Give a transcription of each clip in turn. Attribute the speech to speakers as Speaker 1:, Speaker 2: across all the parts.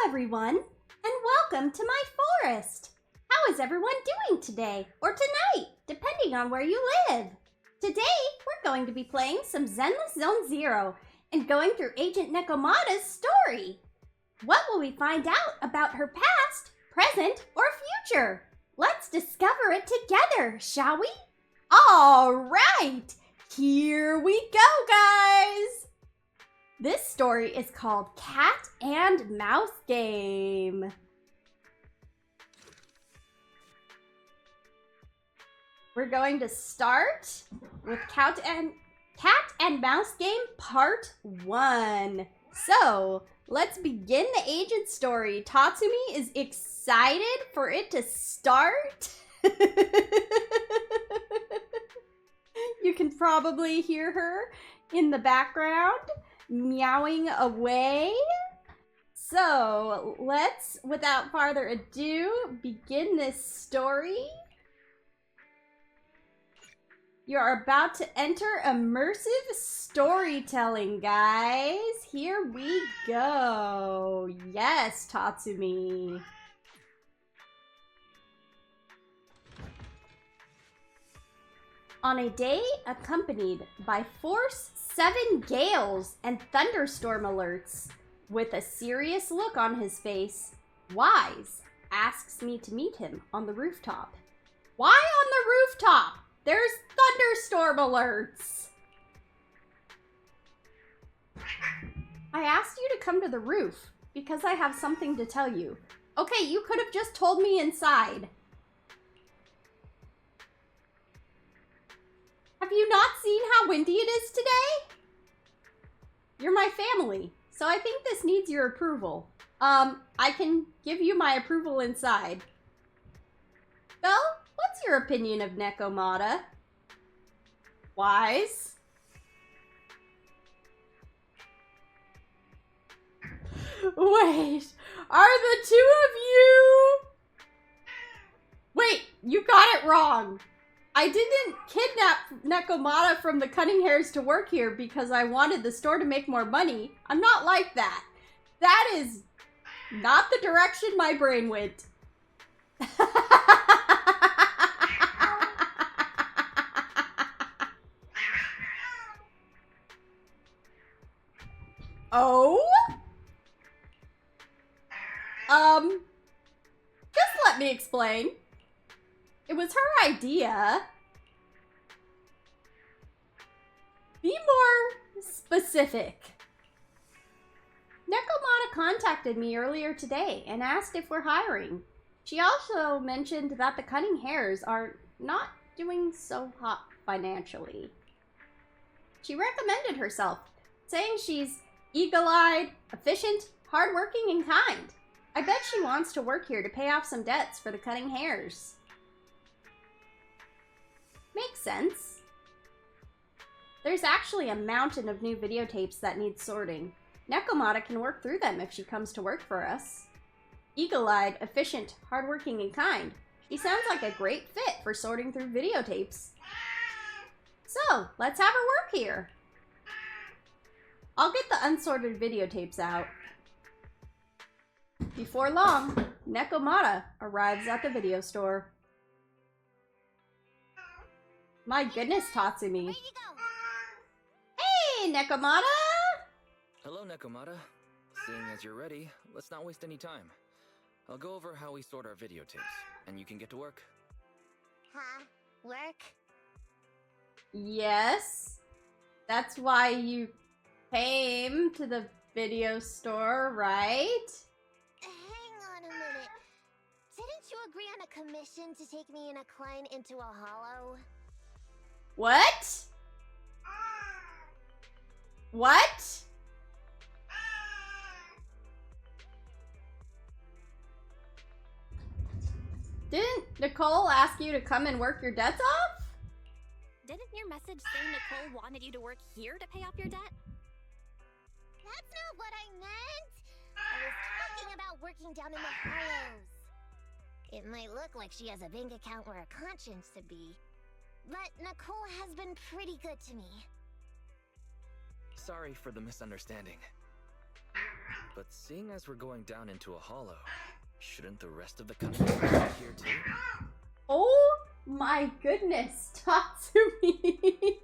Speaker 1: everyone, and welcome to my forest. How is everyone doing today, or tonight, depending on where you live? Today, we're going to be playing some Zenless Zone Zero and going through Agent Nekomata's story. What will we find out about her past, present, or future? Let's discover it together, shall we? All right, here we go, guys. This story is called Cat and Mouse Game. We're going to start with Cat and Mouse Game Part 1. So, let's begin the agent story. Tatsumi is excited for it to start. You can probably hear her in the background meowing away. So, let's, without further ado, begin this story. You're about to enter immersive storytelling, guys. Here we go. Yes, Tatsumi. On a day accompanied by force 7 gales and thunderstorm alerts, with a serious look on his face, Wise asks me to meet him on the rooftop. Why on the rooftop? There's thunderstorm alerts. I asked you to come to the roof because I have something to tell you. Okay, you could have just told me inside. Have you not seen how windy it is today? You're my family, so I think this needs your approval. I can give you my approval inside. Well, what's your opinion of Nekomata? Wise? Wait, are the two of you? Wait, you got it wrong. I didn't kidnap Nekomata from the Cunning Hairs to work here because I wanted the store to make more money. I'm not like that. That is not the direction my brain went. Oh? Just let me explain. It was her idea. Be more specific. Nekomata contacted me earlier today and asked if we're hiring. She also mentioned that the Cunning Hairs are not doing so hot financially. She recommended herself, saying she's eagle-eyed, efficient, hardworking, and kind. I bet she wants to work here to pay off some debts for the Cunning Hairs. Makes sense. There's actually a mountain of new videotapes that need sorting. Nekomata can work through them if she comes to work for us. Eagle-eyed, efficient, hardworking, and kind. She sounds like a great fit for sorting through videotapes. So, let's have her work here. I'll get the unsorted videotapes out. Before long, Nekomata arrives at the video store. My goodness, Tatsumi.
Speaker 2: Where you go?
Speaker 1: Hey, Nekomata!
Speaker 3: Hello, Nekomata. Seeing as you're ready, let's not waste any time. I'll go over how we sort our videotapes, and you can get to work.
Speaker 2: Huh? Work?
Speaker 1: Yes. That's why you came to the video store, right?
Speaker 2: Hang on a minute. Didn't you agree on a commission to take me and a client into a hollow?
Speaker 1: What? What? Didn't Nicole ask you to come and work your debts off?
Speaker 4: Didn't your message say Nicole wanted you to work here to pay off your debt?
Speaker 2: That's not what I meant! I was talking about working down in the hollows. It might look like she has a bank account where a conscience should be, but Nicole has been pretty good to me.
Speaker 3: Sorry for the misunderstanding. But seeing as we're going down into a hollow, shouldn't the rest of the country be here too?
Speaker 1: Oh my goodness, Tatsumi.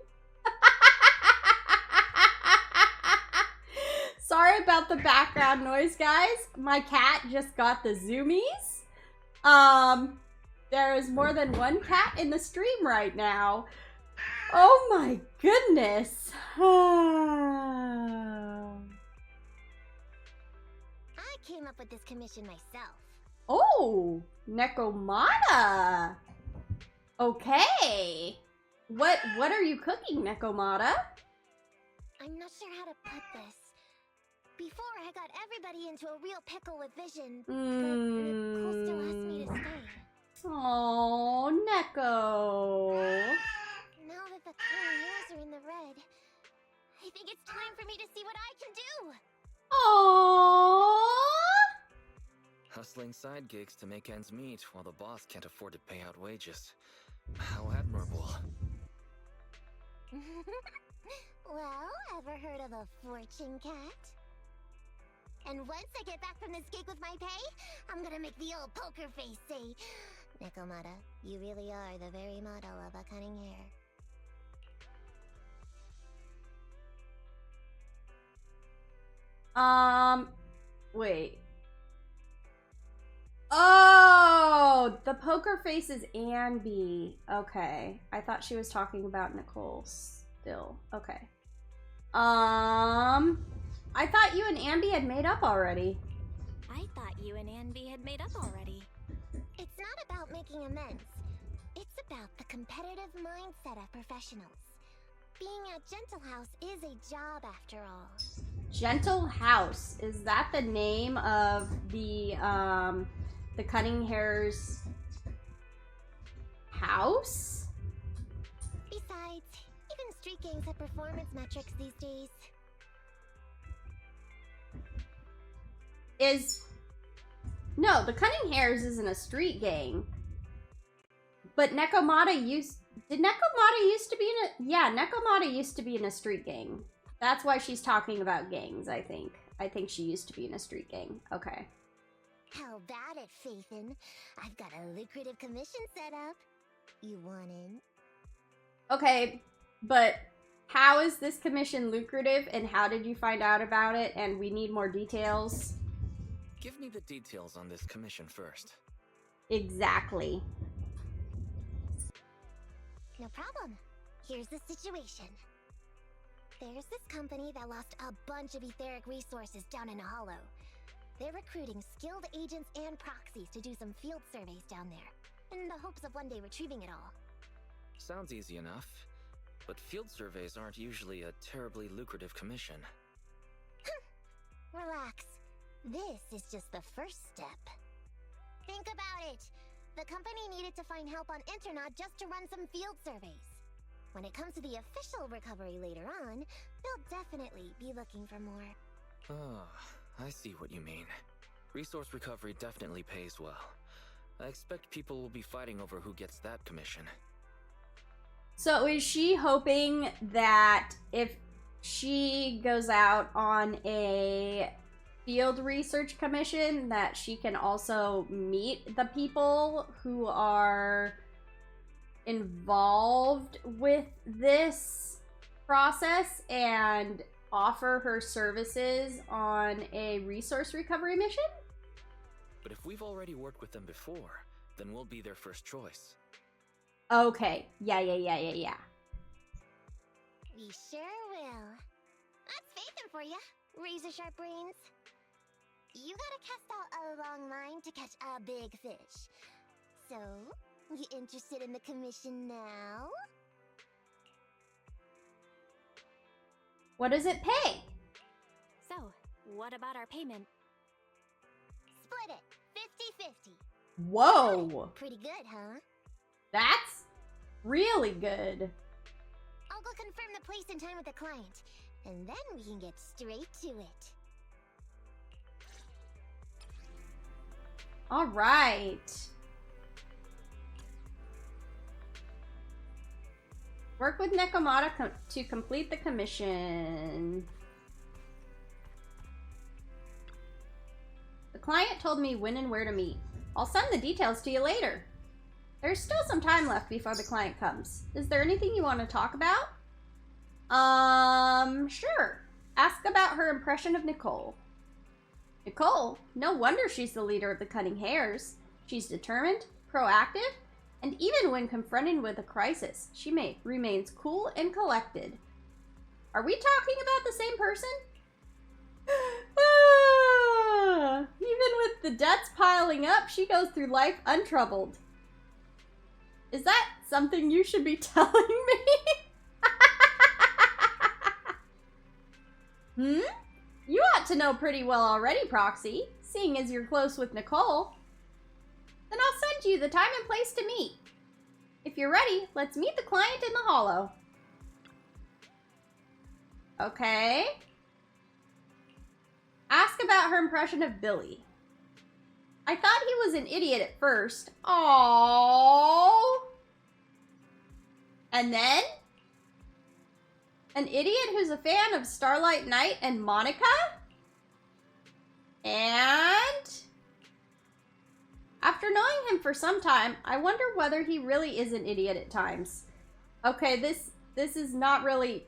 Speaker 1: Sorry about the background noise, guys. My cat just got the zoomies. There is more than one cat in the stream right now. Oh my goodness.
Speaker 2: I came up with this commission myself.
Speaker 1: Oh, Nekomata. Okay. What are you cooking, Nekomata?
Speaker 2: I'm not sure how to put this. Before, I got everybody into a real pickle with vision, but Nicole still asked me to stay.
Speaker 1: Oh, Neko.
Speaker 2: Now that the colored hairs are in the red, I think it's time for me to see what I can do.
Speaker 1: Oh.
Speaker 3: Hustling side gigs to make ends meet while the boss can't afford to pay out wages. How admirable.
Speaker 2: Well, ever heard of a fortune cat? And once I get back from this gig with my pay, I'm gonna make the old poker face say, Nekomata, you really are the very model of a cunning hair.
Speaker 1: Wait. Oh, the poker face is Anby. Okay. I thought she was talking about Nicole still. Okay. I thought you and Anby had made up already.
Speaker 4: I thought you and Anby had made up already.
Speaker 2: It's not about making amends. It's about the competitive mindset of professionals. Being at Gentle House is a job after all.
Speaker 1: Gentle House. Is that the name of the Cunning Hair's house?
Speaker 2: Besides, even street gangs have performance metrics these days.
Speaker 1: No, the Cunning Hairs isn't a street gang. But Nekomata did Nekomata used to be in a... Yeah, Nekomata used to be in a street gang. That's why she's talking about gangs, I think. I think she used to be in a street gang. Okay.
Speaker 2: How about it, Faithin? I've got a lucrative commission set up. You want in?
Speaker 1: Okay, but how is this commission lucrative and how did you find out about it? And we need more details.
Speaker 3: Give me the details on this commission first.
Speaker 1: Exactly.
Speaker 2: No problem. Here's the situation. There's this company that lost a bunch of etheric resources down in a hollow. They're recruiting skilled agents and proxies to do some field surveys down there, in the hopes of one day retrieving it all.
Speaker 3: Sounds easy enough, but field surveys aren't usually a terribly lucrative commission.
Speaker 2: Relax. This is just the first step. Think about it. The company needed to find help on Internet just to run some field surveys. When it comes to the official recovery later on, they'll definitely be looking for more.
Speaker 3: Ah, I see what you mean. Resource recovery definitely pays well. I expect people will be fighting over who gets that commission.
Speaker 1: So is she hoping that if she goes out on a field research commission that she can also meet the people who are involved with this process and offer her services on a resource recovery mission?
Speaker 3: But if we've already worked with them before, then we'll be their first choice.
Speaker 1: Okay. Yeah.
Speaker 2: We sure will. That's Faithin for ya, razor sharp brains. You gotta cast out a long line to catch a big fish. So, you interested in the commission now?
Speaker 1: What does it pay?
Speaker 4: So, what about our payment?
Speaker 2: Split it, 50-50.
Speaker 1: Whoa.
Speaker 2: Pretty good, huh?
Speaker 1: That's really good.
Speaker 2: I'll go confirm the place and time with the client, and then we can get straight to it.
Speaker 1: All right. Work with Nekomata to complete the commission. The client told me when and where to meet. I'll send the details to you later. There's still some time left before the client comes. Is there anything you want to talk about? Sure. Ask about her impression of Nicole. Nicole? No wonder she's the leader of the Cutting Hairs. She's determined, proactive, and even when confronted with a crisis, she remains cool and collected. Are we talking about the same person? Even with the debts piling up, she goes through life untroubled. Is that something you should be telling me? You ought to know pretty well already, Proxy, seeing as you're close with Nicole. Then I'll send you the time and place to meet. If you're ready, let's meet the client in the hollow. Okay. Ask about her impression of Billy. I thought he was an idiot at first. Aww. And then? An idiot who's a fan of Starlight Knight and Monica? And? After knowing him for some time, I wonder whether he really is an idiot at times. Okay, this is not really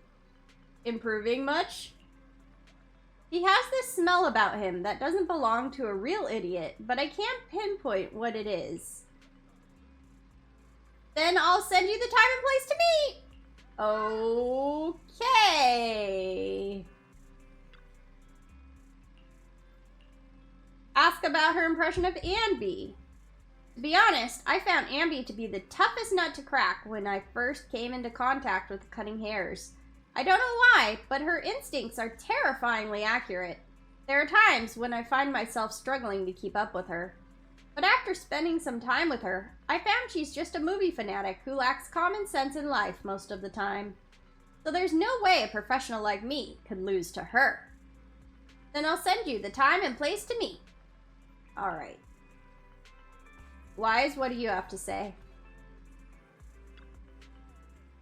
Speaker 1: improving much. He has this smell about him that doesn't belong to a real idiot, but I can't pinpoint what it is. Then I'll send you the time and place to meet. Okay. Ask about her impression of Ambi. To be honest, I found Ambi to be the toughest nut to crack when I first came into contact with the Cutting Hairs. I don't know why, but her instincts are terrifyingly accurate. There are times when I find myself struggling to keep up with her. But after spending some time with her, I found she's just a movie fanatic who lacks common sense in life most of the time. So there's no way a professional like me could lose to her. Then I'll send you the time and place to meet. Alright. Wise, what do you have to say?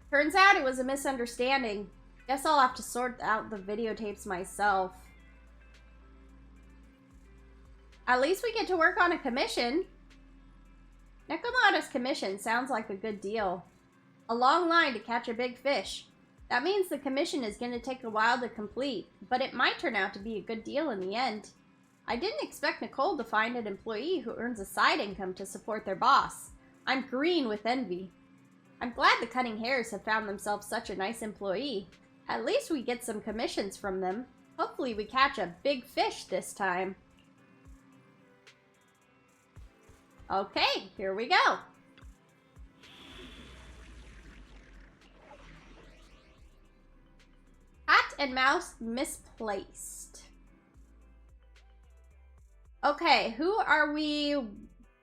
Speaker 1: Turns out it was a misunderstanding. Guess I'll have to sort out the videotapes myself. At least we get to work on a commission. Nekomata's commission sounds like a good deal. A long line to catch a big fish. That means the commission is going to take a while to complete, but it might turn out to be a good deal in the end. I didn't expect Nicole to find an employee who earns a side income to support their boss. I'm green with envy. I'm glad the Cutting Hairs have found themselves such a nice employee. At least we get some commissions from them. Hopefully we catch a big fish this time. Okay, here we go. Cat and mouse misplaced. Okay, who are we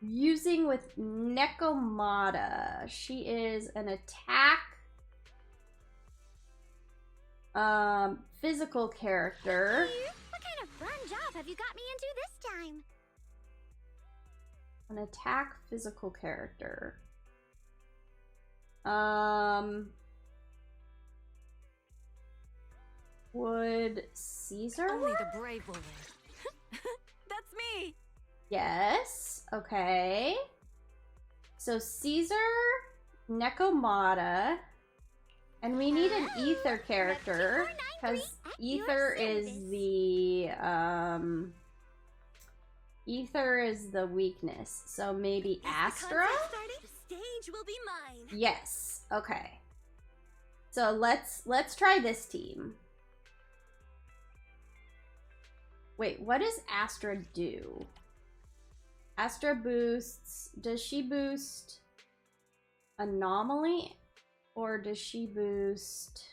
Speaker 1: using with Nekomata? She is an attack physical character.
Speaker 2: What kind of fun job have you got me into this time?
Speaker 1: An attack physical character. Would Caesar
Speaker 4: Only
Speaker 1: work?
Speaker 4: the brave will win. That's me.
Speaker 1: Yes. Okay. So Caesar, Nekomata, and we need an ether character because ether is the weakness. So maybe Astra?
Speaker 4: The stage will be mine.
Speaker 1: Yes. Okay. So let's try this team. Wait, what does Astra do? Astra boosts... Does she boost Anomaly? Or does she boost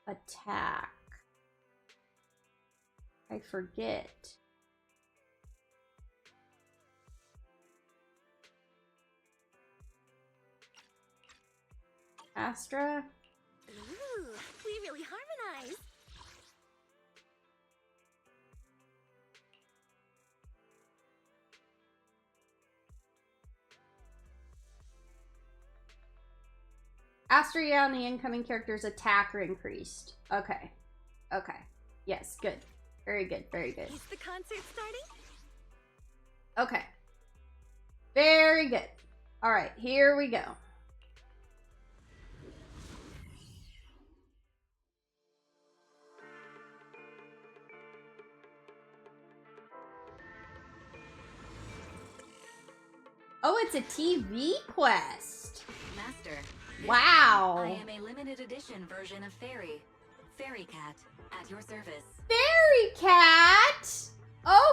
Speaker 1: Attack? I forget. Astra?
Speaker 4: Ooh, we really harmonize.
Speaker 1: Astra on the incoming character's attack are increased. Okay. Okay. Yes, good. Very good, very good.
Speaker 4: Is the concert starting?
Speaker 1: Okay. Very good. All right, here we go. Oh, it's a TV quest.
Speaker 5: Master.
Speaker 1: Wow.
Speaker 5: I am a limited edition version of Fairy. Fairy Cat, at your service.
Speaker 1: Fairy Cat!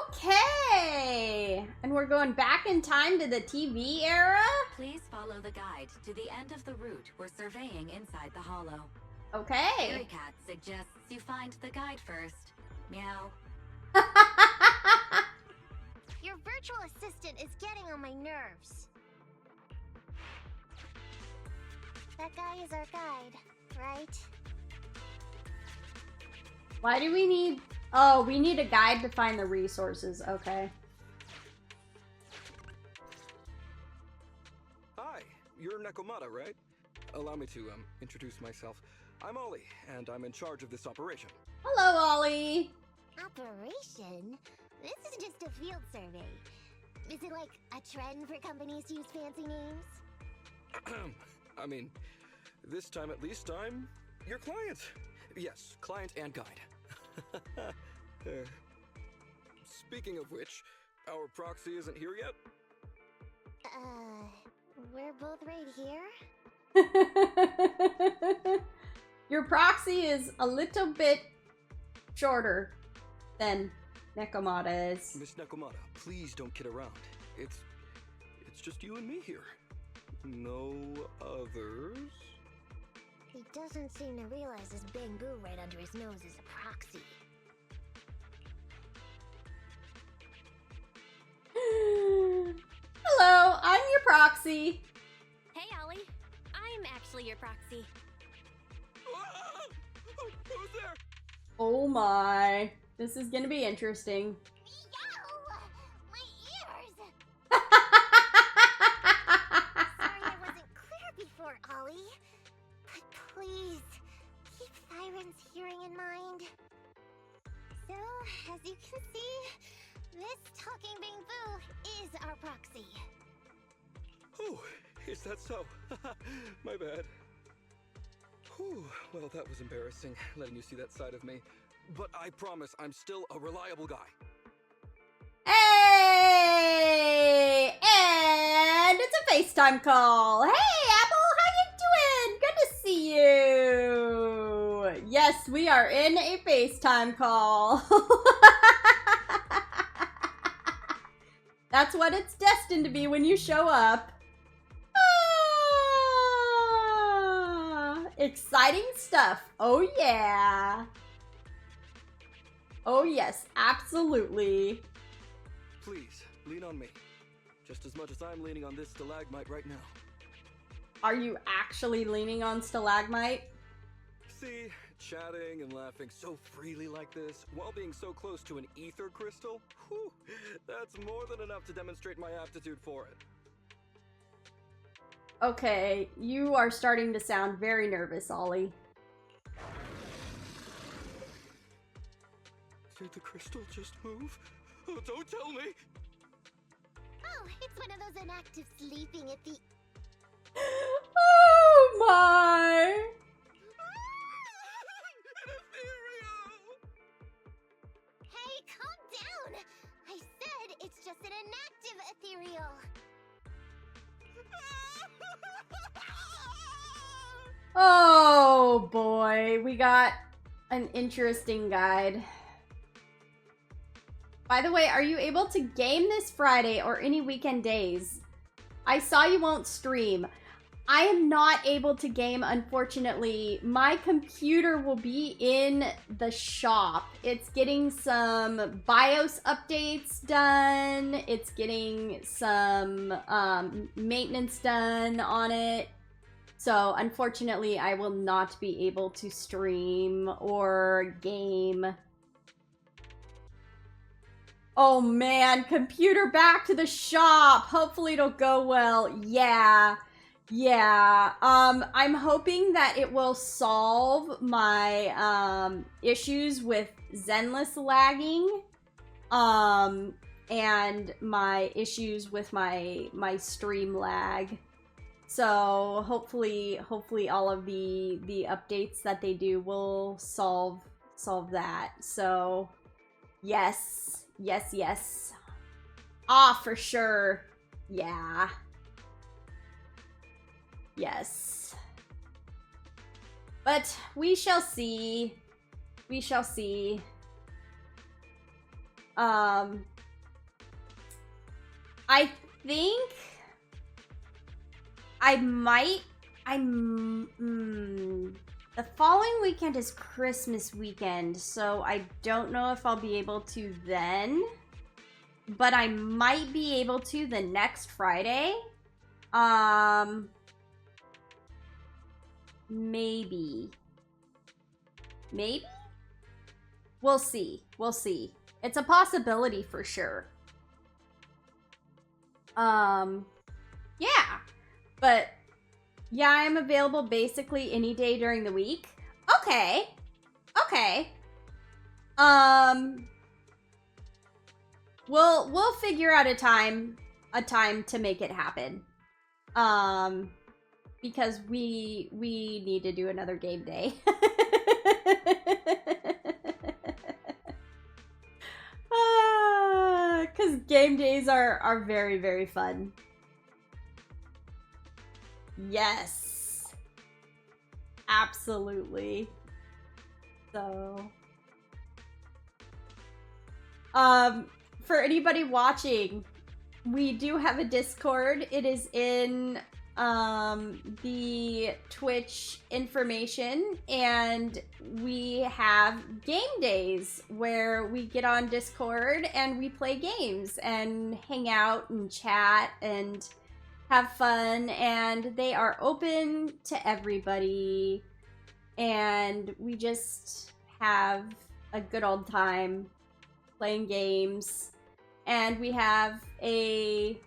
Speaker 1: Okay! And we're going back in time to the TV era?
Speaker 5: Please follow the guide to the end of the route we're surveying inside the hollow.
Speaker 1: Okay.
Speaker 5: Fairy Cat suggests you find the guide first. Meow.
Speaker 2: Your virtual assistant is getting on my nerves. That guy is our guide, right?
Speaker 1: Why do we need... Oh, we need a guide to find the resources. Okay.
Speaker 6: Hi, you're Nekomata, right? Allow me to, introduce myself. I'm Ollie, and I'm in charge of this operation.
Speaker 1: Hello, Ollie.
Speaker 2: Operation? This is just a field survey. Is it like a trend for companies to use fancy names?
Speaker 6: I mean, this time at least I'm your client. Yes, client and guide. Speaking of which, our proxy isn't here yet?
Speaker 2: We're both right here?
Speaker 1: Your proxy is a little bit shorter than Nekomata is.
Speaker 6: Miss Nekomata, please don't kid around. It's just you and me here. No others?
Speaker 2: He doesn't seem to realize this bamboo right under his nose is a proxy.
Speaker 1: Hello, I'm your proxy.
Speaker 4: Hey, Ollie. I'm actually your proxy.
Speaker 6: Who's there?
Speaker 1: Oh my. This is gonna be interesting.
Speaker 2: Yow! My ears! Sorry I wasn't clear before, Ollie. But please, keep Siren's hearing in mind. So, as you can see, this talking bamboo is our proxy.
Speaker 6: Oh, is that so? My bad. Whew, well, that was embarrassing, letting you see that side of me. But I promise I'm still a reliable guy.
Speaker 1: Hey! And it's a FaceTime call. Hey, Apple, how you doing? Good to see you. Yes, we are in a FaceTime call. That's what it's destined to be when you show up. Ah, exciting stuff. Oh, yeah. Oh, yes, absolutely.
Speaker 6: Please, lean on me. Just as much as I'm leaning on this stalagmite right now.
Speaker 1: Are you actually leaning on stalagmite?
Speaker 6: See, chatting and laughing so freely like this, while being so close to an ether crystal, whew, that's more than enough to demonstrate my aptitude for it.
Speaker 1: Okay, you are starting to sound very nervous, Ollie.
Speaker 6: Did the crystal just move? Oh, don't tell me!
Speaker 2: Oh, it's one of those inactive sleeping at the...
Speaker 1: Oh my!
Speaker 2: Hey, calm down! I said it's just an inactive ethereal.
Speaker 1: Oh boy, we got an interesting guide. By the way, are you able to game this Friday or any weekend days? I saw you won't stream. I am not able to game, unfortunately. My computer will be in the shop. It's getting some BIOS updates done. It's getting some maintenance done on it. So, unfortunately, I will not be able to stream or game. Oh man, computer back to the shop. Hopefully it'll go well. Yeah. Yeah, I'm hoping that it will solve my issues with Zenless lagging, and my issues with my stream lag. So hopefully all of the updates that they do will solve that. So yes. Ah, for sure. Yeah. Yes. But we shall see. We shall see. I think I might. The following weekend is Christmas weekend, so I don't know if I'll be able to then. But I might be able to the next Friday. Maybe. Maybe? We'll see. We'll see. It's a possibility for sure. Yeah. But yeah, I'm available basically any day during the week. Okay. Okay. We'll figure out a time to make it happen. Because we need to do another game day. Because game days are very, very fun. Yes. Absolutely. So, for anybody watching, we do have a Discord. It is in the Twitch information, and we have game days where we get on Discord and we play games and hang out and chat and have fun, and they are open to everybody, and we just have a good old time playing games. And we have a...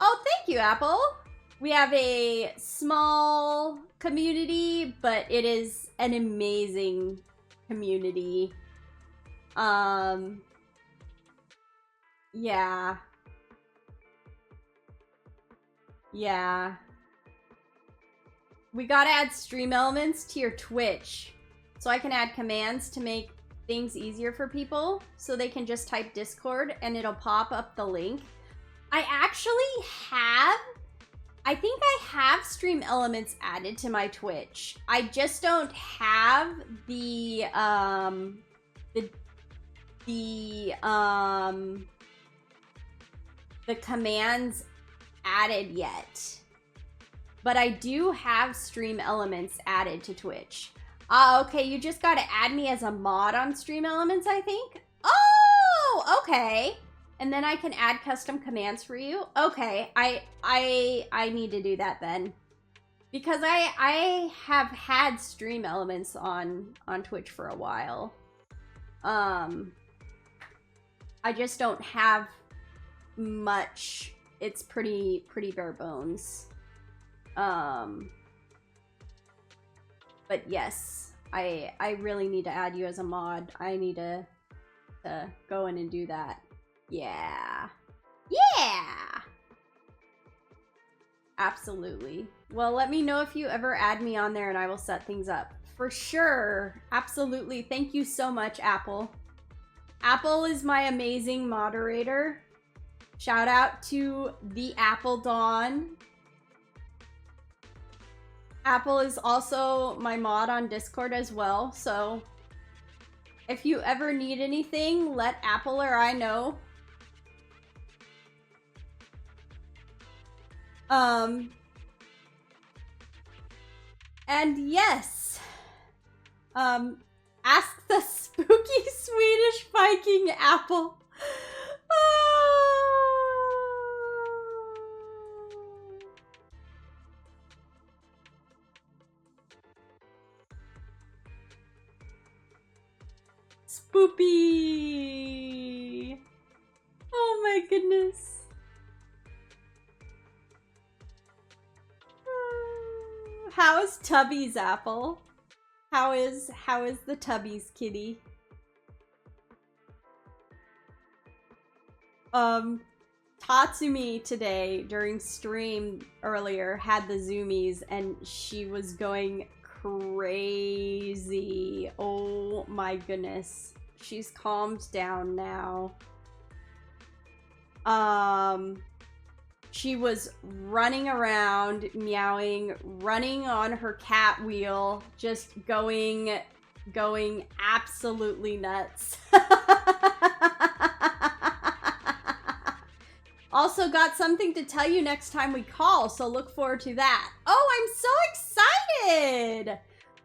Speaker 1: Oh, thank you, Apple! We have a small community, but it is an amazing community. Yeah. Yeah. We gotta add stream elements to your Twitch, so I can add commands to make things easier for people, so they can just type Discord and it'll pop up the link. I actually have, I think I have stream elements added to my Twitch. I just don't have the commands added yet. But I do have stream elements added to Twitch. Okay, you just gotta add me as a mod on stream elements, I think. Oh, okay. And then I can add custom commands for you. Okay, I need to do that then, because I have had stream elements on Twitch for a while. I just don't have much. It's pretty bare bones. But yes, I really need to add you as a mod. I need to go in and do that. Yeah. Yeah! Absolutely. Well, let me know if you ever add me on there and I will set things up. For sure. Absolutely. Thank you so much, Apple. Apple is my amazing moderator. Shout out to the Apple Dawn. Apple is also my mod on Discord as well, so if you ever need anything, let Apple or I know. And yes, ask the spooky Swedish Viking Apple. Spoopy. Oh my goodness. How is Tubby's apple? How is the Tubby's kitty? Tatsumi today during stream earlier had the zoomies and she was going crazy. Oh my goodness. She's calmed down now. She was running around, meowing, running on her cat wheel, just going absolutely nuts. Also got something to tell you next time we call, so look forward to that. Oh, I'm so excited!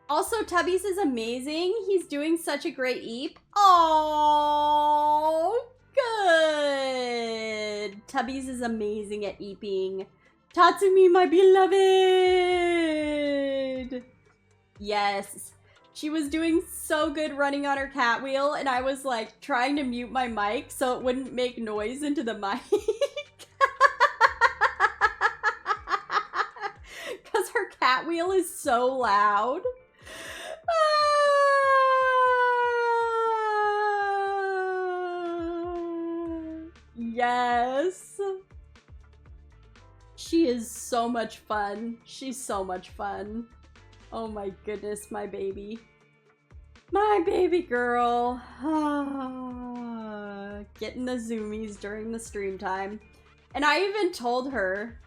Speaker 1: Also, Tubby's is amazing. He's doing such a great eep. Oh, good. Tubby's is amazing at eeping. Tatsumi, my beloved. Yes. She was doing so good running on her cat wheel, and I was like trying to mute my mic so it wouldn't make noise into the mic. Because her cat wheel is so loud. Yes. She is so much fun. She's so much fun. Oh my goodness, my baby. My baby girl. Getting the zoomies during the stream time. And I even told her,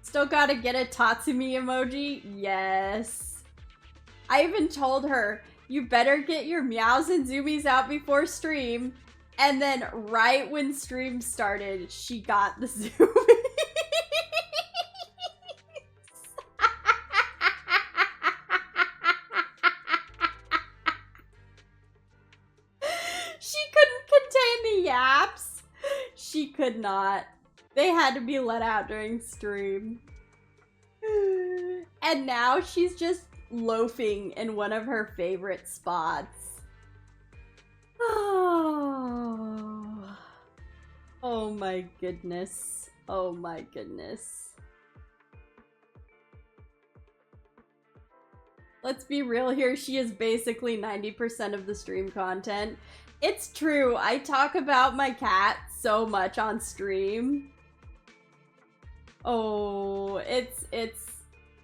Speaker 1: still gotta get a Tatsumi emoji? Yes. I even told her, you better get your meows and zoomies out before stream. And then right when stream started, she got the zoomies. Yaps. She could not. They had to be let out during stream. And now she's just loafing in one of her favorite spots. Oh. Oh my goodness. Oh my goodness. Let's be real here. She is basically 90% of the stream content. It's true. I talk about my cat so much on stream. Oh,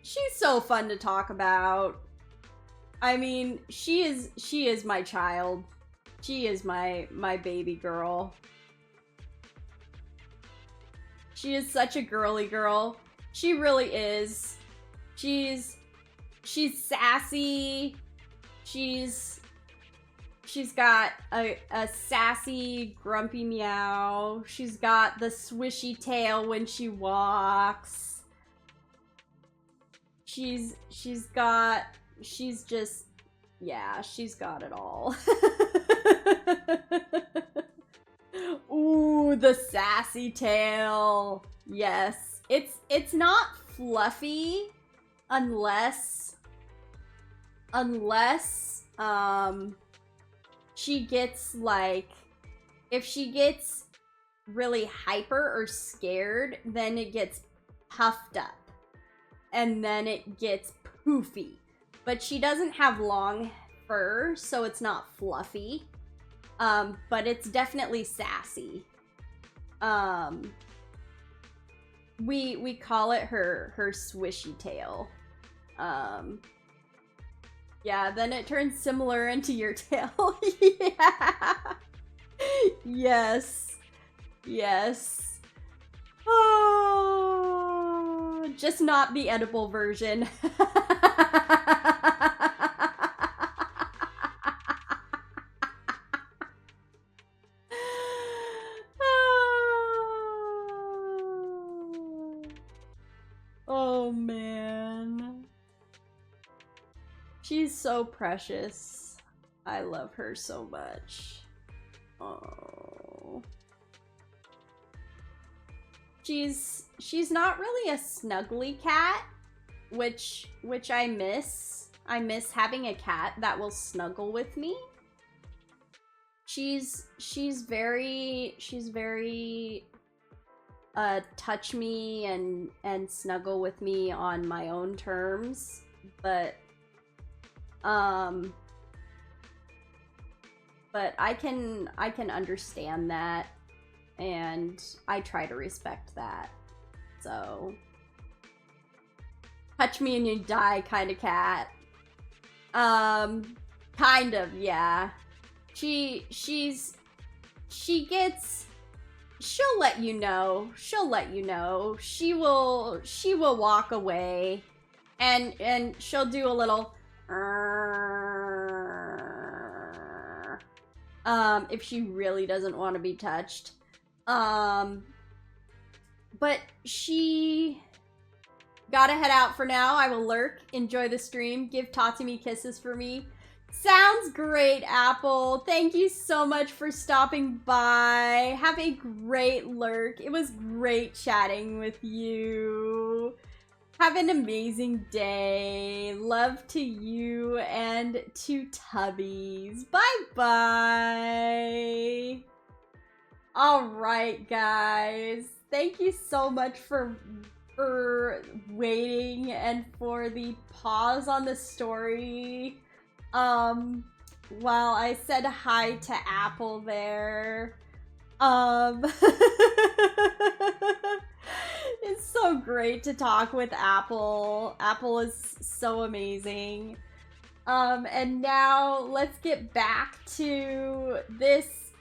Speaker 1: she's so fun to talk about. I mean, she is my child. She is my baby girl. She is such a girly girl. She really is. She's sassy. She's got a sassy, grumpy meow. She's got the swishy tail when she walks. She's got it all. Ooh, the sassy tail. Yes. It's not fluffy unless she gets like, if she gets really hyper or scared, then it gets puffed up and then it gets poofy. But she doesn't have long fur, so it's not fluffy. But it's definitely sassy. We call it her swishy tail. Yeah, then it turns similar into your tail. Yeah. Yes. Yes. Oh, just not the edible version. Oh, man. She's so precious. I love her so much. Oh. She's not really a snuggly cat, which I miss. I miss having a cat that will snuggle with me. She's very touch me and snuggle with me on my own terms. but I can understand that, and I try to respect that. So, touch me and you die kind of cat. Kind of, yeah. She'll let you know. She'll let you know. She will walk away, and she'll do a little if she really doesn't want to be touched. But she gotta head out for now. I will lurk, enjoy the stream, give Tatsumi kisses for me. Sounds great, Apple. Thank you so much for stopping by. Have a great lurk. It was great chatting with you. Have an amazing day. Love to you and to Tubbies. Bye-bye. All right, guys. Thank you so much for waiting and for the pause on the story. While I said hi to Apple there. It's so great to talk with Apple. Apple is so amazing. And now let's get back to this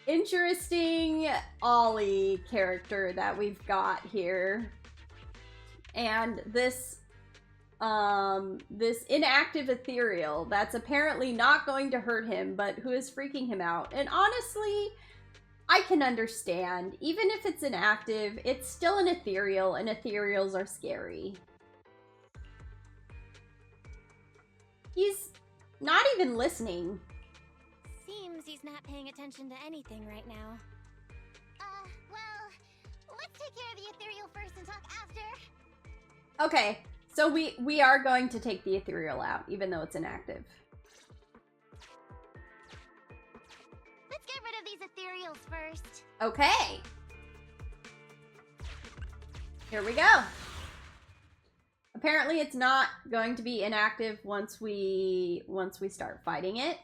Speaker 1: interesting Ollie character that we've got here. And this inactive ethereal that's apparently not going to hurt him, but who is freaking him out. And honestly, I can understand. Even if it's inactive, it's still an ethereal, and ethereals are scary. He's not even listening.
Speaker 4: Seems he's not paying attention to anything right now.
Speaker 2: Well, let's take care of the ethereal first and talk after.
Speaker 1: Okay, so we are going to take the ethereal out, even though it's inactive.
Speaker 2: Let's get rid of these ethereals first.
Speaker 1: Okay. Here we go. Apparently it's not going to be inactive once we start fighting it.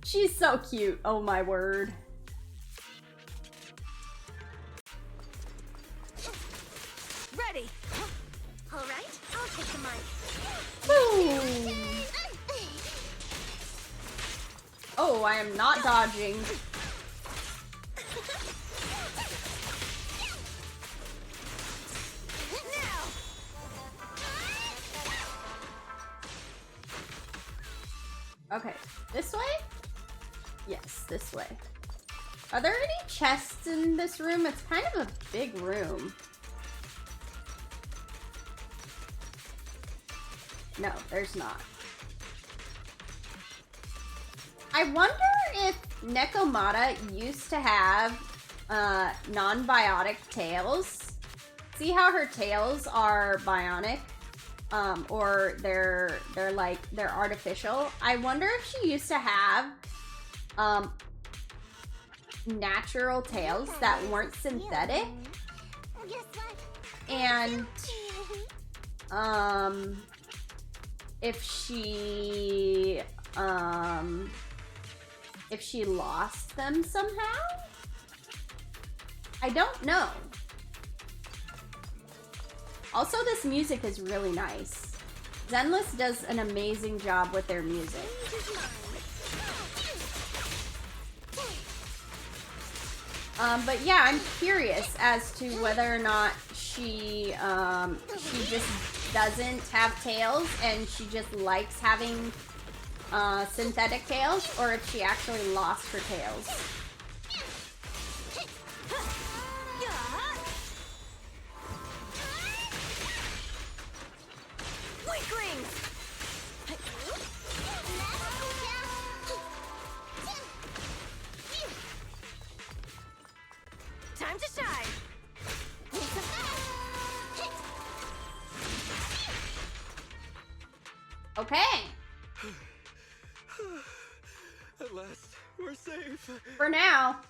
Speaker 1: She's so cute. Oh my word.
Speaker 2: Ready. All right, I'll take the mic.
Speaker 1: Woo. Oh, I am not dodging. Okay, this way? Yes, this way. Are there any chests in this room? It's kind of a big room. No, there's not. I wonder if Nekomata used to have non-biotic tails. See how her tails are bionic? Or they're artificial. I wonder if she used to have natural tails that weren't synthetic. And if she lost them somehow? I don't know. Also, this music is really nice. Zenless does an amazing job with their music. But yeah, I'm curious as to whether or not she just doesn't have tails and she just likes having synthetic tails, or if she actually lost her tails.
Speaker 2: Time to shine.
Speaker 1: Okay.
Speaker 6: At last, we're safe.
Speaker 1: For now.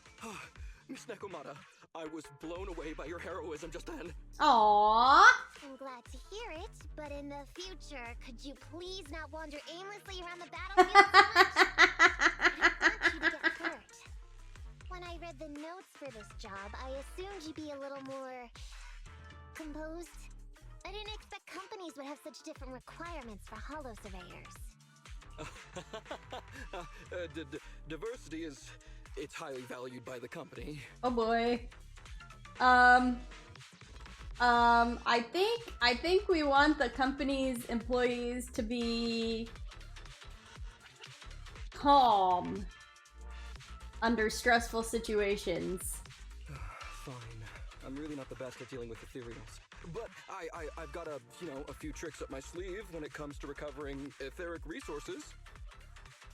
Speaker 6: Miss Nekomata, I was blown away by your heroism just then.
Speaker 1: Aww.
Speaker 2: I'm glad to hear it, but in the future, could you please not wander aimlessly around the battlefield so much? I don't want you to get hurt. When I read the notes for this job, I assumed you'd be a little more composed. I didn't expect companies would have such different requirements for holo surveyors.
Speaker 6: Diversity it's highly valued by the company.
Speaker 1: Oh boy. I think we want the company's employees to be calm under stressful situations.
Speaker 6: Fine. I'm really not the best at dealing with ethereals. But I've got a few tricks up my sleeve when it comes to recovering etheric resources.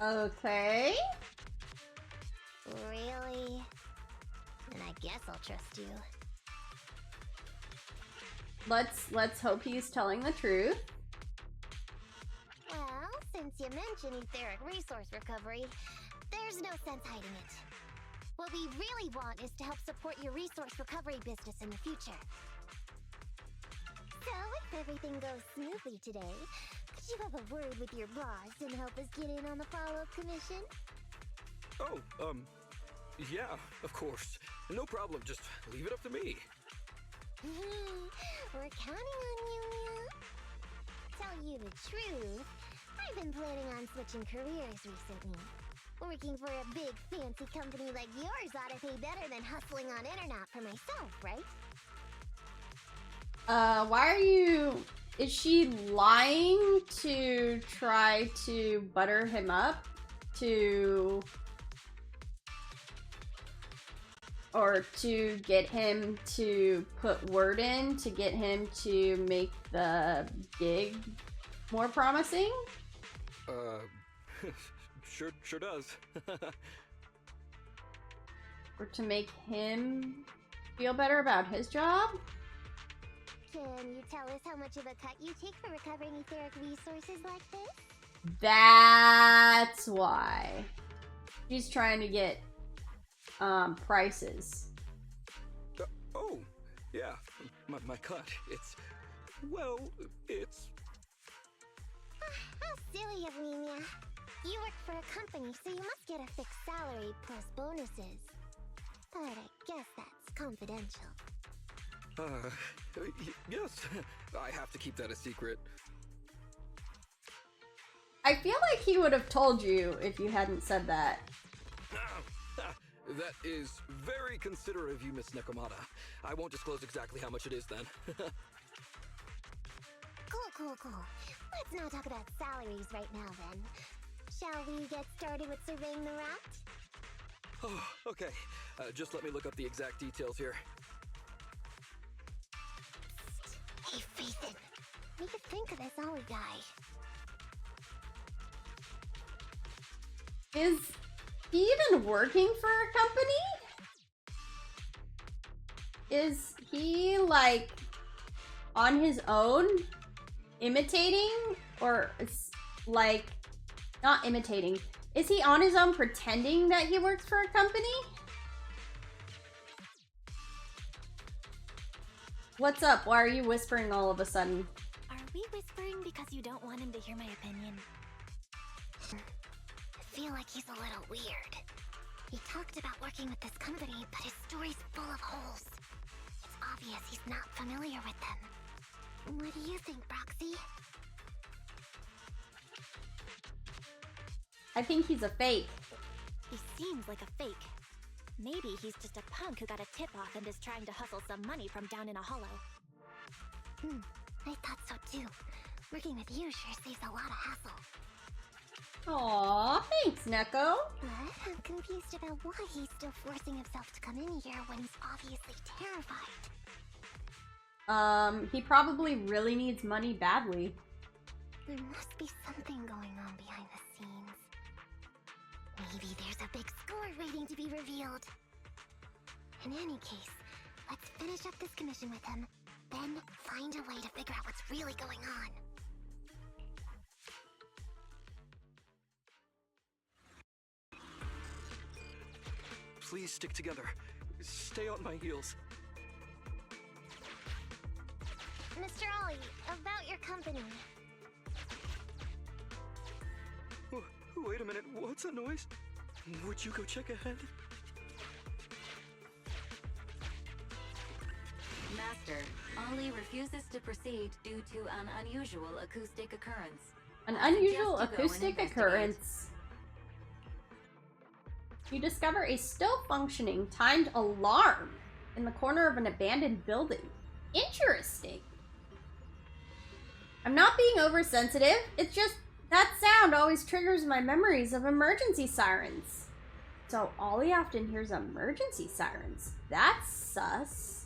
Speaker 1: Okay.
Speaker 2: Really? Then I guess I'll trust you.
Speaker 1: Let's hope he's telling the truth.
Speaker 2: Well, since you mentioned etheric resource recovery, there's no sense hiding it. What we really want is to help support your resource recovery business in the future. So, if everything goes smoothly today, could you have a word with your boss and help us get in on the follow-up commission?
Speaker 6: Oh, yeah, of course. No problem, just leave it up to me.
Speaker 2: We're counting on you, Mia. Tell you the truth, I've been planning on switching careers recently. Working for a big fancy company like yours ought to pay better than hustling on internet for myself, right?
Speaker 1: Why are you... Is she lying to try to butter him up? Or to get him to put word in to get him to make the gig more promising?
Speaker 6: Sure does.
Speaker 1: Or to make him feel better about his job?
Speaker 2: Can you tell us how much of a cut you take for recovering etheric resources like this?
Speaker 1: That's why. She's trying to get prices.
Speaker 6: Oh, yeah. My cut. It's...
Speaker 2: How silly of me, Mia. You work for a company, so you must get a fixed salary plus bonuses. But I guess that's confidential.
Speaker 6: Yes. I have to keep that a secret.
Speaker 1: I feel like he would have told you if you hadn't said that.
Speaker 6: That is very considerate of you, Miss Nekomata. I won't disclose exactly how much it is then.
Speaker 2: Cool. Let's not talk about salaries right now then. Shall we get started with surveying the route?
Speaker 6: Oh, okay. Just let me look up the exact details here.
Speaker 2: Hey, Ethan. We could think of this Ollie guy.
Speaker 1: Is he even working for a company? Is he, like, on his own imitating? Or, like, not imitating. Is he on his own pretending that he works for a company? What's up? Why are you whispering all of a sudden?
Speaker 4: Are we whispering because you don't want him to hear my opinion?
Speaker 2: I feel like he's a little weird. He talked about working with this company, but his story's full of holes. It's obvious he's not familiar with them. What do you think, Broxy?
Speaker 1: I think he's a fake.
Speaker 4: He seems like a fake. Maybe he's just a punk who got a tip-off and is trying to hustle some money from down in a hollow.
Speaker 2: I thought so too. Working with you sure saves a lot of hassle.
Speaker 1: Aw, thanks, Neko.
Speaker 2: But I'm confused about why he's still forcing himself to come in here when he's obviously terrified.
Speaker 1: He probably really needs money badly.
Speaker 2: There must be something going on behind the scenes. Maybe there's a big score waiting to be revealed. In any case, let's finish up this commission with him, then find a way to figure out what's really going on.
Speaker 6: Please stick together. stay on my heels.
Speaker 2: Mr. Ollie, about your company.
Speaker 6: Wait a minute, what's that noise? Would you go check ahead?
Speaker 5: Master, Ollie refuses to proceed due to an unusual acoustic occurrence.
Speaker 1: An
Speaker 5: I suggest
Speaker 1: unusual
Speaker 5: you go and
Speaker 1: acoustic
Speaker 5: investigate.
Speaker 1: occurrence. You discover a still functioning timed alarm in the corner of an abandoned building. Interesting. I'm not being oversensitive. It's just that sound always triggers my memories of emergency sirens. So Ollie often hears emergency sirens. That's sus.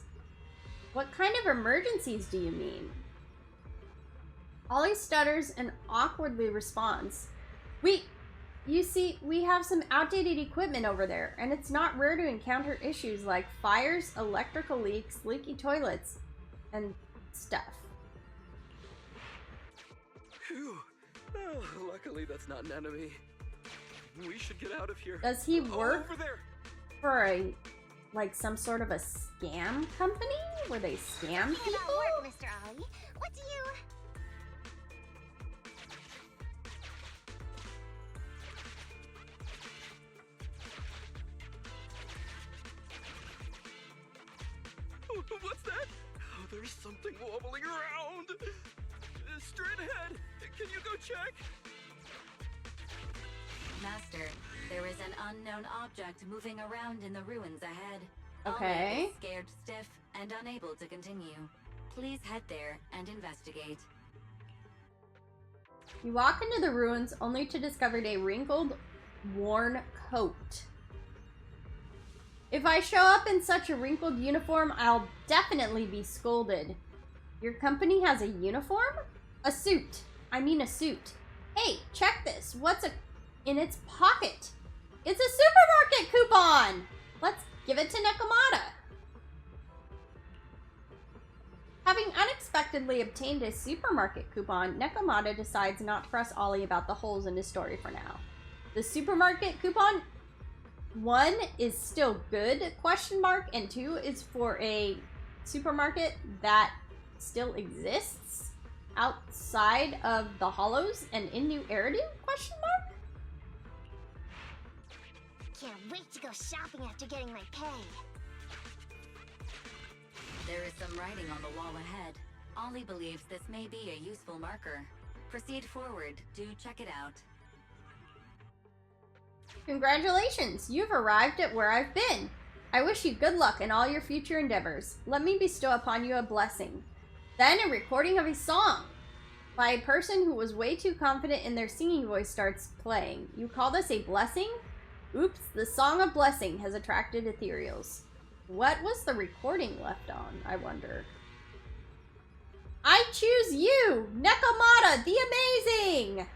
Speaker 1: What kind of emergencies do you mean? Ollie stutters and awkwardly responds. You see, we have some outdated equipment over there, and it's not rare to encounter issues like fires, electrical leaks, leaky toilets, and stuff.
Speaker 6: Phew. Oh, luckily that's not an enemy. We should get out of here.
Speaker 1: Does he work
Speaker 6: over there?
Speaker 1: for some sort of a scam company where they scam
Speaker 2: Talking
Speaker 1: people?
Speaker 2: about work, Mr. Ollie. What do you...
Speaker 6: What's that? Oh, there's something wobbling around. Straight ahead. Can you go check?
Speaker 5: Master, there is an unknown object moving around in the ruins ahead.
Speaker 1: Okay.
Speaker 5: Ollie is scared stiff and unable to continue. Please head there and investigate.
Speaker 1: You walk into the ruins only to discover a wrinkled, worn coat. If I show up in such a wrinkled uniform, I'll definitely be scolded. Your company has a uniform? A suit. I mean a suit. Hey, check this. What's in its pocket? It's a supermarket coupon! Let's give it to Nekomata. Having unexpectedly obtained a supermarket coupon, Nekomata decides not to press Ollie about the holes in his story for now. The supermarket coupon, 1 is still good, question mark, and 2 is for a supermarket that still exists outside of the Hollows and in New Eridu, question mark?
Speaker 2: Can't wait to go shopping after getting my pay.
Speaker 5: There is some writing on the wall ahead. Ollie believes this may be a useful marker. Proceed forward. Do check it out. Congratulations! You've arrived at where I've been. I wish you good luck in all your future endeavors. Let me bestow upon you a blessing. Then a recording of a song by a person who was way too confident in their singing voice starts playing. You call this a blessing? Oops, the Song of Blessing has attracted ethereals. What was the recording left on, I wonder? I choose you, Nekomata, the Amazing!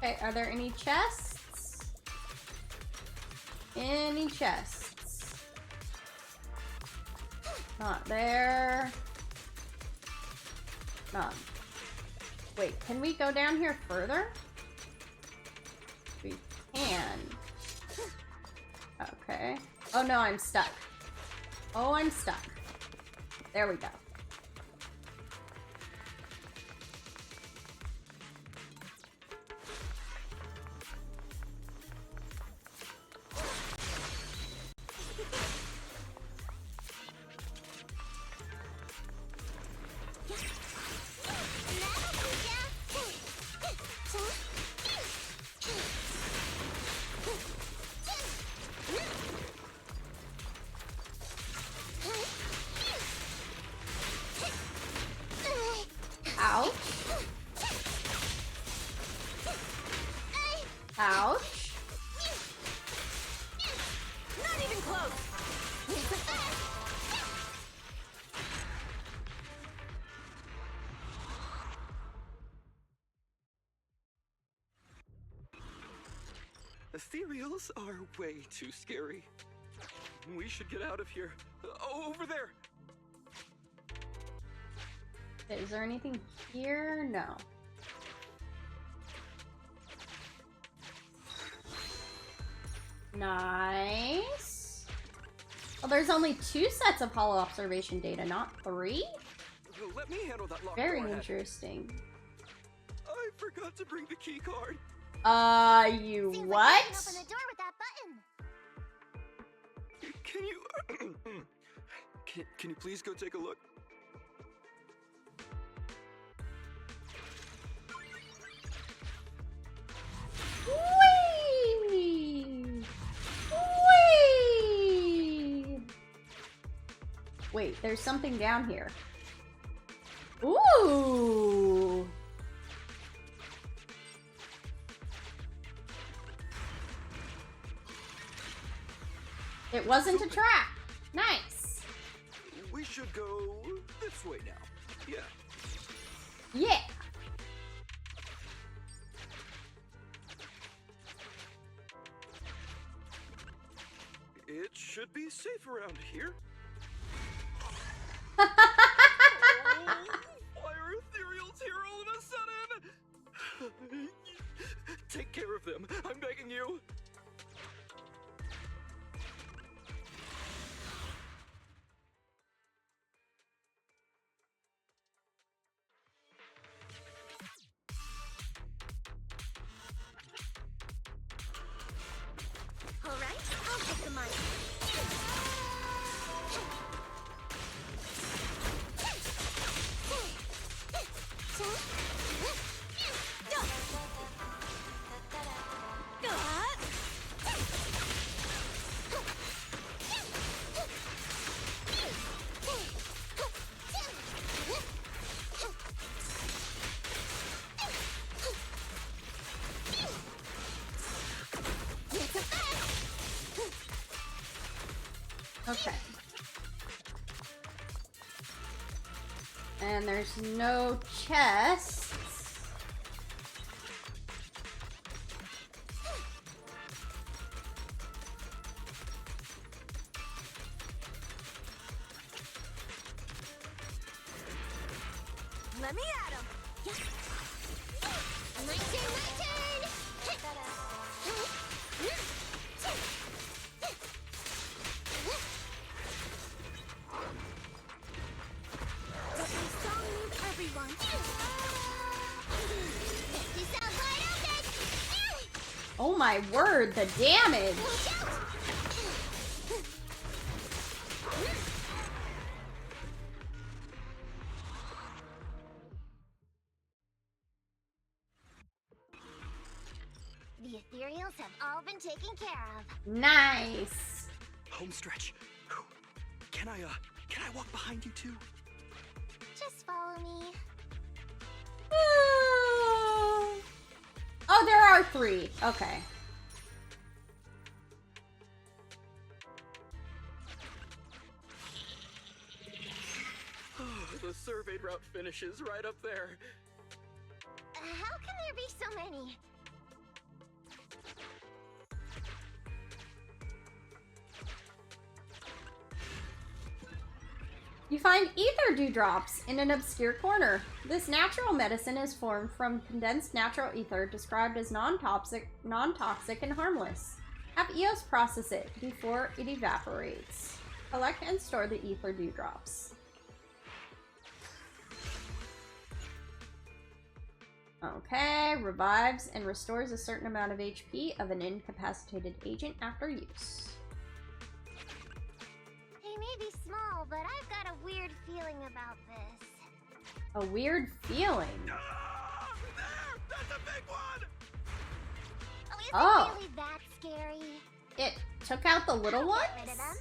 Speaker 5: Okay, are there any chests? Any chests? Not there. None. Wait, can we go down here further? We can. Okay. Oh no, I'm stuck. Oh, I'm stuck. There we go. Ouch. Ouch.
Speaker 2: Not even close.
Speaker 6: Ethereals are way too scary. We should get out of here. Oh, over there!
Speaker 5: Is there anything here? No. Nice. Well, there's only 2 sets of holo observation data, not 3?
Speaker 6: Let me handle that locked
Speaker 5: Very
Speaker 6: door ahead.
Speaker 5: interesting.
Speaker 6: I forgot to bring the key card.
Speaker 5: You
Speaker 2: Seems
Speaker 5: what?
Speaker 2: like you can open the door with that button.
Speaker 6: Can you... can you please go take a look?
Speaker 5: Whee! Whee! Wait, there's something down here. Ooh! It wasn't a trap. Nice.
Speaker 6: We should go this way now. Yeah.
Speaker 5: Yeah.
Speaker 6: It should be safe around here.
Speaker 5: Oh,
Speaker 6: Why are ethereals here all of a sudden? Take care of them. I'm begging you.
Speaker 2: All right, I'll take the mic.
Speaker 5: Okay. And there's no chests.
Speaker 2: Let me at him. My turn, my turn. Let my song move everyone. You sound wide open.
Speaker 5: Oh my word, the damage!
Speaker 2: Watch out. The ethereals have all been taken care of.
Speaker 5: Nice!
Speaker 6: Home stretch. Can I walk behind you too?
Speaker 2: Just follow me.
Speaker 5: Oh, there are 3. Okay.
Speaker 6: The surveyed route finishes right up there.
Speaker 2: How can there be so many?
Speaker 5: You find ether dewdrops in an obscure corner. This natural medicine is formed from condensed natural ether described as non-toxic and harmless. Have EOS process it before it evaporates. Collect and store the ether dewdrops. Okay, revives and restores a certain amount of HP of an incapacitated agent after use.
Speaker 2: They may be small, but I've got a weird feeling about this.
Speaker 5: A weird feeling.
Speaker 6: Ah, there! That's a big one!
Speaker 2: Oh, is
Speaker 5: Oh.
Speaker 2: it really that scary?
Speaker 5: It took out the little ones?
Speaker 2: Get rid of them?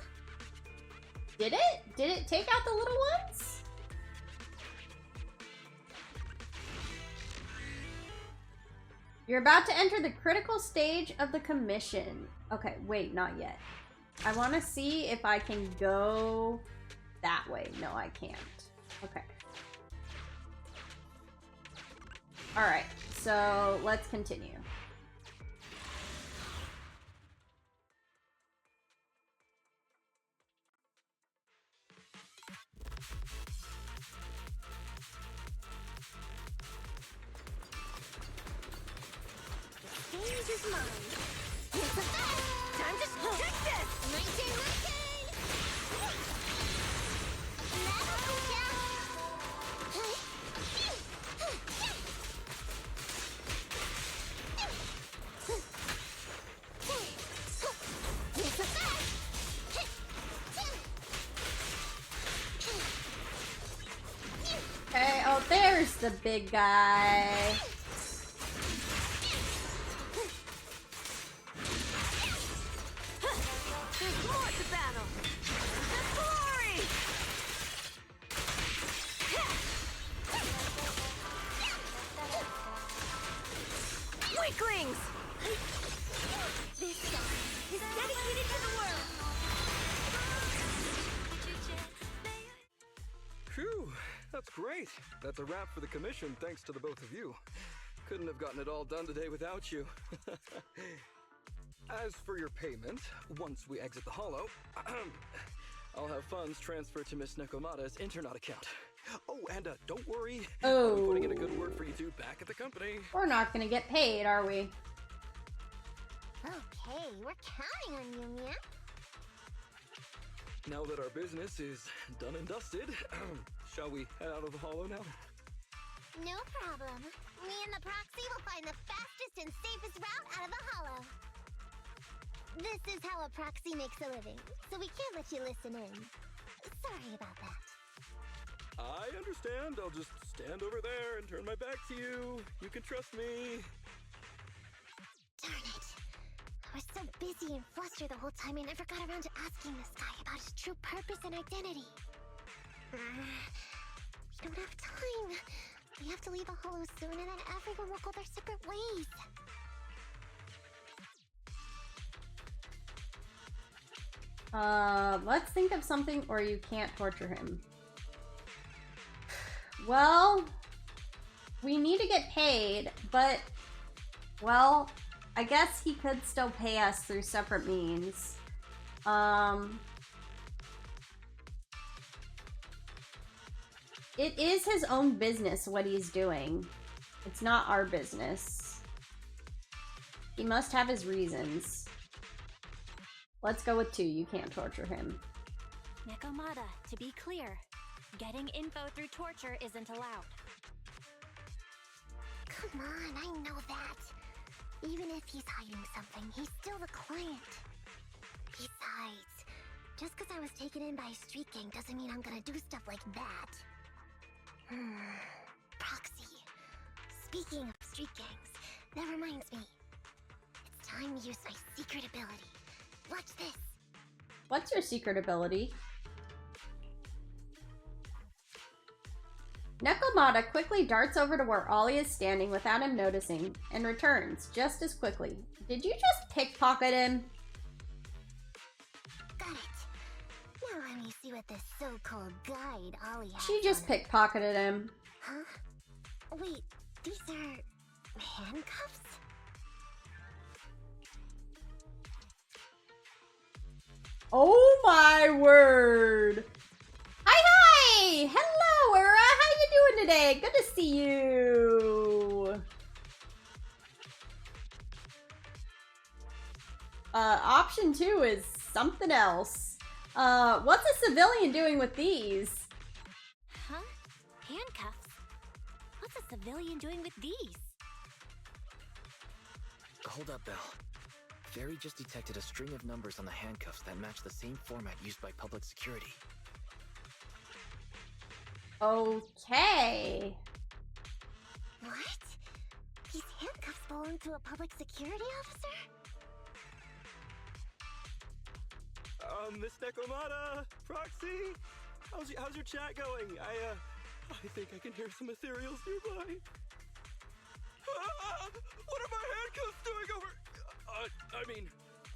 Speaker 5: Did it? Did it take out the little ones? You're about to enter the critical stage of the commission. Okay, wait, not yet. I want to see if I can go that way. No, I can't. Okay. Alright, so let's continue.
Speaker 2: is mine. It's a fact. Time to shoot this. My turn, my turn. Medical it's a fact.
Speaker 5: Okay, oh, there's the big guy.
Speaker 2: There's more to battle. There's glory. Weaklings. This song is dedicated to the world.
Speaker 6: Phew, that's great. That's a wrap for the commission, thanks to the both of you. Couldn't have gotten it all done today without you. As for your payment, once we exit the hollow, I'll have funds transferred to Miss Nekomata's Internet account. Oh, and don't worry, I'll be putting in a good word for you two back at the company.
Speaker 5: We're not gonna get paid, are we?
Speaker 2: Okay, we're counting on you, Mia.
Speaker 6: Now that our business is done and dusted, shall we head out of the hollow now?
Speaker 2: No problem. Me and the proxy will find the fastest and safest route out of the hollow. This is how a proxy makes a living, so we can't let you listen in. Sorry about that.
Speaker 6: I understand. I'll just stand over there and turn my back to you. You can trust me.
Speaker 2: Darn it. I was so busy and flustered the whole time I never got around to asking this guy about his true purpose and identity. We don't have time. We have to leave the hollow soon and then everyone will go their separate ways.
Speaker 5: Let's think of something or you can't torture him. Well, we need to get paid, but, well, I guess he could still pay us through separate means. It is his own business what he's doing. It's not our business. He must have his reasons. Let's go with 2. You can't torture him.
Speaker 4: Nekomata, to be clear, getting info through torture isn't allowed.
Speaker 2: Come on, I know that. Even if he's hiding something, he's still the client. Besides, just because I was taken in by a street gang doesn't mean I'm gonna do stuff like that. Proxy. Speaking of street gangs, that reminds me. It's time to use my secret ability. Watch this.
Speaker 5: What's your secret ability? Nekomata quickly darts over to where Ollie is standing without him noticing, and returns just as quickly. Did you just pickpocket him?
Speaker 2: Got it. Now let me see what this so-called guide Ollie has.
Speaker 5: She just
Speaker 2: on it.
Speaker 5: pickpocketed him.
Speaker 2: Huh? Wait, these are handcuffs?
Speaker 5: Oh my word! Hi! Hello, Era! How you doing today? Good to see you! Option 2 is something else. What's a civilian doing with these?
Speaker 4: Huh? Handcuffs? What's a civilian doing with these?
Speaker 3: Hold up, Belle. Fairy just detected a string of numbers on the handcuffs that match the same format used by public security.
Speaker 5: Okay.
Speaker 2: What? These handcuffs belong to a public security officer?
Speaker 6: Miss Nekomata, Proxy, how's your chat going? I think I can hear some ethereals nearby. What are my handcuffs doing over? I mean,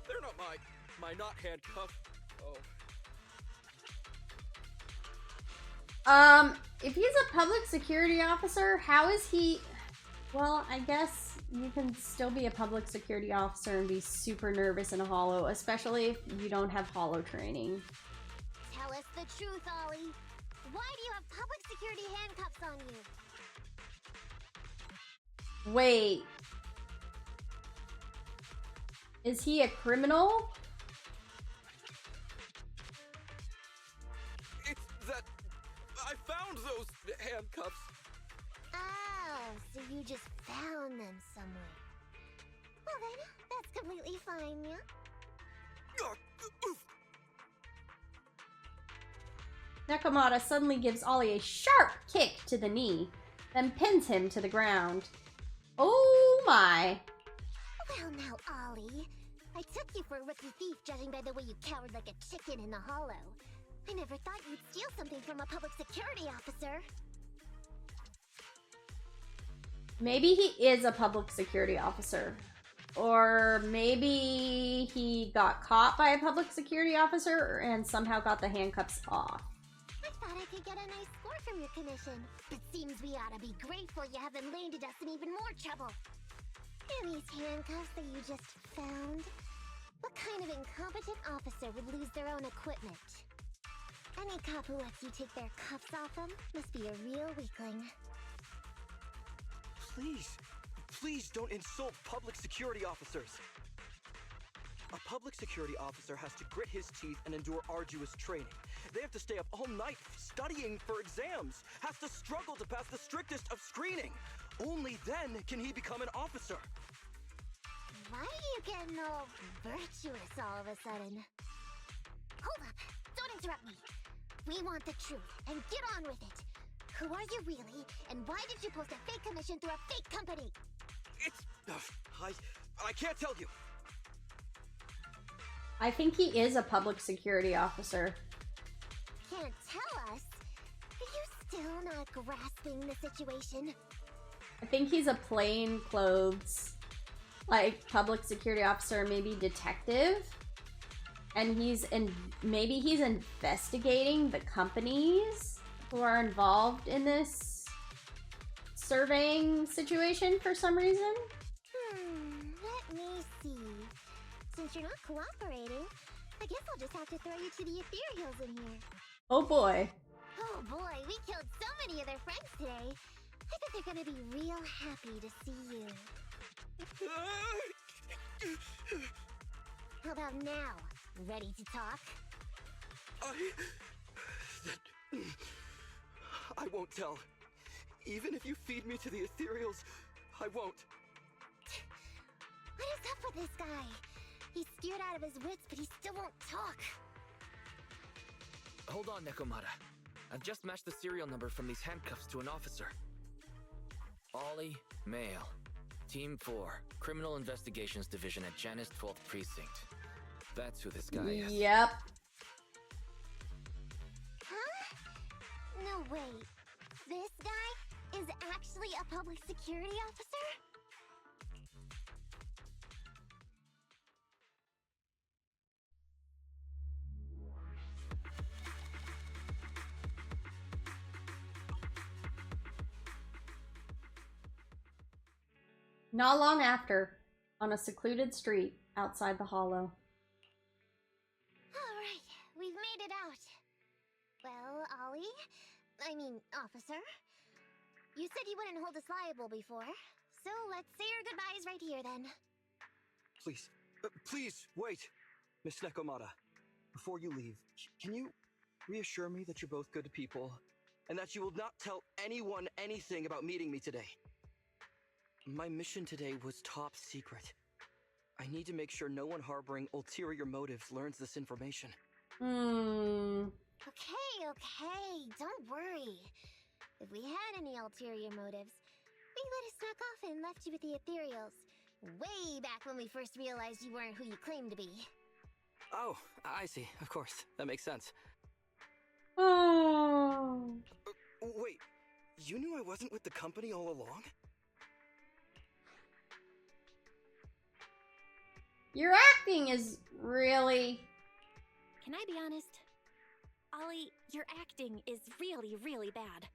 Speaker 6: they're not my not handcuff. Oh.
Speaker 5: If he's a public security officer, how is he... Well, I guess you can still be a public security officer and be super nervous in a hollow, especially if you don't have hollow training.
Speaker 2: Tell us the truth, Ollie. Why do you have public security handcuffs on you?
Speaker 5: Wait. Is he a criminal?
Speaker 6: It's that I found those handcuffs.
Speaker 2: Oh, so you just found them somewhere. Well then, that's completely fine, yeah?
Speaker 5: Nekomata suddenly gives Ollie a sharp kick to the knee, then pins him to the ground. Oh my.
Speaker 2: Well now, Ollie. I took you for a rookie thief judging by the way you cowered like a chicken in the hollow. I never thought you'd steal something from a public security officer.
Speaker 5: Maybe he is a public security officer. Or maybe he got caught by a public security officer and somehow got the handcuffs off.
Speaker 2: I thought I could get a nice score from your commission, but seems we ought to be grateful you haven't landed us in even more trouble. And these handcuffs that you just found? What kind of incompetent officer would lose their own equipment? Any cop who lets you take their cuffs off them must be a real weakling.
Speaker 6: Please don't insult public security officers. A public security officer has to grit his teeth and endure arduous training. They have to stay up all night studying for exams, has to struggle to pass the strictest of screening. Only then can he become an officer.
Speaker 2: Why are you getting all virtuous all of a sudden? Hold up! Don't interrupt me! We want the truth, and get on with it! Who are you really, and why did you post a fake commission through a fake company?
Speaker 6: It's... I can't tell you.
Speaker 5: I think he is a public security officer.
Speaker 2: Can't tell us? Are you still not grasping the situation?
Speaker 5: I think he's a plain clothes, like, public security officer, maybe detective. And maybe he's investigating the companies who are involved in this surveying situation for some reason.
Speaker 2: Let me see. Since you're not cooperating, I guess I'll just have to throw you to the ethereals in here.
Speaker 5: Oh boy.
Speaker 2: Oh boy, we killed so many of their friends today. I bet they're gonna be real happy to see you. How about now? Ready to talk?
Speaker 6: I won't tell. Even if you feed me to the ethereals, I won't.
Speaker 2: What is up with this guy? He's scared out of his wits, but he still won't talk.
Speaker 3: Hold on, Nekomata. I've just matched the serial number from these handcuffs to an officer. Ollie, male. Team 4, Criminal Investigations Division at Janus 12th Precinct. That's who this guy is.
Speaker 5: Yep.
Speaker 2: Huh? No, wait. This guy is actually a public security officer?
Speaker 5: Not long after, on a secluded street outside the hollow.
Speaker 2: Alright, we've made it out. Well, officer, you said you wouldn't hold us liable before, so let's say our goodbyes right here then.
Speaker 6: Please, wait. Miss Nekomata, before you leave, can you reassure me that you're both good people, and that you will not tell anyone anything about meeting me today? My mission today was top secret. I need to make sure no one harboring ulterior motives learns this information.
Speaker 2: Okay, don't worry. If we had any ulterior motives, we would have snuck off and left you with the ethereals. Way back when we first realized you weren't who you claimed to be.
Speaker 6: Oh, I see. Of course. That makes sense.
Speaker 5: Oh.
Speaker 6: Wait, you knew I wasn't with the company all along?
Speaker 5: Your acting is really...
Speaker 4: Can I be honest? Ollie, your acting is really, really bad.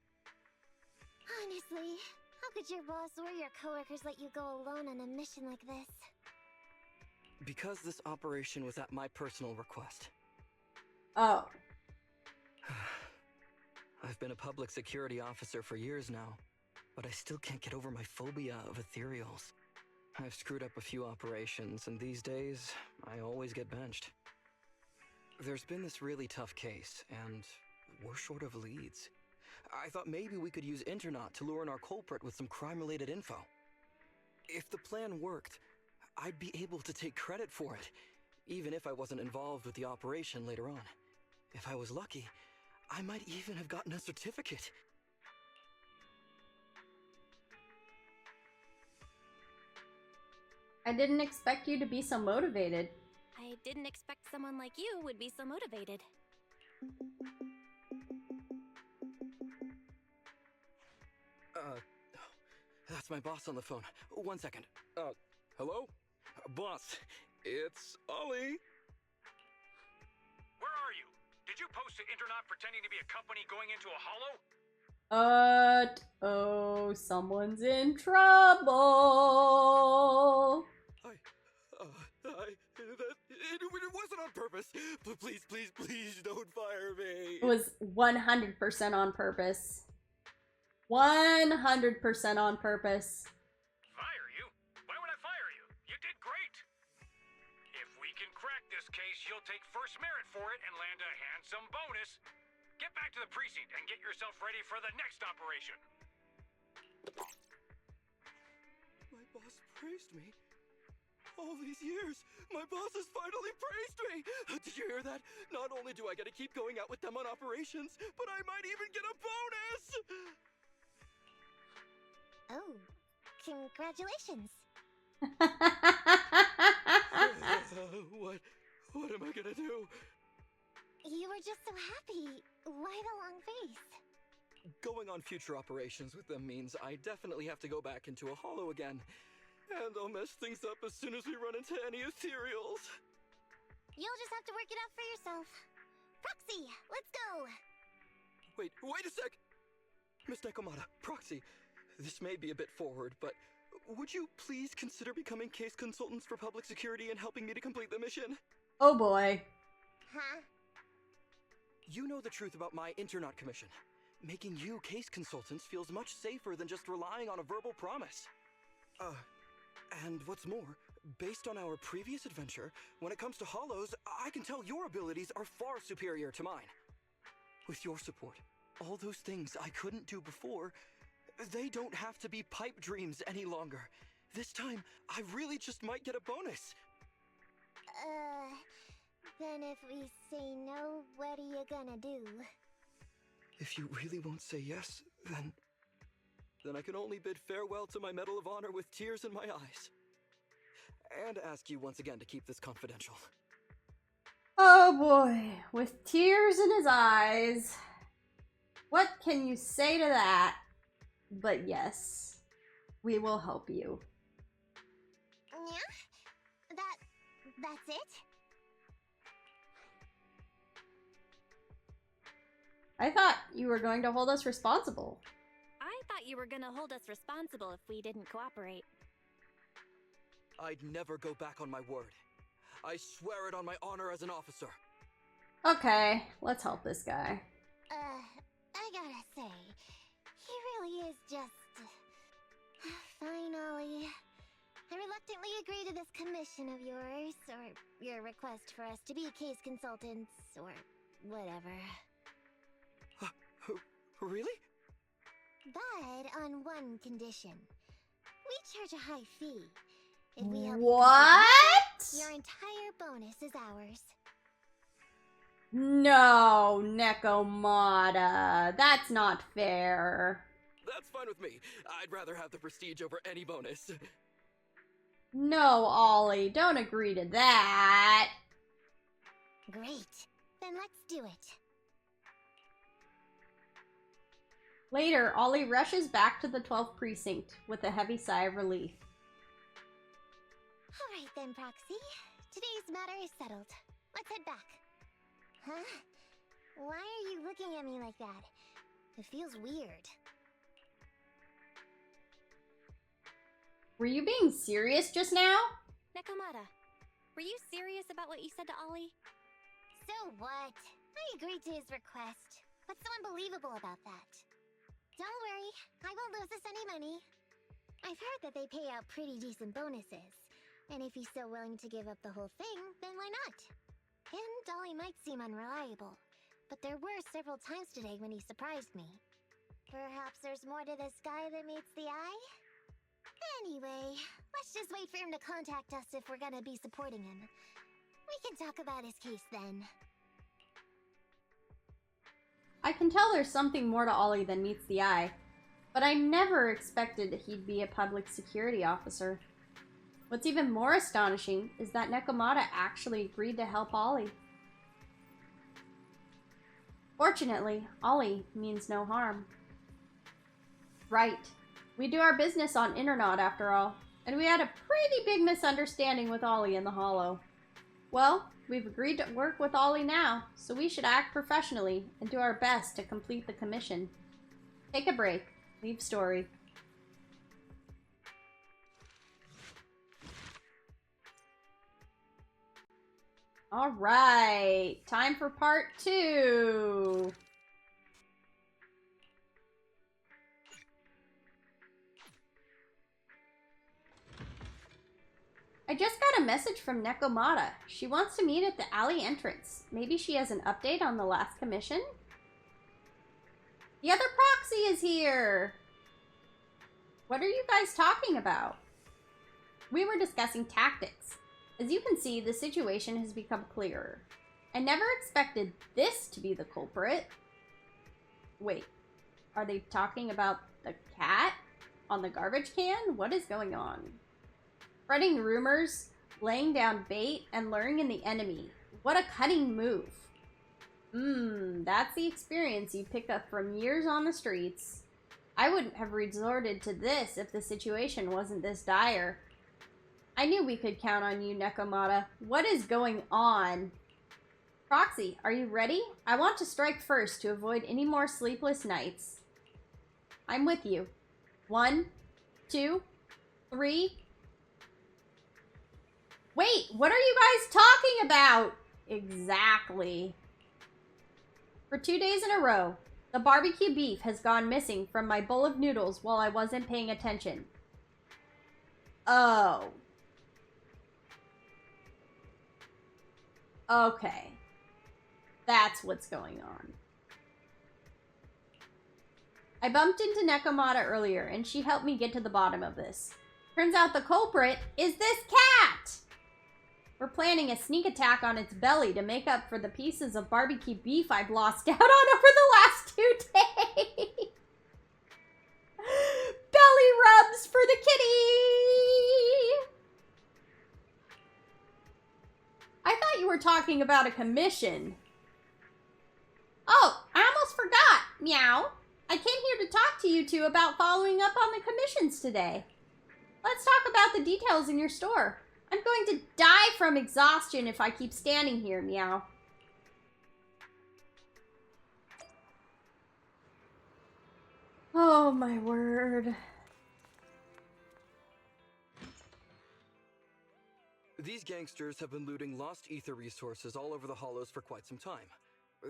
Speaker 2: Honestly, how could your boss or your coworkers let you go alone on a mission like this?
Speaker 6: Because this operation was at my personal request.
Speaker 5: Oh.
Speaker 6: I've been a public security officer for years now, but I still can't get over my phobia of ethereals. I've screwed up a few operations, and these days, I always get benched. There's been this really tough case, and we're short of leads. I thought maybe we could use Internaut to lure in our culprit with some crime-related info. If the plan worked, I'd be able to take credit for it, even if I wasn't involved with the operation later on. If I was lucky, I might even have gotten a certificate.
Speaker 5: I didn't expect you to be so motivated.
Speaker 4: I didn't expect someone like you would be so motivated.
Speaker 6: That's my boss on the phone. 1 second. Hello? Boss, it's Ollie.
Speaker 7: Where are you? Did you post to Internaut pretending to be a company going into a hollow?
Speaker 5: Oh, someone's in trouble.
Speaker 6: It wasn't on purpose. Please don't fire me.
Speaker 5: It was 100% on purpose. 100% on purpose.
Speaker 7: Fire you? Why would I fire you? You did great. If we can crack this case, you'll take first merit for it and land a handsome bonus. Get back to the precinct and get yourself ready for the next operation.
Speaker 6: My boss praised me. All these years, my boss has finally praised me! Did you hear that? Not only do I get to keep going out with them on operations, but I might even get a bonus!
Speaker 2: Oh, congratulations.
Speaker 6: What am I gonna do?
Speaker 2: You were just so happy. Why the long face?
Speaker 6: Going on future operations with them means I definitely have to go back into a hollow again. And I'll mess things up as soon as we run into any ethereals.
Speaker 2: You'll just have to work it out for yourself. Proxy, let's go!
Speaker 6: Wait a sec! Miss Nekomata, Proxy, this may be a bit forward, but would you please consider becoming case consultants for public security and helping me to complete the mission?
Speaker 5: Oh boy.
Speaker 2: Huh?
Speaker 6: You know the truth about my Internaut commission. Making you case consultants feels much safer than just relying on a verbal promise. And what's more, based on our previous adventure, when it comes to hollows, I can tell your abilities are far superior to mine. With your support, all those things I couldn't do before, they don't have to be pipe dreams any longer. This time, I really just might get a bonus.
Speaker 2: Then if we say no, what are you gonna do?
Speaker 6: If you really won't say yes, then I can only bid farewell to my Medal of Honor with tears in my eyes. And ask you once again to keep this confidential.
Speaker 5: Oh boy, with tears in his eyes. What can you say to that? But yes, we will help you.
Speaker 2: Yeah? That's it?
Speaker 5: I thought you were going to hold us responsible.
Speaker 4: I thought you were gonna hold us responsible if we didn't cooperate.
Speaker 6: I'd never go back on my word. I swear it on my honor as an officer.
Speaker 5: Okay, let's help this guy.
Speaker 2: I gotta say, he really is just... Fine, Ollie. I reluctantly agree to this commission of yours, or your request for us to be case consultants, or whatever.
Speaker 6: Really?
Speaker 2: But on one condition. We charge a high fee. If we help you
Speaker 5: What?
Speaker 2: complete, your entire bonus is ours.
Speaker 5: No, Nekomata. That's not fair.
Speaker 6: That's fine with me. I'd rather have the prestige over any bonus.
Speaker 5: No, Ollie, don't agree to that.
Speaker 2: Great. Then let's do it.
Speaker 5: Later, Ollie rushes back to the 12th precinct with a heavy sigh of relief.
Speaker 2: Alright then, Proxy. Today's matter is settled. Let's head back. Huh? Why are you looking at me like that? It feels weird.
Speaker 5: Were you being serious just now?
Speaker 4: Nekomata, were you serious about what you said to Ollie?
Speaker 2: So what? I agreed to his request. What's so unbelievable about that? Don't worry, I won't lose us any money. I've heard that they pay out pretty decent bonuses. And if he's so willing to give up the whole thing, then why not? And Dolly might seem unreliable, but there were several times today when he surprised me. Perhaps there's more to this guy than meets the eye? Anyway, let's just wait for him to contact us if we're gonna be supporting him. We can talk about his case then.
Speaker 5: I can tell there's something more to Ollie than meets the eye, but I never expected he'd be a public security officer. What's even more astonishing is that Nekomata actually agreed to help Ollie. Fortunately, Ollie means no harm. Right. We do our business on Internet after all, and we had a pretty big misunderstanding with Ollie in the Hollow. Well, we've agreed to work with Ollie now, so we should act professionally and do our best to complete the commission. Take a break. Leave story. All right, time for part 2. I just got a message from Nekomata. She wants to meet at the alley entrance. Maybe she has an update on the last commission? The other proxy is here! What are you guys talking about? We were discussing tactics. As you can see, the situation has become clearer. I never expected this to be the culprit. Wait, are they talking about the cat on the garbage can? What is going on? Spreading rumors, laying down bait, and luring in the enemy. What a cunning move. That's the experience you pick up from years on the streets. I wouldn't have resorted to this if the situation wasn't this dire. I knew we could count on you, Nekomata. What is going on? Proxy, are you ready? I want to strike first to avoid any more sleepless nights. I'm with you. 1, 2, 3... Wait, what are you guys talking about? Exactly. For 2 days in a row, the barbecue beef has gone missing from my bowl of noodles while I wasn't paying attention. Oh. Okay. That's what's going on. I bumped into Nekomata earlier, and she helped me get to the bottom of this. Turns out the culprit is this cat! We're planning a sneak attack on its belly to make up for the pieces of barbecue beef I've lost out on over the last 2 days. Belly rubs for the kitty! I thought you were talking about a commission. Oh, I almost forgot. Meow. I came here to talk to you two about following up on the commissions today. Let's talk about the details in your store. I'm going to die from exhaustion if I keep standing here, Meow. Oh my word.
Speaker 6: These gangsters have been looting lost ether resources all over the Hollows for quite some time.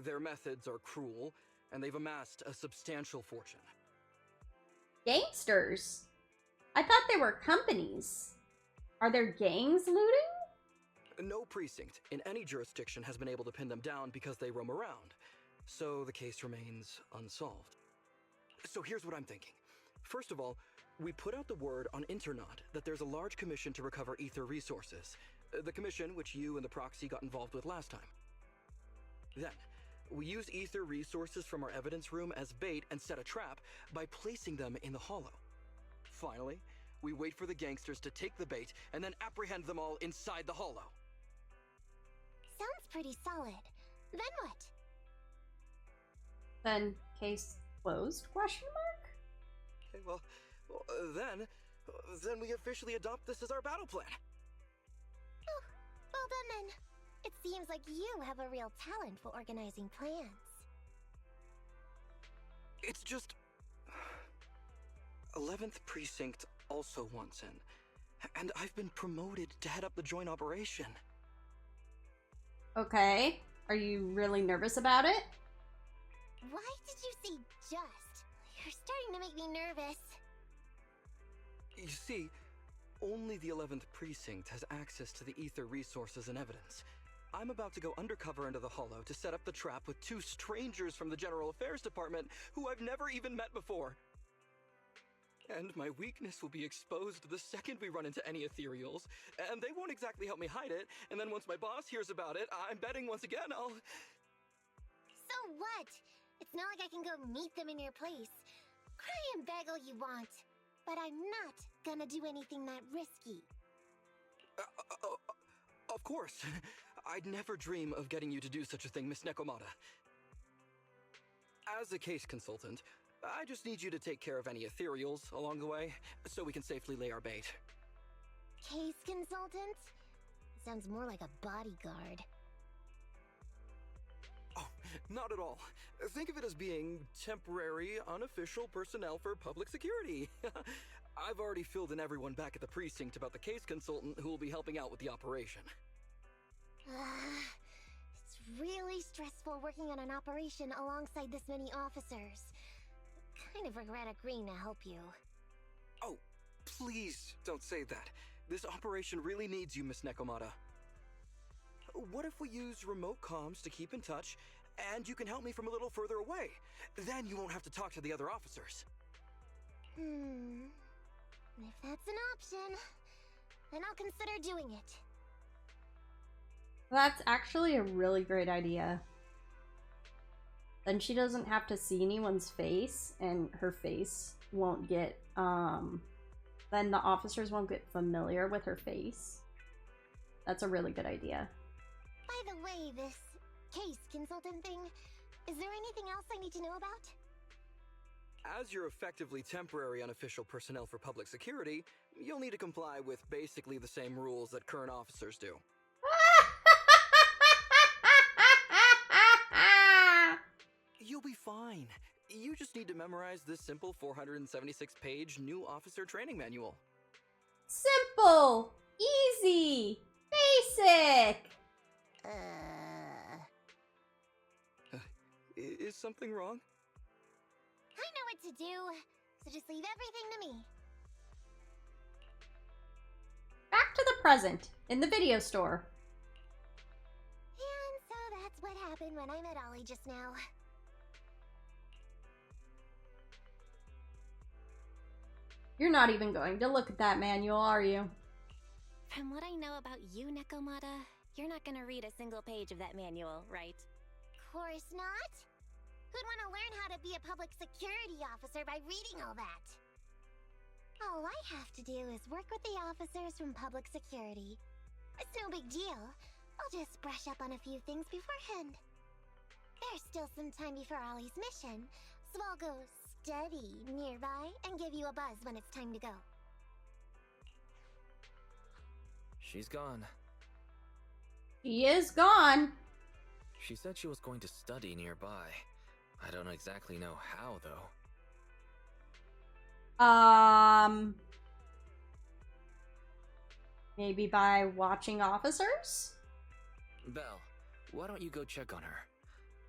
Speaker 6: Their methods are cruel, and they've amassed a substantial fortune.
Speaker 5: Gangsters? I thought they were companies. Are there gangs looting?
Speaker 6: No precinct in any jurisdiction has been able to pin them down because they roam around, so the case remains unsolved. So here's what I'm thinking. First of all, we put out the word on Internet that there's a large commission to recover ether resources. The commission which you and the proxy got involved with last time. Then, we use ether resources from our evidence room as bait and set a trap by placing them in the Hollow. Finally, we wait for the gangsters to take the bait and then apprehend them all inside the Hollow.
Speaker 2: Sounds pretty solid. Then what?
Speaker 5: Then case closed, question mark?
Speaker 6: Okay, well, then we officially adopt this as our battle plan.
Speaker 2: Oh, well done then. It seems like you have a real talent for organizing plans.
Speaker 6: It's just 11th Precinct also wants in, and I've been promoted to head up the joint operation.
Speaker 5: Okay. Are you really nervous about it?
Speaker 2: Why did you say just? You're starting to make me nervous.
Speaker 6: You see, only the 11th Precinct has access to the ether resources and evidence. I'm about to go undercover into the Hollow to set up the trap with two strangers from the General Affairs Department who I've never even met before. And my weakness will be exposed the second we run into any ethereals, and they won't exactly help me hide it, and then once my boss hears about it, I'm betting once again I'll...
Speaker 2: So what? It's not like I can go meet them in your place. Cry and beg all you want. But I'm not gonna do anything that risky.
Speaker 6: Of course. I'd never dream of getting you to do such a thing, Miss Nekomata. As a case consultant, I just need you to take care of any ethereals along the way, so we can safely lay our bait.
Speaker 2: Case consultant? Sounds more like a bodyguard.
Speaker 6: Oh, not at all. Think of it as being temporary, unofficial personnel for public security. I've already filled in everyone back at the precinct about the case consultant who will be helping out with the operation.
Speaker 2: It's really stressful working on an operation alongside this many officers. Kind of regret agreeing to help you.
Speaker 6: Oh, please don't say that. This operation really needs you, Miss Nekomata. What if we use remote comms to keep in touch, and you can help me from a little further away? Then you won't have to talk to the other officers.
Speaker 2: If that's an option, then I'll consider doing it.
Speaker 5: That's actually a really great idea. Then she doesn't have to see anyone's face, and her face won't get, then the officers won't get familiar with her face. That's a really good idea.
Speaker 2: By the way, this case consultant thing, is there anything else I need to know about?
Speaker 6: As you're effectively temporary unofficial personnel for public security, you'll need to comply with basically the same rules that current officers do. You'll be fine. You just need to memorize this simple 476-page new officer training manual.
Speaker 5: Simple! Easy! Basic!
Speaker 6: Is something wrong?
Speaker 2: I know what to do, so just leave everything to me.
Speaker 5: Back to the present, in the video store.
Speaker 2: And so that's what happened when I met Ollie just now.
Speaker 5: You're not even going to look at that manual, are you?
Speaker 4: From what I know about you, Nekomata, you're not gonna read a single page of that manual, right?
Speaker 2: Course not. Who'd want to learn how to be a public security officer by reading all that? All I have to do is work with the officers from public security. It's no big deal. I'll just brush up on a few things beforehand. There's still some time before Ollie's mission, so I'll go study nearby and give you a buzz when it's time to go.
Speaker 3: She's gone.
Speaker 5: She is gone.
Speaker 3: She said she was going to study nearby. I don't exactly know how, though.
Speaker 5: Maybe by watching officers?
Speaker 3: Belle, why don't you go check on her?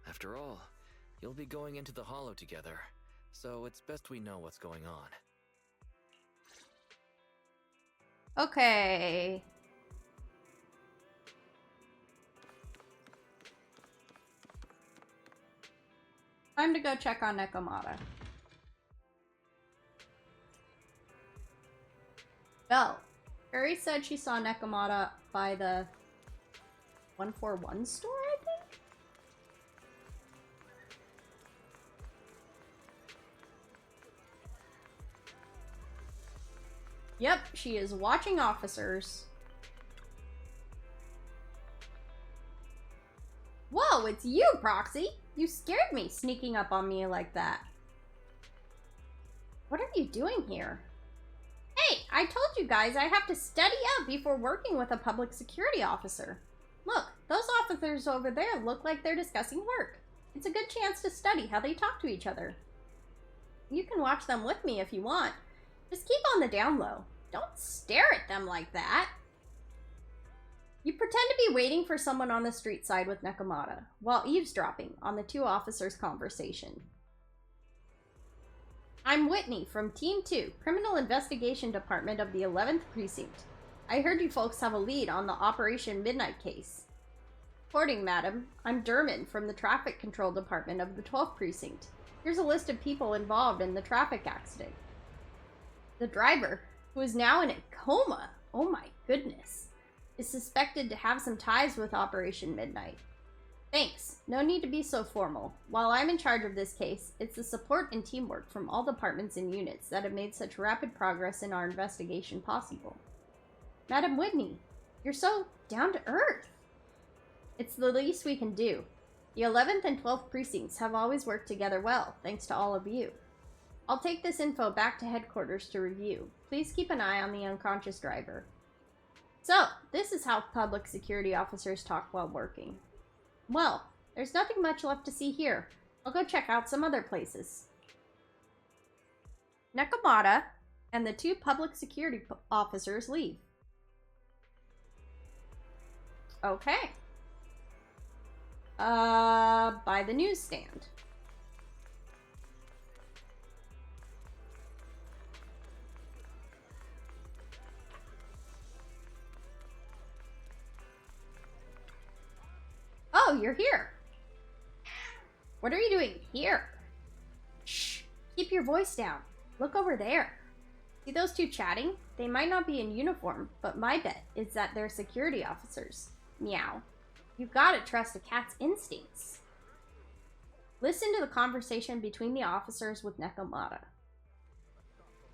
Speaker 3: After all, you'll be going into the Hollow together, so it's best we know what's going on.
Speaker 5: Okay. Time to go check on Nekomata. Belle, Carrie said she saw Nekomata by the 141 store, I think? Yep, she is watching officers. Whoa, it's you, Proxy! You scared me sneaking up on me like that. What are you doing here? Hey, I told you guys I have to study up before working with a public security officer. Look, those officers over there look like they're discussing work. It's a good chance to study how they talk to each other. You can watch them with me if you want. Just keep on the down low. Don't stare at them like that. You pretend to be waiting for someone on the street side with Nekomata, while eavesdropping on the two officers' conversation. I'm Whitney from Team 2, Criminal Investigation Department of the 11th Precinct. I heard you folks have a lead on the Operation Midnight case. Reporting, madam. I'm Dermot from the Traffic Control Department of the 12th Precinct. Here's a list of people involved in the traffic accident. The driver, who is now in a coma, oh my goodness, is suspected to have some ties with Operation Midnight. Thanks. No need to be so formal. While I'm in charge of this case, it's the support and teamwork from all departments and units that have made such rapid progress in our investigation possible. Madam Whitney, you're so down to earth. It's the least we can do. The 11th and 12th precincts have always worked together well, thanks to all of you. I'll take this info back to headquarters to review. Please keep an eye on the unconscious driver. So, this is how public security officers talk while working. Well, there's nothing much left to see here. I'll go check out some other places. Nekomata and the two public security officers leave. Okay. By the newsstand. Oh, you're here. What are you doing here? Shh, keep your voice down. Look over there. See those two chatting? They might not be in uniform, but my bet is that they're security officers. Meow. You've got to trust a cat's instincts. Listen to the conversation between the officers with Nekomata.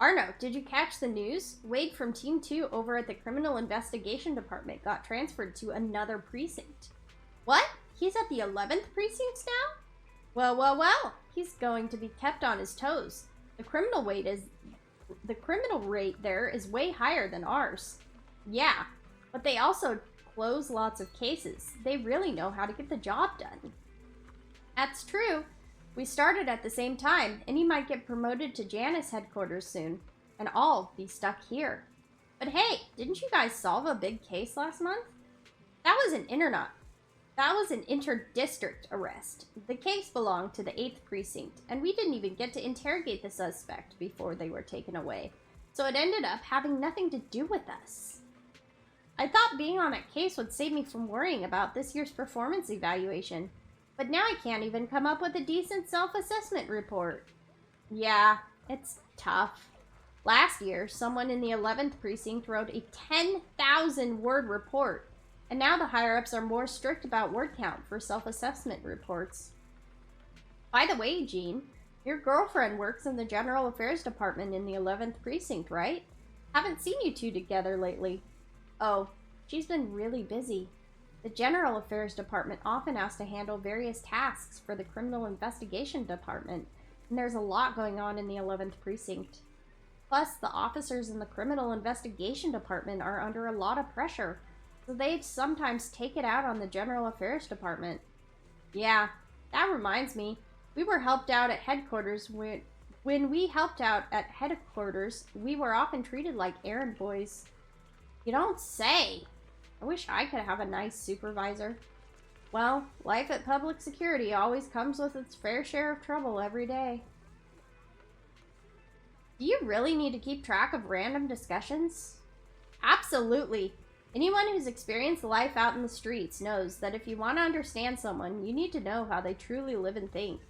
Speaker 5: Arno, did you catch the news? Wade from Team 2 over at the Criminal Investigation Department got transferred to another precinct. What? He's at the 11th precinct now? Well. He's going to be kept on his toes. The criminal rate there is way higher than ours. Yeah, but they also close lots of cases. They really know how to get the job done. That's true. We started at the same time, and he might get promoted to Janus headquarters soon, and I'll be stuck here. But hey, didn't you guys solve a big case last month? That was an inter-district arrest. The case belonged to the 8th precinct, and we didn't even get to interrogate the suspect before they were taken away, so it ended up having nothing to do with us. I thought being on that case would save me from worrying about this year's performance evaluation, but now I can't even come up with a decent self-assessment report. Yeah, it's tough. Last year, someone in the 11th precinct wrote a 10,000-word report, and now the higher-ups are more strict about word count for self-assessment reports. By the way, Jean, your girlfriend works in the General Affairs Department in the 11th precinct, right? Haven't seen you two together lately. Oh, she's been really busy. The General Affairs Department often has to handle various tasks for the Criminal Investigation Department, and there's a lot going on in the 11th precinct. Plus, the officers in the Criminal Investigation Department are under a lot of pressure, so they sometimes take it out on the General Affairs Department. Yeah, that reminds me. We were helped out at headquarters. When we helped out at headquarters, we were often treated like errand boys. You don't say. I wish I could have a nice supervisor. Well, life at public security always comes with its fair share of trouble every day. Do you really need to keep track of random discussions? Absolutely. Anyone who's experienced life out in the streets knows that if you want to understand someone, you need to know how they truly live and think.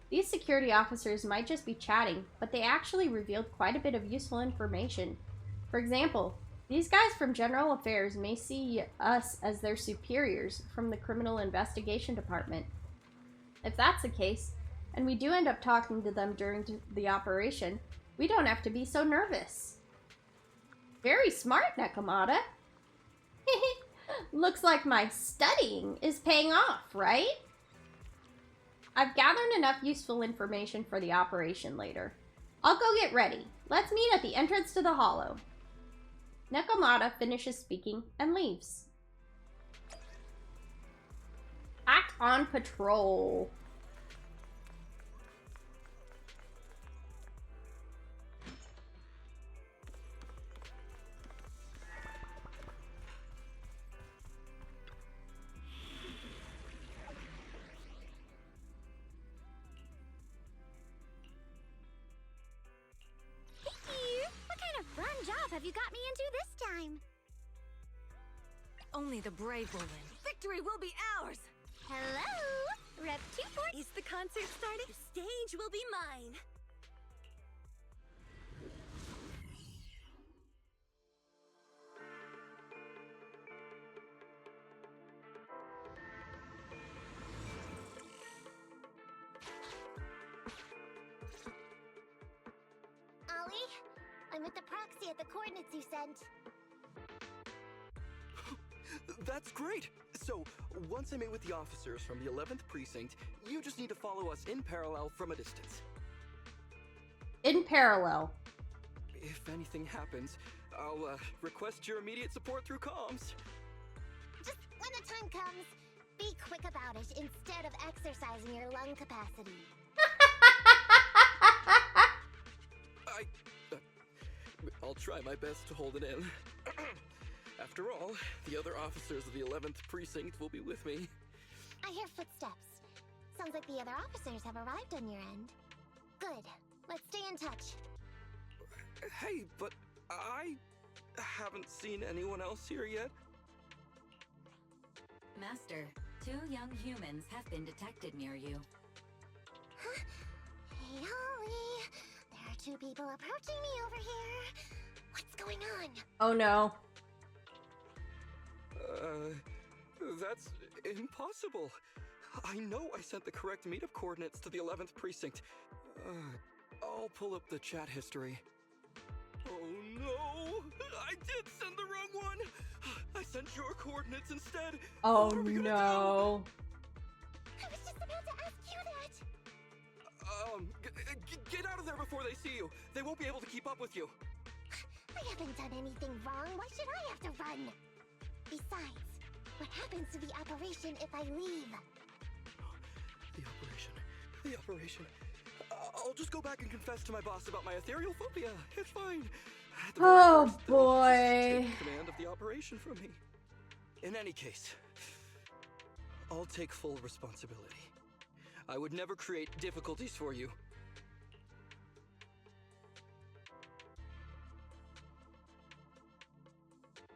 Speaker 5: These security officers might just be chatting, but they actually revealed quite a bit of useful information. For example, these guys from General Affairs may see us as their superiors from the Criminal Investigation Department. If that's the case, and we do end up talking to them during the operation, we don't have to be so nervous. Very smart, Nekomata. Looks like my studying is paying off, right? I've gathered enough useful information for the operation later. I'll go get ready. Let's meet at the entrance to the hollow. Nekomata finishes speaking and leaves. Back on patrol.
Speaker 2: you got me into this time.
Speaker 8: Only the brave will win. Victory will be ours!
Speaker 2: Hello? Rep 240.
Speaker 8: Is the concert starting? The stage will be mine!
Speaker 2: Ollie, I'm with the proxy at the coordinates you sent.
Speaker 6: That's great! So, once I meet with the officers from the 11th Precinct, you just need to follow us in parallel from a distance.
Speaker 5: In parallel.
Speaker 6: If anything happens, I'll request your immediate support through comms.
Speaker 2: Just when the time comes, be quick about it instead of exercising your lung capacity.
Speaker 6: I'll try my best to hold it in. After all, the other officers of the 11th Precinct will be with me.
Speaker 2: I hear footsteps. Sounds like the other officers have arrived on your end. Good. Let's stay in touch.
Speaker 6: Hey, but I haven't seen anyone else here yet.
Speaker 9: Master, 2 young humans have been detected near you.
Speaker 2: Huh? Hey, Ollie. There are 2 people approaching me over here. What's going on?
Speaker 5: Oh no.
Speaker 6: That's impossible. I know I sent the correct meetup coordinates to the 11th Precinct. I'll pull up the chat history. Oh no! I did send the wrong one! I sent your coordinates instead!
Speaker 5: Oh
Speaker 6: What are we gonna
Speaker 5: no.
Speaker 2: I was just about to ask you that!
Speaker 6: Get out of there before they see you! They won't be able to keep up with you!
Speaker 2: I haven't done anything wrong. Why should I have to run? Besides, what happens to the operation if I leave?
Speaker 6: The operation. I'll just go back and confess to my boss about my ethereal phobia. It's fine. At the very
Speaker 5: Oh
Speaker 6: worst, they'll
Speaker 5: boy.
Speaker 6: just take command of the operation from me. In any case, I'll take full responsibility. I would never create difficulties for you.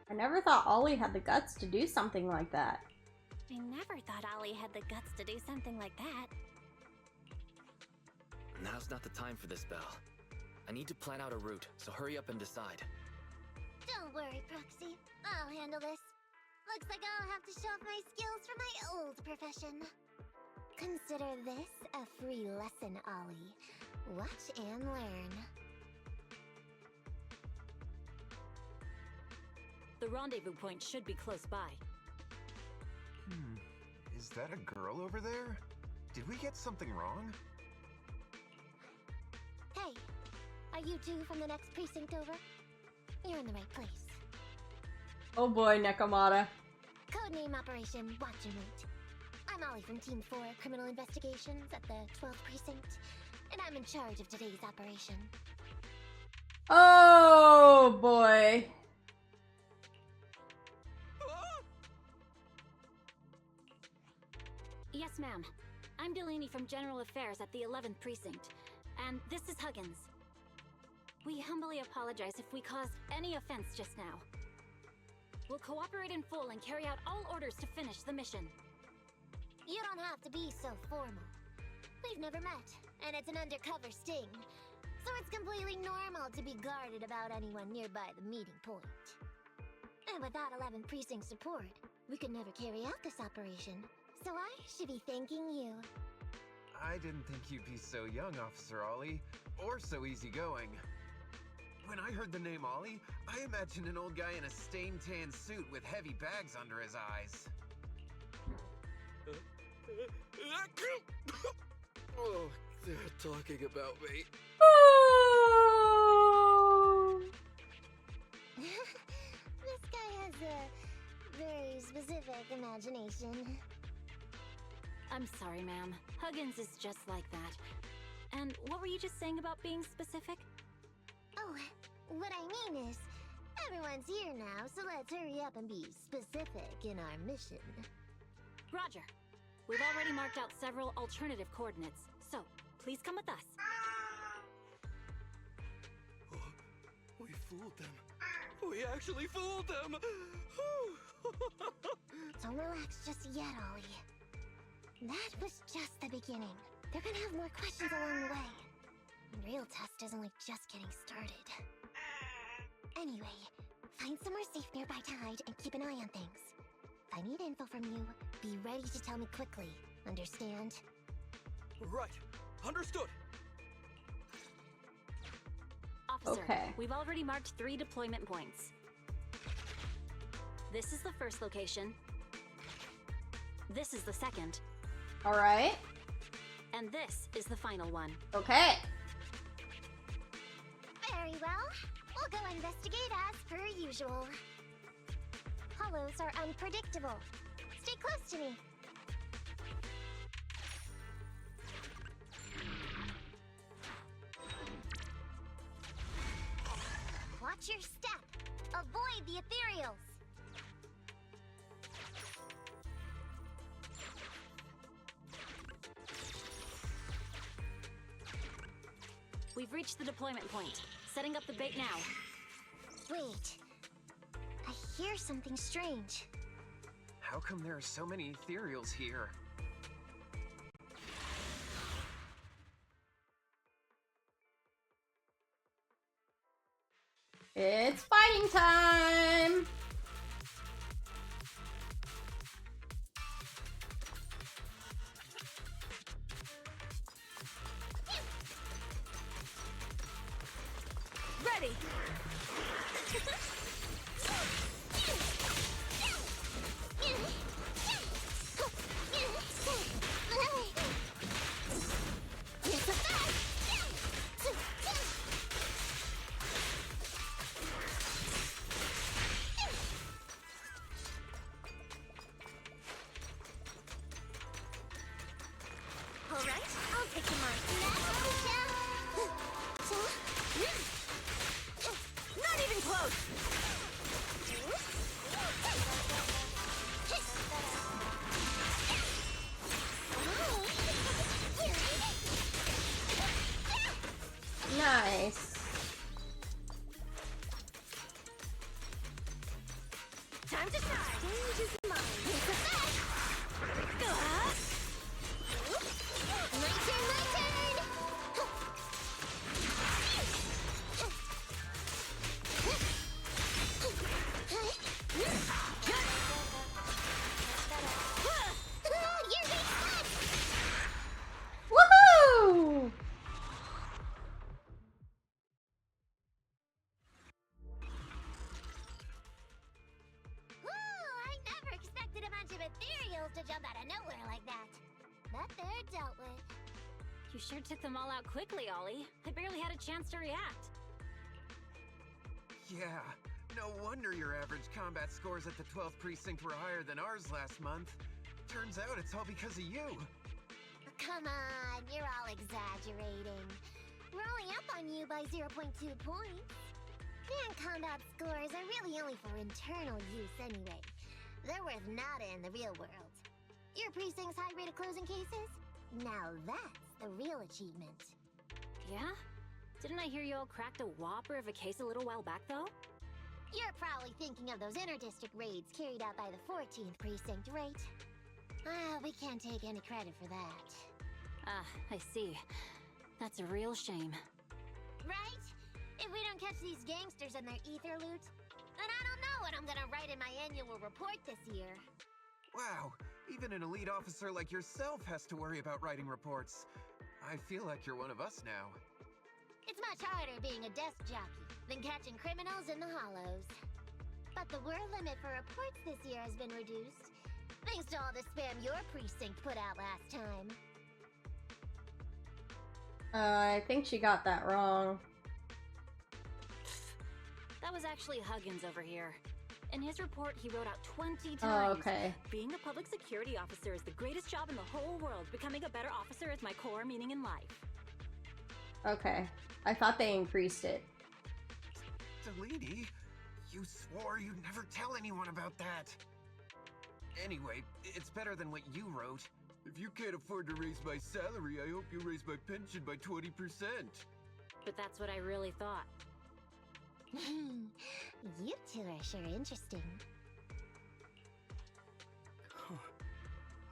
Speaker 5: I never thought Ollie had the guts to do something like that.
Speaker 4: I never thought Ollie had the guts to do something like that.
Speaker 3: Now's not the time for this, Belle. I need to plan out a route, so hurry up and decide.
Speaker 2: Don't worry, Proxy. I'll handle this. Looks like I'll have to show off my skills from my old profession. Consider this a free lesson, Ollie. Watch and learn.
Speaker 9: The rendezvous point should be close by.
Speaker 10: Is that a girl over there? Did we get something wrong?
Speaker 2: Hey, are you 2 from the next precinct over? You're in the right place.
Speaker 5: Oh boy, Nekomata.
Speaker 2: Codename Operation Watch and Wait. I'm Ollie from Team 4 Criminal Investigations at the 12th Precinct, and I'm in charge of today's operation.
Speaker 5: Oh boy.
Speaker 4: Yes, ma'am. I'm Delaney from General Affairs at the 11th Precinct, and this is Huggins. We humbly apologize if we caused any offense just now. We'll cooperate in full and carry out all orders to finish the mission.
Speaker 2: You don't have to be so formal. We've never met, and it's an undercover sting, so it's completely normal to be guarded about anyone nearby the meeting point. And without 11th Precinct support, we could never carry out this operation, so I should be thanking you.
Speaker 10: I didn't think you'd be so young, Officer Ollie, or so easygoing. When I heard the name Ollie, I imagined an old guy in a stained tan suit with heavy bags under his eyes.
Speaker 6: Oh, they're talking about me.
Speaker 5: Oh.
Speaker 2: This guy has a very specific imagination.
Speaker 4: I'm sorry, ma'am. Huggins is just like that. And what were you just saying about being specific?
Speaker 2: Oh, what I mean is, everyone's here now, so let's hurry up and be specific in our mission.
Speaker 4: Roger. We've already marked out several alternative coordinates, so please come with us.
Speaker 6: Oh, we fooled them. We actually fooled them!
Speaker 2: Don't relax just yet, Ollie. That was just the beginning. They're gonna have more questions along the way. The real test is only just getting started. Anyway, find somewhere safe nearby to hide and keep an eye on things. If I need info from you, be ready to tell me quickly. Understand?
Speaker 6: Right. Understood.
Speaker 4: Officer,
Speaker 5: Okay.
Speaker 4: we've already marked 3 deployment points. This is the first location. This is the second.
Speaker 5: All right.
Speaker 4: And this is the final one.
Speaker 5: Okay.
Speaker 2: Very well. We'll go investigate as per usual. Hollows are unpredictable. Stay close to me. Watch your step. Avoid the ethereals.
Speaker 4: We've reached the deployment point. Setting up the bait now.
Speaker 2: Wait. I hear something strange.
Speaker 10: How come there are so many ethereals here?
Speaker 5: It's fighting time!
Speaker 8: Ready!
Speaker 2: All right, I'll take the mark.
Speaker 8: Not even close!
Speaker 5: Nice.
Speaker 8: Time to shine!
Speaker 2: Stage is mine. My turn, my turn! You're being cut!
Speaker 5: Woohoo!
Speaker 2: I never expected a bunch of ethereals to jump out of nowhere like that. But they're dealt with.
Speaker 4: You sure took them all out quickly, Ollie. I barely had a chance to react.
Speaker 10: Yeah, no wonder your average combat scores at the 12th precinct were higher than ours last month. Turns out it's all because of you.
Speaker 2: Come on, you're all exaggerating. We're only up on you by 0.2 points. And combat scores are really only for internal use anyway. They're worth nada in the real world. Your precinct's high rate of closing cases? Now that's the real achievement.
Speaker 4: Yeah? Didn't I hear you all cracked a whopper of a case a little while back, though?
Speaker 2: You're probably thinking of those inter-district raids carried out by the 14th precinct, right? We can't take any credit for that.
Speaker 4: Ah, I see. That's a real shame.
Speaker 2: Right? If we don't catch these gangsters and their ether loot, then I don't know what I'm gonna write in my annual report this year.
Speaker 10: Wow, even an elite officer like yourself has to worry about writing reports. I feel like you're one of us now.
Speaker 2: It's much harder being a desk jockey than catching criminals in the hollows. But the word limit for reports this year has been reduced, thanks to all the spam your precinct put out last time.
Speaker 5: I think she got that wrong.
Speaker 4: That was actually Huggins over here. In his report, he wrote out 20 times.
Speaker 5: Oh, okay.
Speaker 4: Being a public security officer is the greatest job in the whole world. Becoming a better officer is my core meaning in life.
Speaker 5: Okay. I thought they increased it.
Speaker 10: Delaney, you swore you'd never tell anyone about that. Anyway, it's better than what you wrote. If you can't afford to raise my salary, I hope you raise my pension by 20%.
Speaker 4: But that's what I really thought.
Speaker 2: You two are sure interesting.
Speaker 6: Huh.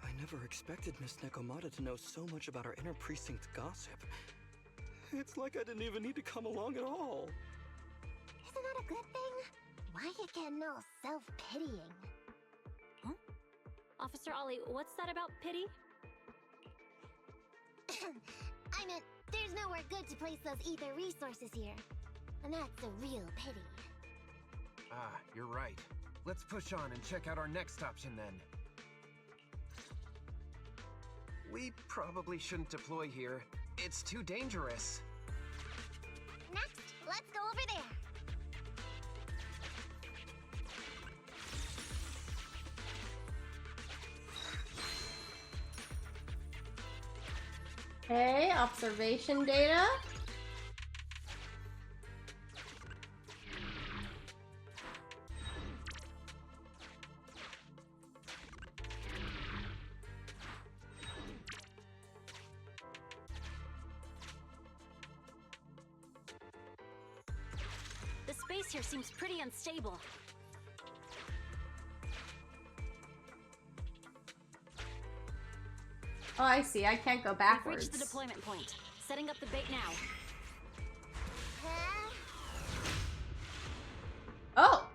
Speaker 6: I never expected Miss Nekomata to know so much about our inner precinct gossip. It's like I didn't even need to come along at all.
Speaker 2: Isn't that a good thing? Why you getting all self-pitying?
Speaker 4: Huh? Officer Ollie, what's that about pity?
Speaker 2: I meant, there's nowhere good to place those ether resources here. And that's a real pity.
Speaker 10: Ah, you're right. Let's push on and check out our next option then. We probably shouldn't deploy here. It's too dangerous.
Speaker 2: Next, let's go over there.
Speaker 5: Okay, observation data.
Speaker 4: The space here seems pretty unstable.
Speaker 5: Oh, I see. I can't go
Speaker 4: We've
Speaker 5: backwards.
Speaker 4: reached the deployment point. Setting up the bait now.
Speaker 5: Oh!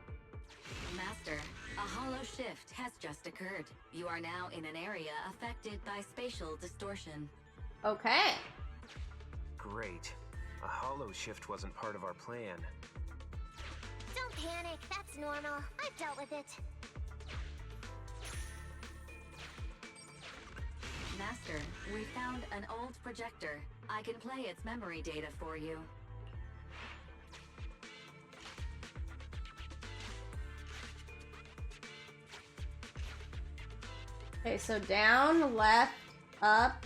Speaker 9: Master, a hollow shift has just occurred. You are now in an area affected by spatial distortion.
Speaker 5: Okay.
Speaker 10: Great. A hollow shift wasn't part of our plan.
Speaker 2: Don't panic, that's normal. I've dealt with it.
Speaker 9: Master, we found an old projector. I can play its memory data for you.
Speaker 5: Okay, so down, left, up.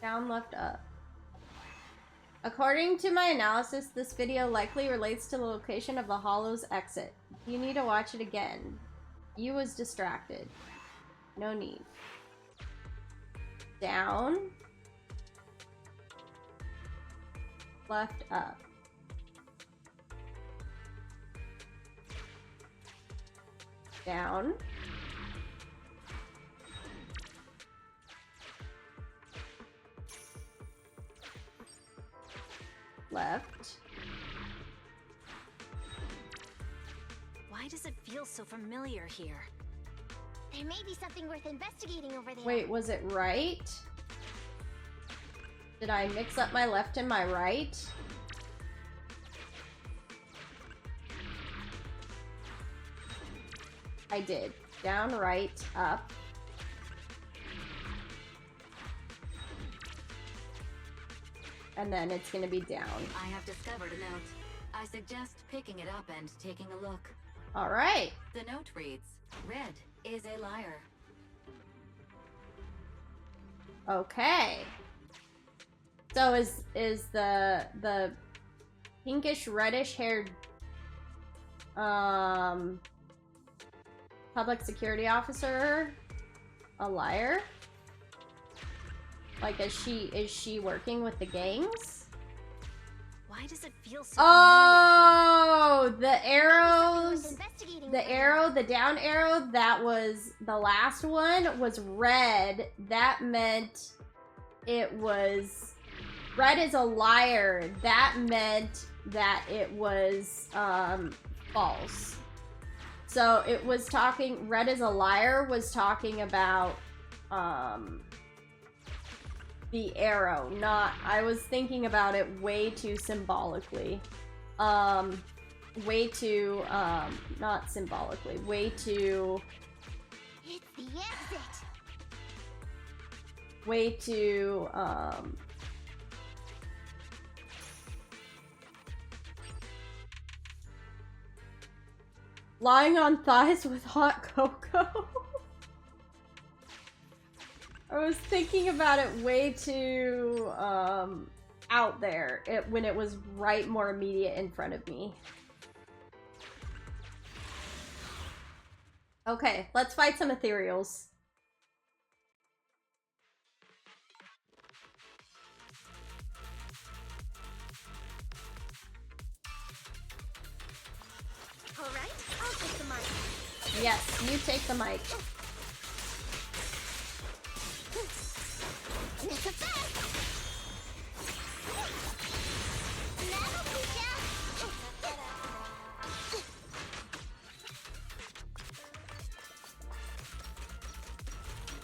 Speaker 5: Down, left, up. According to my analysis, this video likely relates to the location of the Hollow's exit. You need to watch it again. You was distracted. No need. Down. Left, up. Down. Left.
Speaker 4: Why does it feel so familiar here?
Speaker 2: There may be something worth investigating over there.
Speaker 5: Wait, was it right? Did I mix up my left and my right? I did. Down, right, up. And then it's gonna be down.
Speaker 9: I have discovered a note. I suggest picking it up and taking a look.
Speaker 5: All right.
Speaker 9: The note reads, "Red is a liar."
Speaker 5: Okay. So is the pinkish reddish haired public security officer a liar? Like, is she working with the gangs?
Speaker 4: Why does it feel so
Speaker 5: Oh, the arrows,
Speaker 2: Investigating
Speaker 5: the
Speaker 2: over there.
Speaker 5: arrow, the down arrow, that was the last one, was red. That meant it was, red is a liar. That meant that it was false. So it was talking, red is a liar was talking about the arrow, not, I was thinking about it way too symbolically. Way too, not symbolically, way too,
Speaker 2: It's the exit.
Speaker 5: way too, lying on thighs with hot cocoa. I was thinking about it way too out there when it was right more immediate in front of me. Okay, let's fight some ethereals. Yes, you take the mic.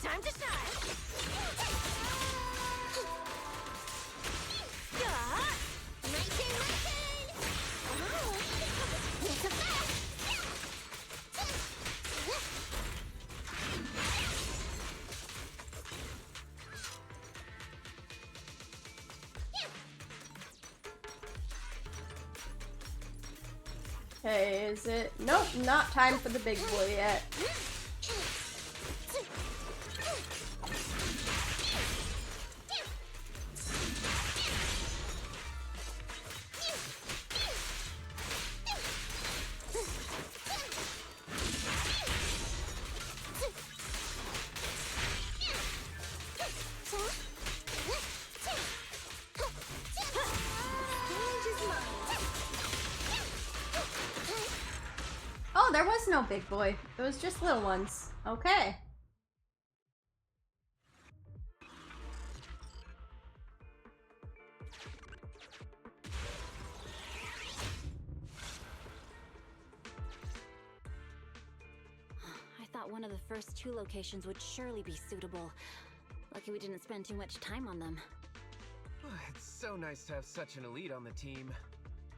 Speaker 8: Time to shine.
Speaker 5: Okay, is it? Nope, not time for the big boy yet. Oh, there was no big boy. It was just little ones. Okay.
Speaker 4: I thought one of the first 2 locations would surely be suitable. Lucky we didn't spend too much time on them.
Speaker 10: It's so nice to have such an elite on the team.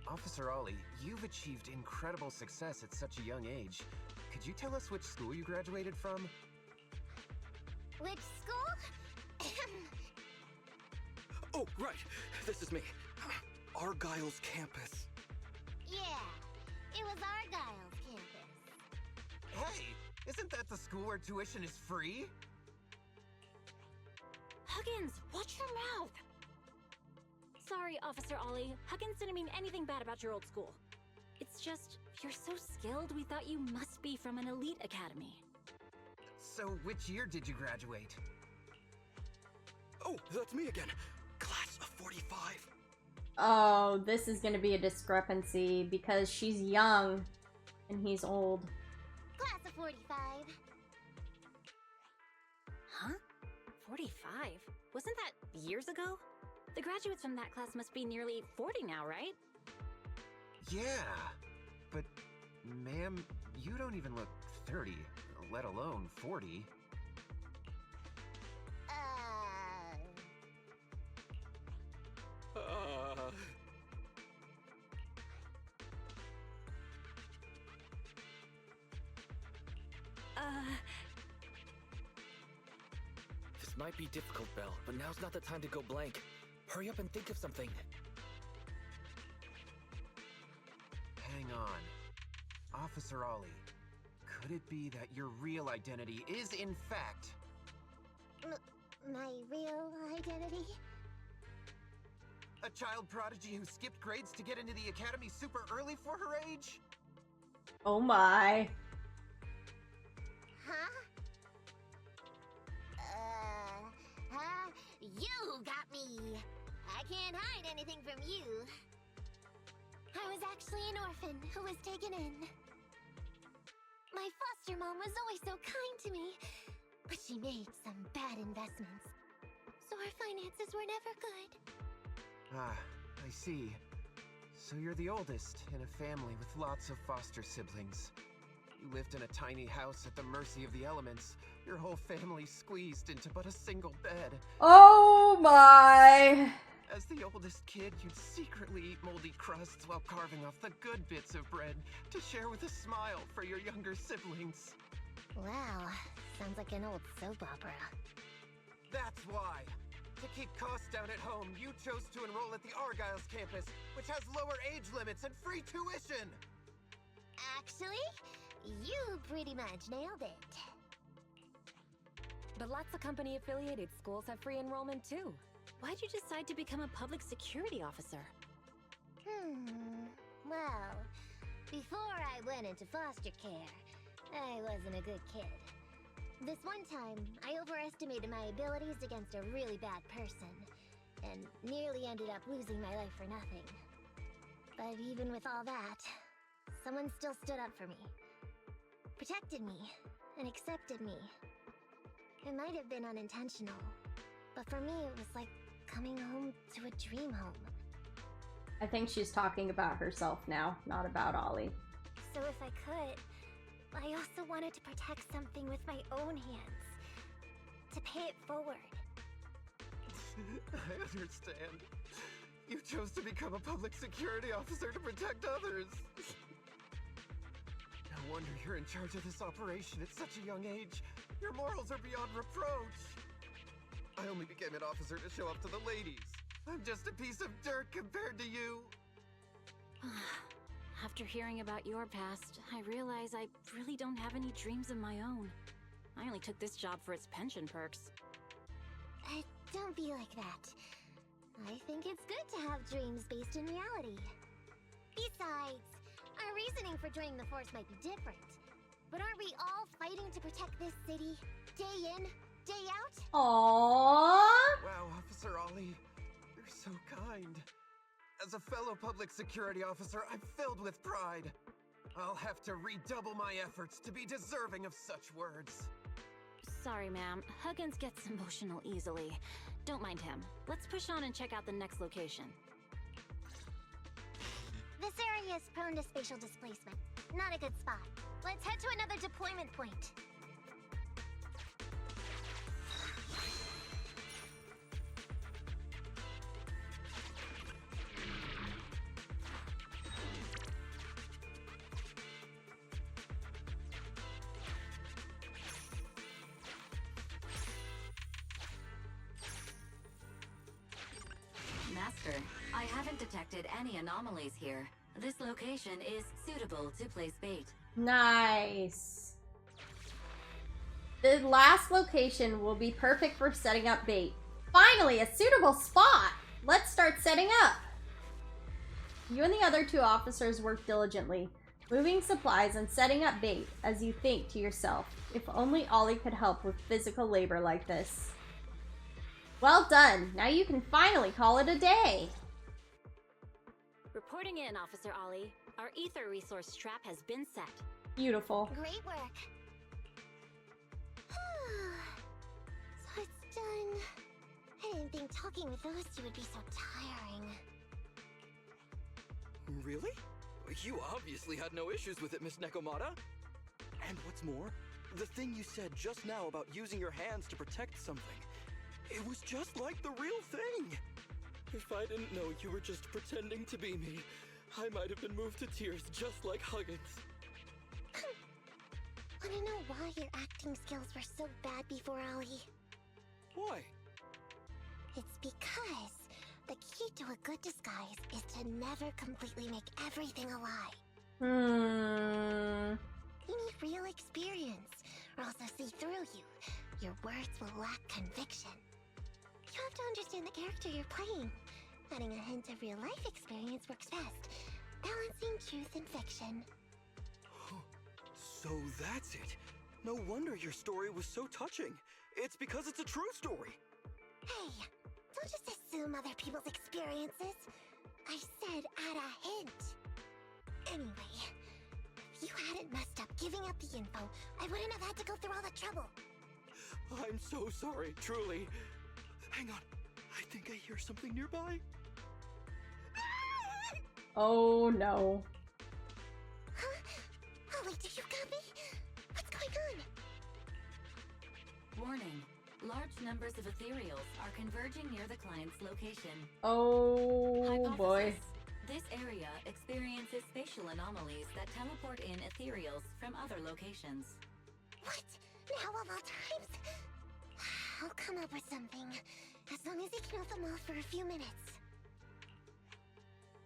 Speaker 10: Officer Ollie, you've achieved incredible success at such a young age. Could you tell us which school you graduated from?
Speaker 2: Which school?
Speaker 6: Oh, right. This is me. Argyle's campus.
Speaker 2: Yeah, it was Argyle's campus.
Speaker 10: Hey, isn't that the school where tuition is free?
Speaker 4: Huggins, watch your mouth! Sorry, Officer Ollie. Huggins didn't mean anything bad about your old school. It's just, you're so skilled, we thought you must be from an elite academy.
Speaker 10: So, which year did you graduate?
Speaker 6: Oh, that's me again. Class of 45.
Speaker 5: Oh, this is gonna be a discrepancy because she's young and he's old.
Speaker 2: Class of 45.
Speaker 4: Huh? 45? Wasn't that years ago? The graduates from that class must be nearly 40 now, right?
Speaker 10: Yeah, but ma'am, you don't even look 30, let alone 40.
Speaker 3: This might be difficult, Belle, but now's not the time to go blank. Hurry up and think of something.
Speaker 10: Hang on. Officer Ollie, could it be that your real identity is in fact...
Speaker 2: My real identity?
Speaker 10: a child prodigy who skipped grades to get into the academy super early for her age?
Speaker 5: Oh my.
Speaker 2: Huh? You got me! I can't hide anything from you. I was actually an orphan who was taken in. My foster mom was always so kind to me, but she made some bad investments. So our finances were never good.
Speaker 10: Ah, I see. So you're the oldest in a family with lots of foster siblings. You lived in a tiny house at the mercy of the elements, your whole family squeezed into but a single bed.
Speaker 5: Oh my!
Speaker 10: As the oldest kid, you'd secretly eat moldy crusts while carving off the good bits of bread to share with a smile for your younger siblings.
Speaker 2: Wow, sounds like an old soap opera.
Speaker 10: That's why! To keep costs down at home, you chose to enroll at the Argyle's campus, which has lower age limits and free tuition!
Speaker 2: Actually, you pretty much nailed it.
Speaker 11: But lots of company-affiliated schools have free enrollment too.
Speaker 4: Why'd you decide to become a public security officer?
Speaker 2: Well, before I went into foster care, I wasn't a good kid. This one time, I overestimated my abilities against a really bad person, and nearly ended up losing my life for nothing. But even with all that, someone still stood up for me. protected me, and accepted me. It might have been unintentional, but for me it was like coming home to a dream home.
Speaker 5: I think she's talking about herself now, not about Ollie.
Speaker 2: So if I could, I also wanted to protect something with my own hands. To pay it forward.
Speaker 10: I understand. You chose to become a public security officer to protect others. No wonder you're in charge of this operation at such a young age. Your morals are beyond reproach. I only became an officer to show up to the ladies. I'm just a piece of dirt compared to you.
Speaker 4: After hearing about your past, I realize I really don't have any dreams of my own. I only took this job for its pension perks.
Speaker 2: Don't be like that. I think it's good to have dreams based in reality. Besides, our reasoning for joining the force might be different. But aren't we all fighting to protect this city, day in, day out?
Speaker 5: Aww.
Speaker 10: Wow, Officer Ollie, you're so kind. As a fellow public security officer, I'm filled with pride. I'll have to redouble my efforts to be deserving of such words.
Speaker 4: Sorry, ma'am. Huggins gets emotional easily. Don't mind him. Let's push on and check out the next location.
Speaker 2: This area is prone to spatial displacement. Not a good spot. Let's head to another deployment point.
Speaker 9: Master, I haven't detected any anomalies here. This location is suitable to place bait.
Speaker 5: Nice. The last location will be perfect for setting up bait. Finally, a suitable spot. Let's start setting up. You and the other two officers work diligently, moving supplies and setting up bait as you think to yourself, if only Ollie could help with physical labor like this. Well done. Now you can finally call it a day.
Speaker 4: Reporting in, Officer Ollie. Our ether resource trap has been set.
Speaker 5: Beautiful.
Speaker 2: Great work. So it's done. I didn't think talking with those two would be so tiring.
Speaker 6: Really? You obviously had no issues with it, Miss Nekomata. And what's more, the thing you said just now about using your hands to protect something, it was just like the real thing. If I didn't know you were just pretending to be me, I might have been moved to tears just like Huggins.
Speaker 2: Wanna know why your acting skills were so bad before, Ollie?
Speaker 6: Why?
Speaker 2: It's because the key to a good disguise is to never completely make everything a lie. You need real experience, or else they'll see through you. Your words will lack conviction. You have to understand the character you're playing. Adding a hint of real-life experience works best, balancing truth and fiction.
Speaker 6: So that's it. No wonder your story was so touching. It's because it's a true story.
Speaker 2: Hey, don't just assume other people's experiences. I said add a hint. Anyway, if you hadn't messed up giving up the info, I wouldn't have had to go through all the trouble.
Speaker 6: I'm so sorry, truly. Hang on, I think I hear something nearby.
Speaker 5: Oh no.
Speaker 2: Huh? Ollie, do you copy? What's going on?
Speaker 9: Warning. Large numbers of ethereals are converging near the client's location.
Speaker 5: Oh
Speaker 9: Hypothesis.
Speaker 5: boy.
Speaker 9: This area experiences spatial anomalies that teleport in ethereals from other locations.
Speaker 2: What? Now of all times? I'll come up with something. As long as you can off them all for a few minutes.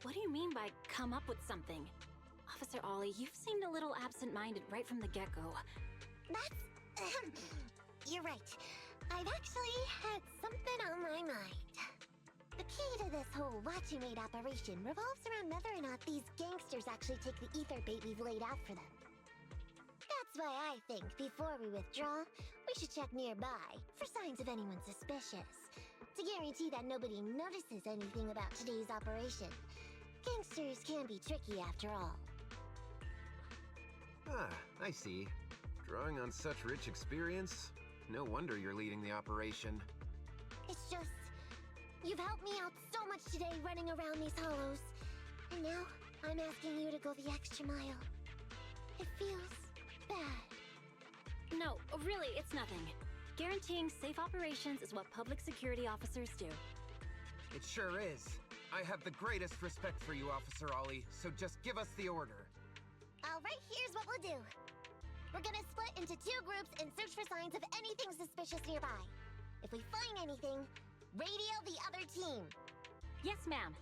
Speaker 4: What do you mean by come up with something? Officer Ollie, you've seemed a little absent-minded right from the get-go.
Speaker 2: That's... You're right. I've actually had something on my mind. The key to this whole watch you made operation revolves around whether or not these gangsters actually take the ether bait we've laid out for them. That's why I think before we withdraw, we should check nearby for signs of anyone suspicious, to guarantee that nobody notices anything about today's operation. Gangsters can be tricky after all.
Speaker 10: Ah, I see. Drawing on such rich experience, no wonder you're leading the operation.
Speaker 2: It's just, you've helped me out so much today running around these hollows. And now, I'm asking you to go the extra mile. It feels bad.
Speaker 4: No, really, it's nothing. Guaranteeing safe operations is what public security officers do.
Speaker 10: It sure is. I have the greatest respect for you, Officer Ollie, so just give us the order.
Speaker 2: Alright, here's what we'll do. We're gonna split into 2 groups and search for signs of anything suspicious nearby. If we find anything, radio the other team.
Speaker 4: Yes, ma'am.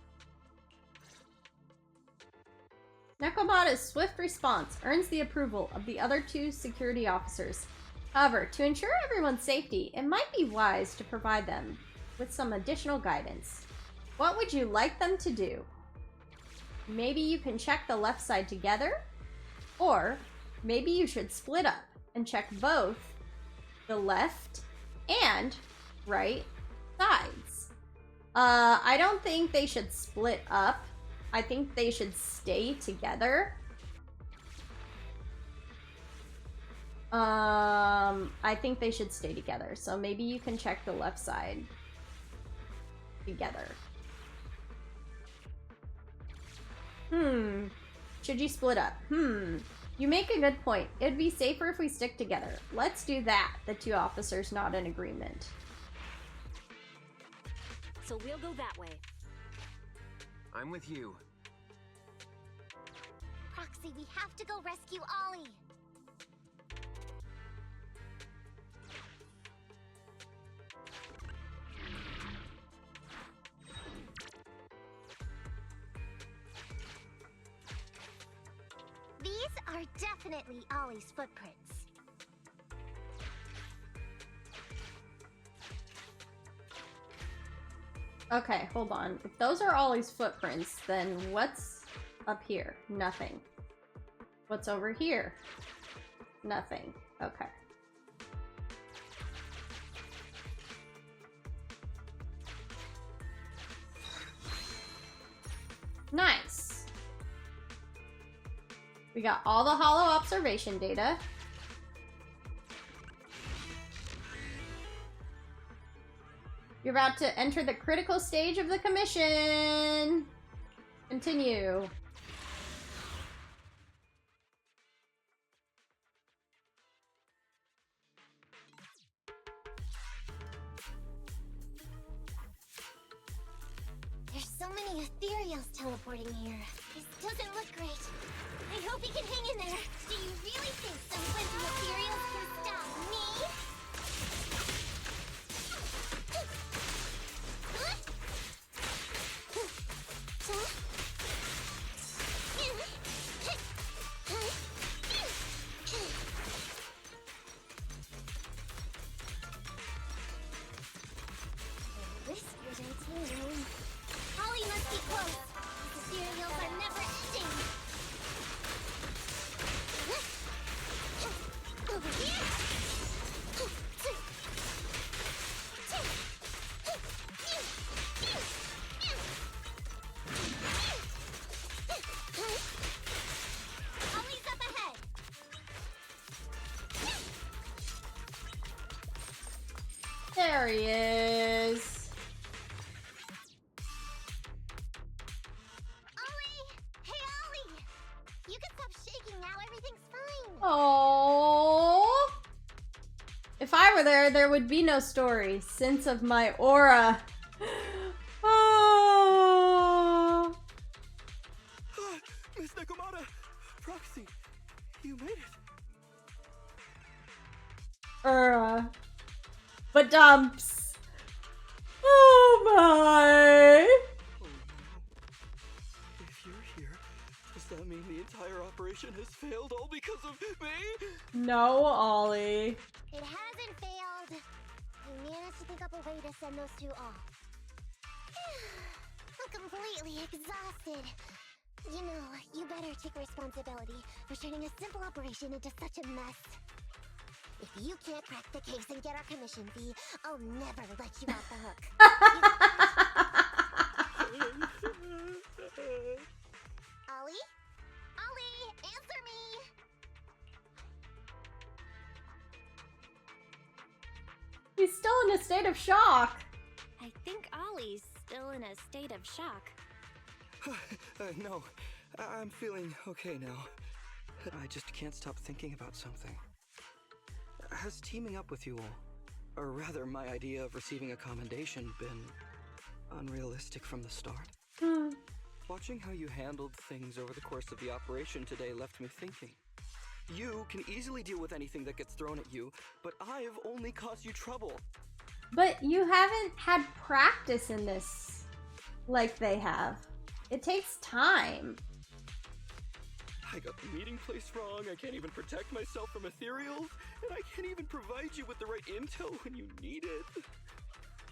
Speaker 5: Nekomata's swift response earns the approval of the other 2 security officers. However, to ensure everyone's safety, it might be wise to provide them with some additional guidance. What would you like them to do? Maybe you can check the left side together? Or maybe you should split up and check both the left and right sides. I don't think they should split up. I think they should stay together. I think they should stay together. So maybe you can check the left side together. Should you split up? You make a good point. It'd be safer if we stick together. Let's do that. The 2 officers nod in agreement.
Speaker 4: So we'll go that way.
Speaker 10: I'm with you.
Speaker 2: Proxy, we have to go rescue Ollie. These are definitely Ollie's footprints.
Speaker 5: Okay, hold on. If those are Ollie's footprints, then what's up here? Nothing. What's over here? Nothing. Okay. Nice. We got all the hollow observation data. You're about to enter the critical stage of the commission. Continue.
Speaker 2: There's so many ethereals teleporting here. This doesn't look great. I hope he can hang in there. Do you really think some flimsy ethereals can stop me? Whispers are tingling. Ollie must be close. These ethereals are never ending. Over here. Ollie's up ahead.
Speaker 5: There he is.
Speaker 2: Ollie! Hey, Ollie! You can stop shaking now. Everything's fine.
Speaker 5: Oh. If I were there, there would be no story. Sense of my aura. Oh.
Speaker 6: Miss Nekomata! Proxy, you made it.
Speaker 5: But dumps. Oh my.
Speaker 6: Oh no. If you're here, does that mean the entire operation has failed all because of me?
Speaker 5: No, Ollie.
Speaker 2: It hasn't failed. We managed to think up a way to send those 2 off. I'm completely exhausted. You know, you better take responsibility for turning a simple operation into such a mess. If you can't crack the case and get our commission fee, I'll never let you off the hook. Ollie? Ollie, answer me!
Speaker 5: He's still in a state of shock.
Speaker 8: I think Ollie's still in a state of shock.
Speaker 6: No, I'm feeling okay now. I just can't stop thinking about something. Has teaming up with you all, or rather my idea of receiving a commendation, been unrealistic from the start? Watching how you handled things over the course of the operation today left me thinking. You can easily deal with anything that gets thrown at you, but I've only caused you trouble.
Speaker 5: But you haven't had practice in this like they have. It takes time.
Speaker 6: I got the meeting place wrong, I can't even protect myself from ethereals, and I can't even provide you with the right intel when you need it.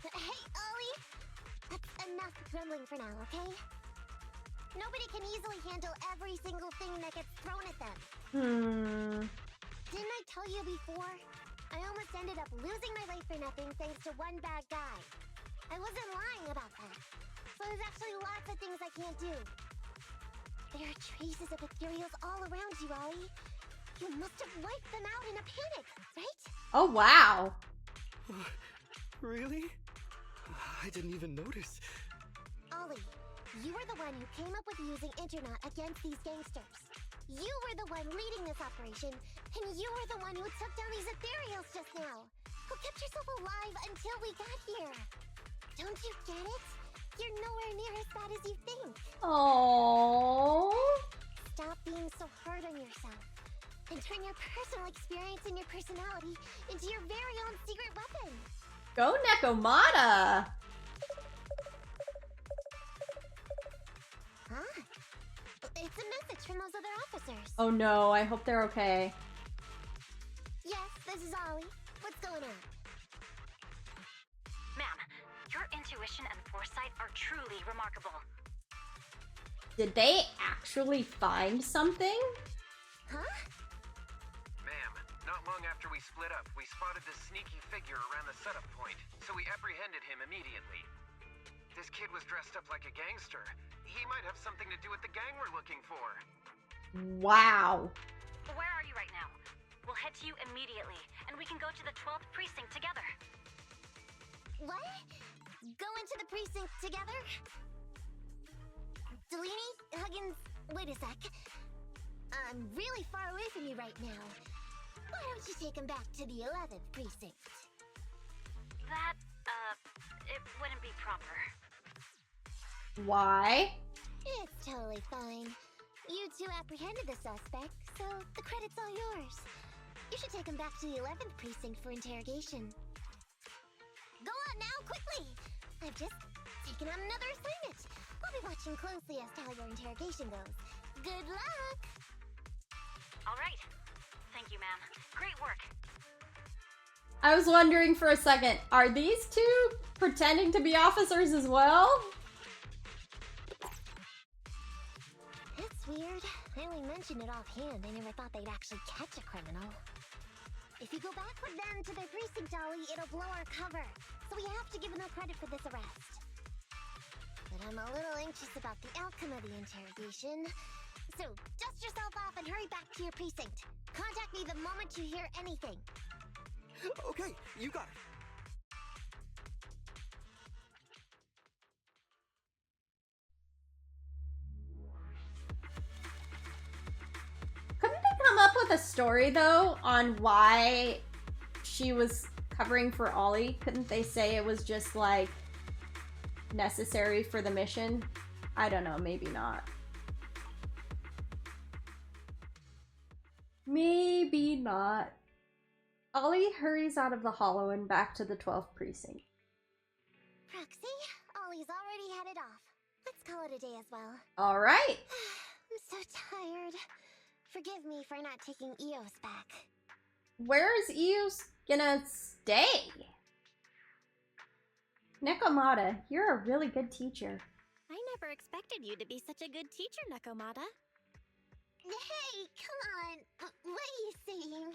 Speaker 2: Hey, Ollie! That's enough grumbling for now, okay? Nobody can easily handle every single thing that gets thrown at them. Didn't I tell you before? I almost ended up losing my life for nothing thanks to one bad guy. I wasn't lying about that. So there's actually lots of things I can't do. There are traces of ethereals all around you, Ollie. You must have wiped them out in a panic, right?
Speaker 5: Oh, wow.
Speaker 6: Really? I didn't even notice.
Speaker 2: Ollie, you were the one who came up with using Internet against these gangsters. You were the one leading this operation, and you were the one who took down these ethereals just now. Who kept yourself alive until we got here. Don't you get it? You're nowhere near as bad as you think.
Speaker 5: Oh.
Speaker 2: Stop being so hard on yourself, and turn your personal experience and your personality into your very own secret weapon.
Speaker 5: Go Nekomata!
Speaker 2: Huh? It's a message from those other officers.
Speaker 5: Oh no, I hope they're okay.
Speaker 2: Yes, this is Ollie. What's going on?
Speaker 12: Ma'am, your intuition and foresight are truly remarkable.
Speaker 5: Did they actually find something?
Speaker 2: Huh?
Speaker 10: Ma'am, not long after we split up, we spotted this sneaky figure around the setup point, so we apprehended him immediately. This kid was dressed up like a gangster. He might have something to do with the gang we're looking for.
Speaker 5: Wow.
Speaker 12: Where are you right now? We'll head to you immediately, and we can go to the 12th precinct together.
Speaker 2: What? Go into the precinct together? Delaney? Huggins? Wait a sec. I'm really far away from you right now. Why don't you take him back to the 11th precinct?
Speaker 12: That, it wouldn't be proper.
Speaker 5: Why?
Speaker 2: It's totally fine. You two apprehended the suspect, so the credit's all yours. You should take him back to the 11th precinct for interrogation. Go on now, quickly! I've just taken on another assignment. I'll be watching closely as to how your interrogation goes. Good luck!
Speaker 12: All right. Thank you, ma'am. Great work.
Speaker 5: I was wondering for a second, are these two pretending to be officers as well?
Speaker 2: It's weird. I only mentioned it offhand. I never thought they'd actually catch a criminal. If you go back with them to their precinct, Ollie, it'll blow our cover. So we have to give them credit for this arrest. But I'm a little anxious about the outcome of the interrogation. So dust yourself off and hurry back to your precinct. Contact me the moment you hear anything.
Speaker 6: Okay, you got it.
Speaker 5: Couldn't they come up with a story, though, on why she was covering for Ollie? Couldn't they say it was just, like, necessary for the mission? I don't know, maybe not. Maybe not. Ollie hurries out of the hollow and back to the 12th precinct.
Speaker 2: Proxy, Ollie's already headed off. Let's call it a day as well.
Speaker 5: All right.
Speaker 2: I'm so tired. Forgive me for not taking Eos back.
Speaker 5: Where's Eos gonna stay? Nekomata, you're a really good teacher.
Speaker 8: I never expected you to be such a good teacher, Nekomata.
Speaker 2: Hey, come on. What are you saying?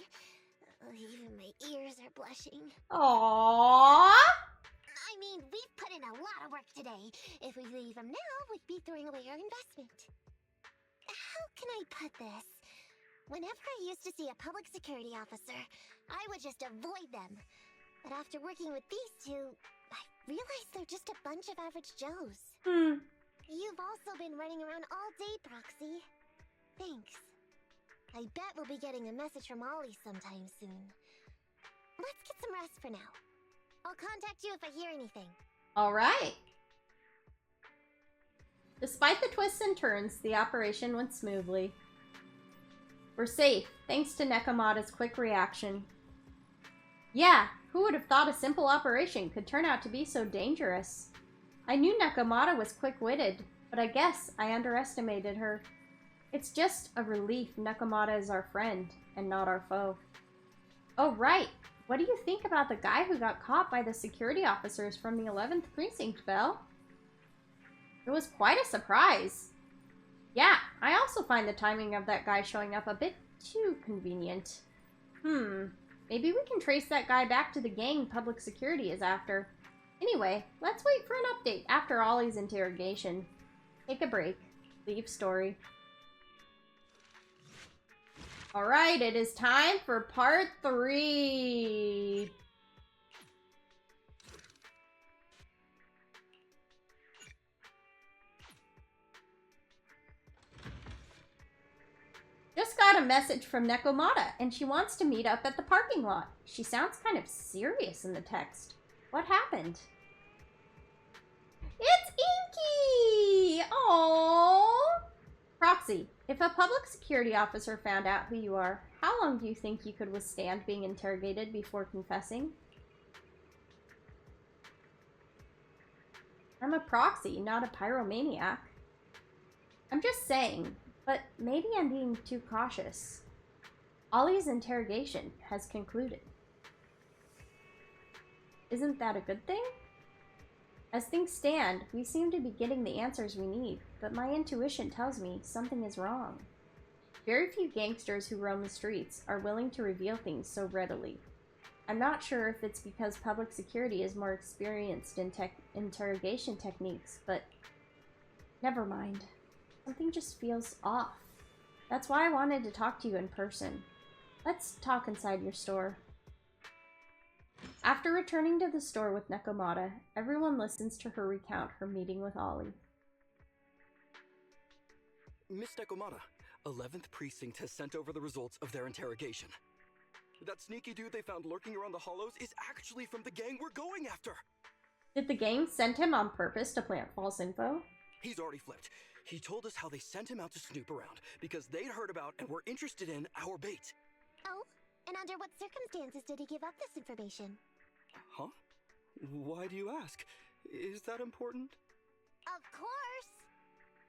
Speaker 2: Even my ears are blushing.
Speaker 5: Aww.
Speaker 2: I mean, we've put in a lot of work today. If we leave them now, we'd be throwing away our investment. How can I put this? Whenever I used to see a public security officer, I would just avoid them. But after working with these two, I realized they're just a bunch of average Joes. You've also been running around all day, Proxy. Thanks. I bet we'll be getting a message from Ollie sometime soon. Let's get some rest for now. I'll contact you if I hear anything.
Speaker 5: Alright. Despite the twists and turns, the operation went smoothly. We're safe, thanks to Nekomata's quick reaction. Yeah, who would have thought a simple operation could turn out to be so dangerous? I knew Nekomata was quick-witted, but I guess I underestimated her. It's just a relief Nekomata is our friend, and not our foe. Oh right, what do you think about the guy who got caught by the security officers from the 11th Precinct, Belle? It was quite a surprise. Yeah, I also find the timing of that guy showing up a bit too convenient. Maybe we can trace that guy back to the gang public security is after. Anyway, let's wait for an update after Ollie's interrogation. Take a break. Leave story. Alright, it is time for part 3. Just got a message from Nekomata, and she wants to meet up at the parking lot. She sounds kind of serious in the text. What happened? It's Inky! Aww! Proxy, if a public security officer found out who you are, how long do you think you could withstand being interrogated before confessing? I'm a proxy, not a pyromaniac. I'm just saying, but maybe I'm being too cautious. Ollie's interrogation has concluded. Isn't that a good thing? As things stand, we seem to be getting the answers we need, but my intuition tells me something is wrong. Very few gangsters who roam the streets are willing to reveal things so readily. I'm not sure if it's because public security is more experienced in interrogation techniques, but never mind. Something just feels off. That's why I wanted to talk to you in person. Let's talk inside your store. After returning to the store with Nekomata, everyone listens to her recount her meeting with Ollie.
Speaker 6: Miss Nekomata, 11th Precinct has sent over the results of their interrogation. That sneaky dude they found lurking around the hollows is actually from the gang we're going after!
Speaker 5: Did the gang send him on purpose to plant false info?
Speaker 6: He's already flipped. He told us how they sent him out to snoop around because they'd heard about and were interested in our bait.
Speaker 2: Oh? And under what circumstances did he give up this information?
Speaker 6: Huh? Why do you ask? Is that important?
Speaker 2: Of course!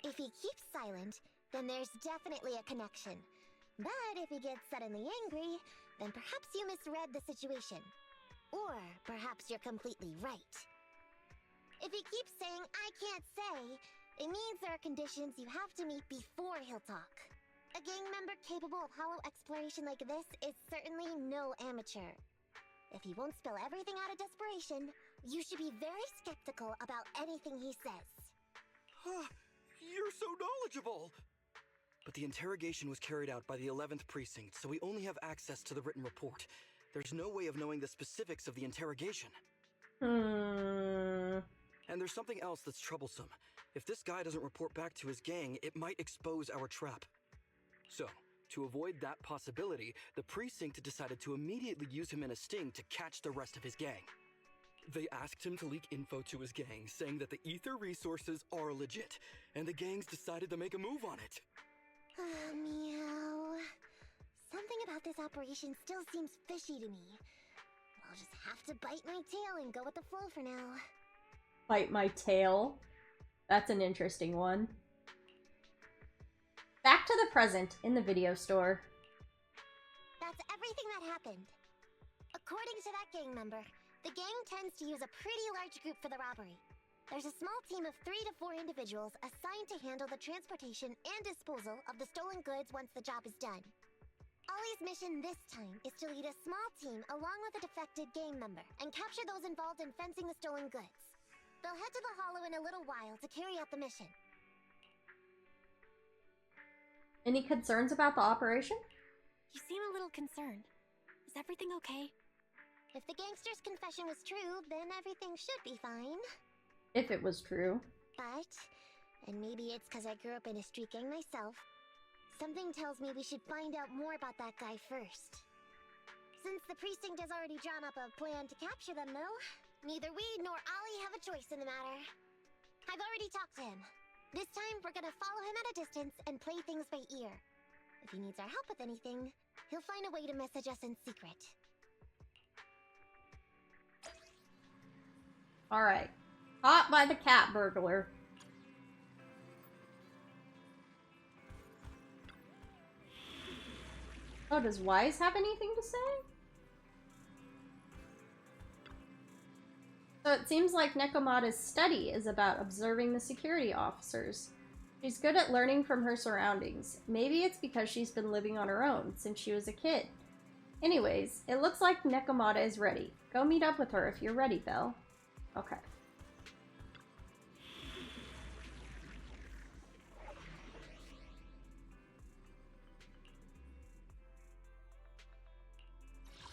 Speaker 2: If he keeps silent, then there's definitely a connection. But if he gets suddenly angry, then perhaps you misread the situation. Or perhaps you're completely right. If he keeps saying, I can't say, it means there are conditions you have to meet before he'll talk. A gang member capable of hollow exploration like this is certainly no amateur. If he won't spill everything out of desperation, you should be very skeptical about anything he says.
Speaker 6: You're so knowledgeable! But the interrogation was carried out by the 11th Precinct, so we only have access to the written report. There's no way of knowing the specifics of the interrogation. And there's something else that's troublesome. If this guy doesn't report back to his gang, it might expose our trap. So, to avoid that possibility, the Precinct decided to immediately use him in a sting to catch the rest of his gang. They asked him to leak info to his gang, saying that the ether resources are legit, and the gangs decided to make a move on it.
Speaker 2: Meow. Something about this operation still seems fishy to me. I'll just have to bite my tail and go with the flow for now.
Speaker 5: Bite my tail? That's an interesting one. Back to the present in the video store.
Speaker 2: That's everything that happened. According to that gang member, the gang tends to use a pretty large group for the robbery. There's a small team of 3 to 4 individuals assigned to handle the transportation and disposal of the stolen goods once the job is done. Ollie's mission this time is to lead a small team along with a defected gang member and capture those involved in fencing the stolen goods. They'll head to the hollow in a little while to carry out the mission.
Speaker 5: Any concerns about the operation?
Speaker 11: You seem a little concerned. Is everything okay?
Speaker 2: If the gangster's confession was true, then everything should be fine.
Speaker 5: If it was true.
Speaker 2: But, and maybe it's because I grew up in a street gang myself, something tells me we should find out more about that guy first. Since the precinct has already drawn up a plan to capture them, though, neither we nor Ollie have a choice in the matter. I've already talked to him. This time, we're gonna follow him at a distance and play things by ear. If he needs our help with anything, he'll find a way to message us in secret.
Speaker 5: Alright. Caught by the cat burglar. Oh, does Wise have anything to say? So it seems like Nekomata's study is about observing the security officers. She's good at learning from her surroundings. Maybe it's because she's been living on her own since she was a kid. Anyways, it looks like Nekomata is ready. Go meet up with her if you're ready, Belle. Okay.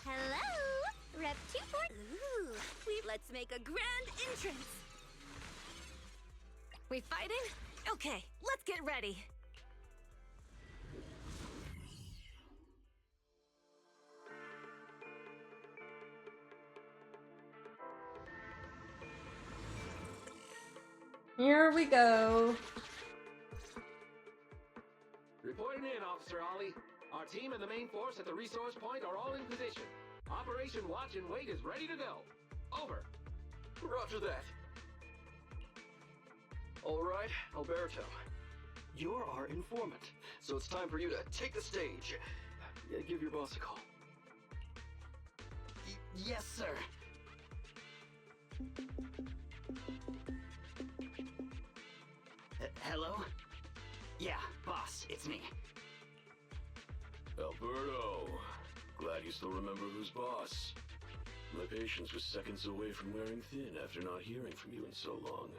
Speaker 8: Hello! Rep 24. Ooh, let's make a grand entrance. We fighting? Okay, let's get ready.
Speaker 5: Here we go.
Speaker 13: Reporting in, Officer Ollie. Our team and the main force at the resource point are all in position. Operation Watch and Wait is ready to go. Over.
Speaker 6: Roger that. All right, Alberto. You're our informant, so it's time for you to take the stage. Give your boss a call.
Speaker 14: Yes, sir. Hello? Yeah, boss, it's me.
Speaker 15: Alberto, glad you still remember who's boss. My patience was seconds away from wearing thin after not hearing from you in so long.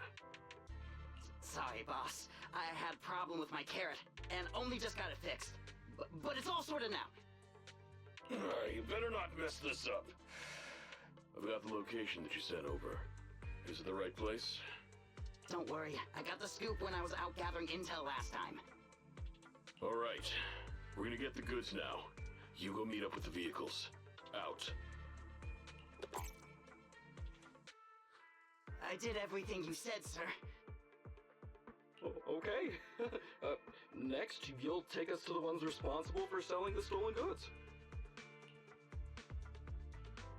Speaker 14: Sorry, boss. I had a problem with my carrot, and only just got it fixed. But it's all sorted now.
Speaker 15: You better not mess this up. I've got the location that you sent over. Is it the right place?
Speaker 14: Don't worry, I got the scoop when I was out gathering intel last time.
Speaker 15: All right, we're gonna get the goods now. You go meet up with the vehicles. Out.
Speaker 14: I did everything you said, sir.
Speaker 6: Okay. Next, you'll take us to the ones responsible for selling the stolen goods.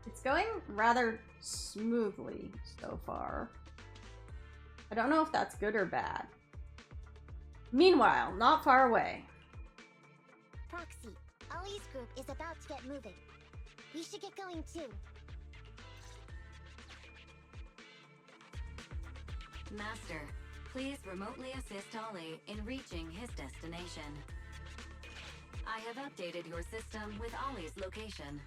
Speaker 5: It's going rather smoothly so far. I don't know if that's good or bad. Meanwhile, not far away.
Speaker 2: Proxy, Ollie's group is about to get moving. We should get going too.
Speaker 9: Master, please remotely assist Ollie in reaching his destination. I have updated your system with Ollie's location.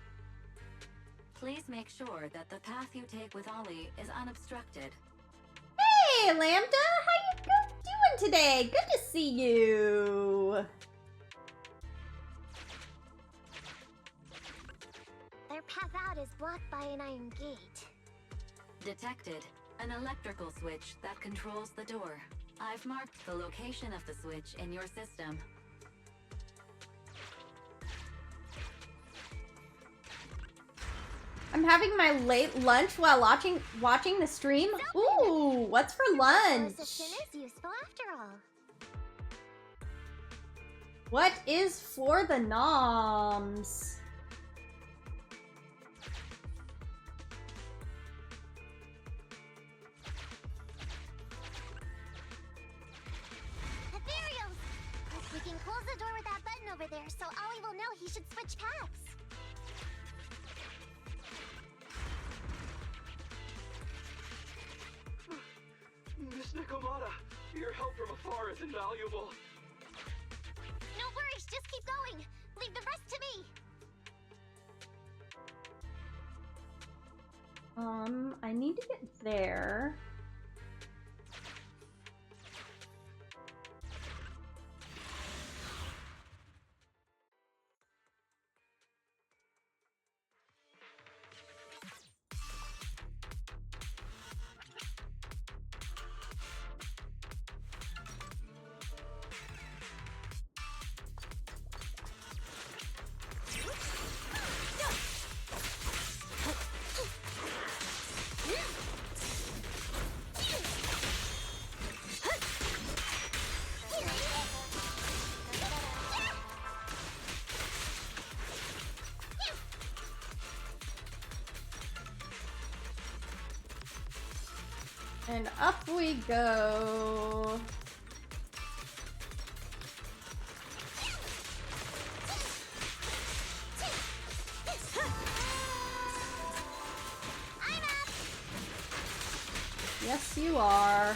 Speaker 9: Please make sure that the path you take with Ollie is unobstructed.
Speaker 5: Hey, Lambda! How you doing today? Good to see you!
Speaker 2: Their path out is blocked by an iron gate.
Speaker 9: Detected. An electrical switch that controls the door. I've marked the location of the switch in your system.
Speaker 5: I'm having my late lunch while watching the stream. Ooh, what's for lunch?
Speaker 2: Assistant is useful after all.
Speaker 5: What is for the noms?
Speaker 2: Ethereals! We can close the door with that button over there, so Ollie will know he should switch paths.
Speaker 6: Miss Nekomata, your help from afar is invaluable.
Speaker 2: No worries, just keep going. Leave the rest to me.
Speaker 5: I need to get there. And up we go. Yes, you are.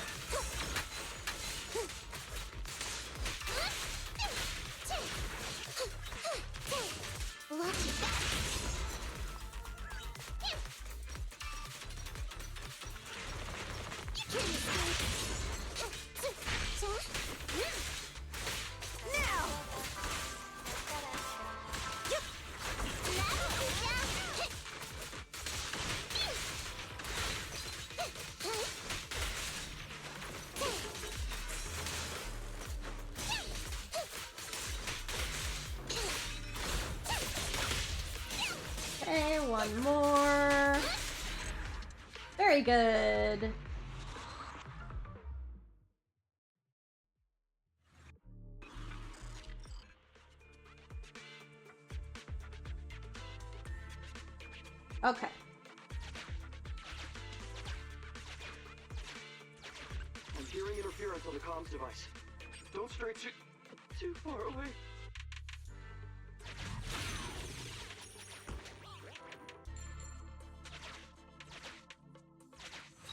Speaker 5: Okay, one more. Very good. Okay.
Speaker 16: I'm hearing interference on the comms device. Don't stray too far away.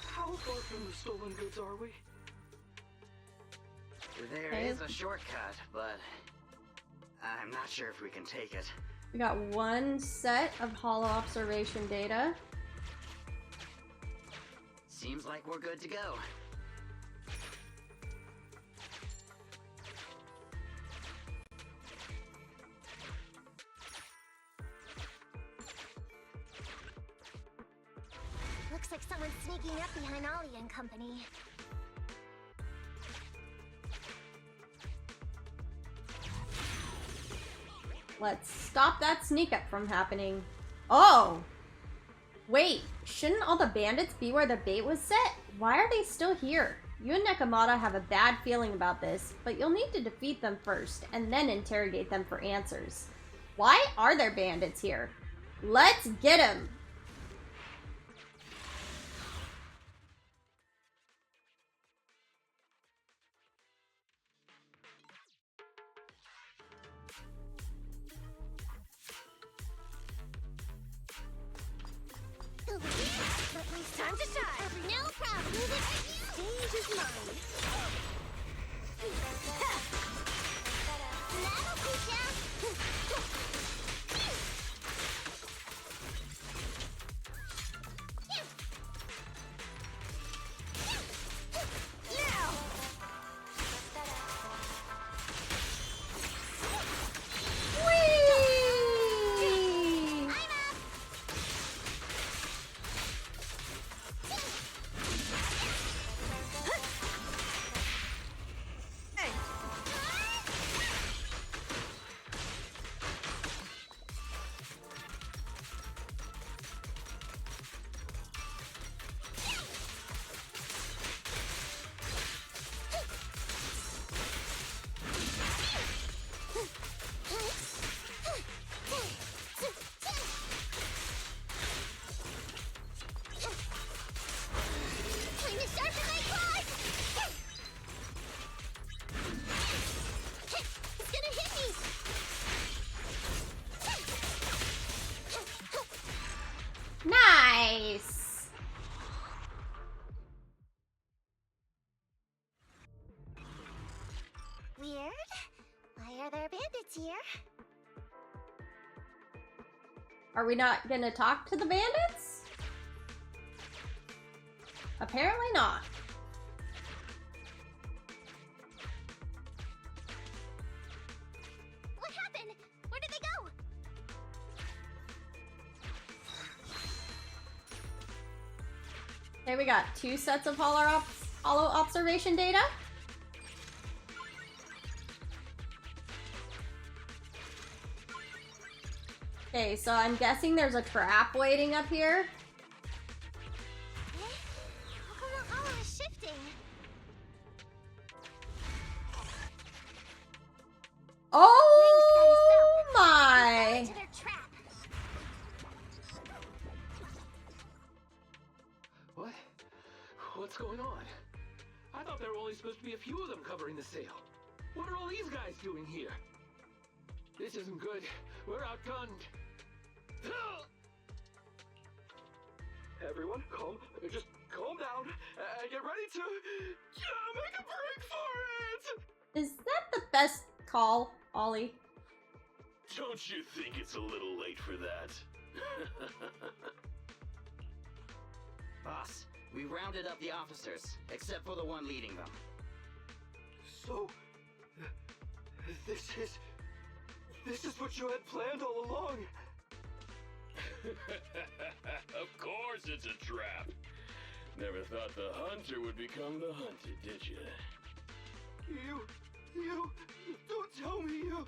Speaker 16: How far from the stolen goods are we?
Speaker 14: There is a shortcut, but I'm not sure if we can take it.
Speaker 5: We got one set of holo observation data.
Speaker 14: Seems like we're good to go.
Speaker 2: Looks like someone's sneaking up behind Ollie and company.
Speaker 5: Let's stop that sneak up from happening. Oh! Wait, shouldn't all the bandits be where the bait was set? Why are they still here? You and Nekomata have a bad feeling about this, but you'll need to defeat them first, and then interrogate them for answers. Why are there bandits here? Let's get them!
Speaker 2: Time to shine! No problem! Stage is mine! That'll teach ya!
Speaker 5: Nice!
Speaker 2: Weird? Why are there bandits here?
Speaker 5: Are we not gonna talk to the bandits? Apparently not.
Speaker 2: What happened? Where did they go?
Speaker 5: Okay, we got two sets of holo observation data. Okay, so I'm guessing there's a trap waiting up here.
Speaker 2: How come the hollow is shifting?
Speaker 5: Oh my!
Speaker 2: Into their trap.
Speaker 16: What
Speaker 13: What's going on? I thought there were only supposed to be a few of them covering the sale. What are all these guys doing here? This isn't good. We're outgunned.
Speaker 16: Everyone, just calm down and get ready to make a break for it!
Speaker 5: Is that the best call, Ollie?
Speaker 15: Don't you think it's a little late for that?
Speaker 14: Boss, we rounded up the officers, except for the one leading them.
Speaker 16: So, this is what you had planned all along?
Speaker 15: Of course it's a trap. Never thought the hunter would become the hunted, did you?
Speaker 16: You, don't tell me you...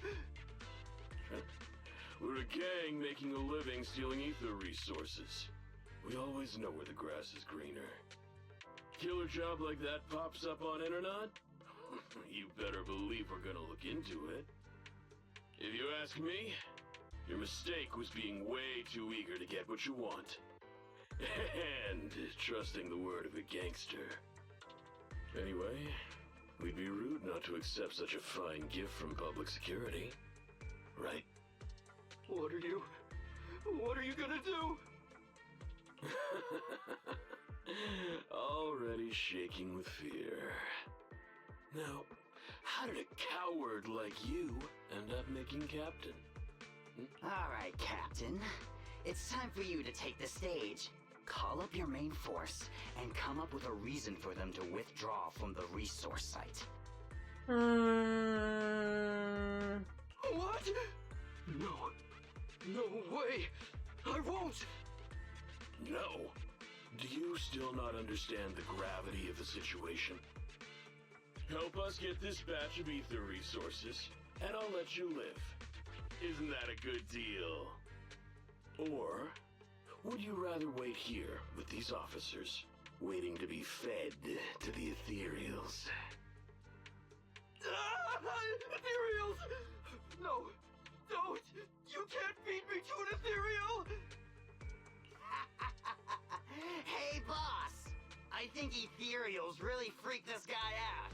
Speaker 15: We're a gang making a living stealing ether resources. We always know where the grass is greener. Killer job like that pops up on internet? You better believe we're gonna look into it. If you ask me, your mistake was being way too eager to get what you want. And trusting the word of a gangster. Anyway, we'd be rude not to accept such a fine gift from public security. Right?
Speaker 16: What are you gonna do?
Speaker 15: Already shaking with fear. Now, how did a coward like you end up making captain?
Speaker 14: Alright, Captain. It's time for you to take the stage. Call up your main force and come up with a reason for them to withdraw from the resource site.
Speaker 16: What? No way! I won't!
Speaker 15: No. Do you still not understand the gravity of the situation? Help us get this batch of ether resources, and I'll let you live. Isn't that a good deal? Or would you rather wait here with these officers, waiting to be fed to the ethereals?
Speaker 16: Ethereals! No, don't! You can't feed me to an ethereal!
Speaker 14: Hey, boss! I think ethereals really freaked this guy out.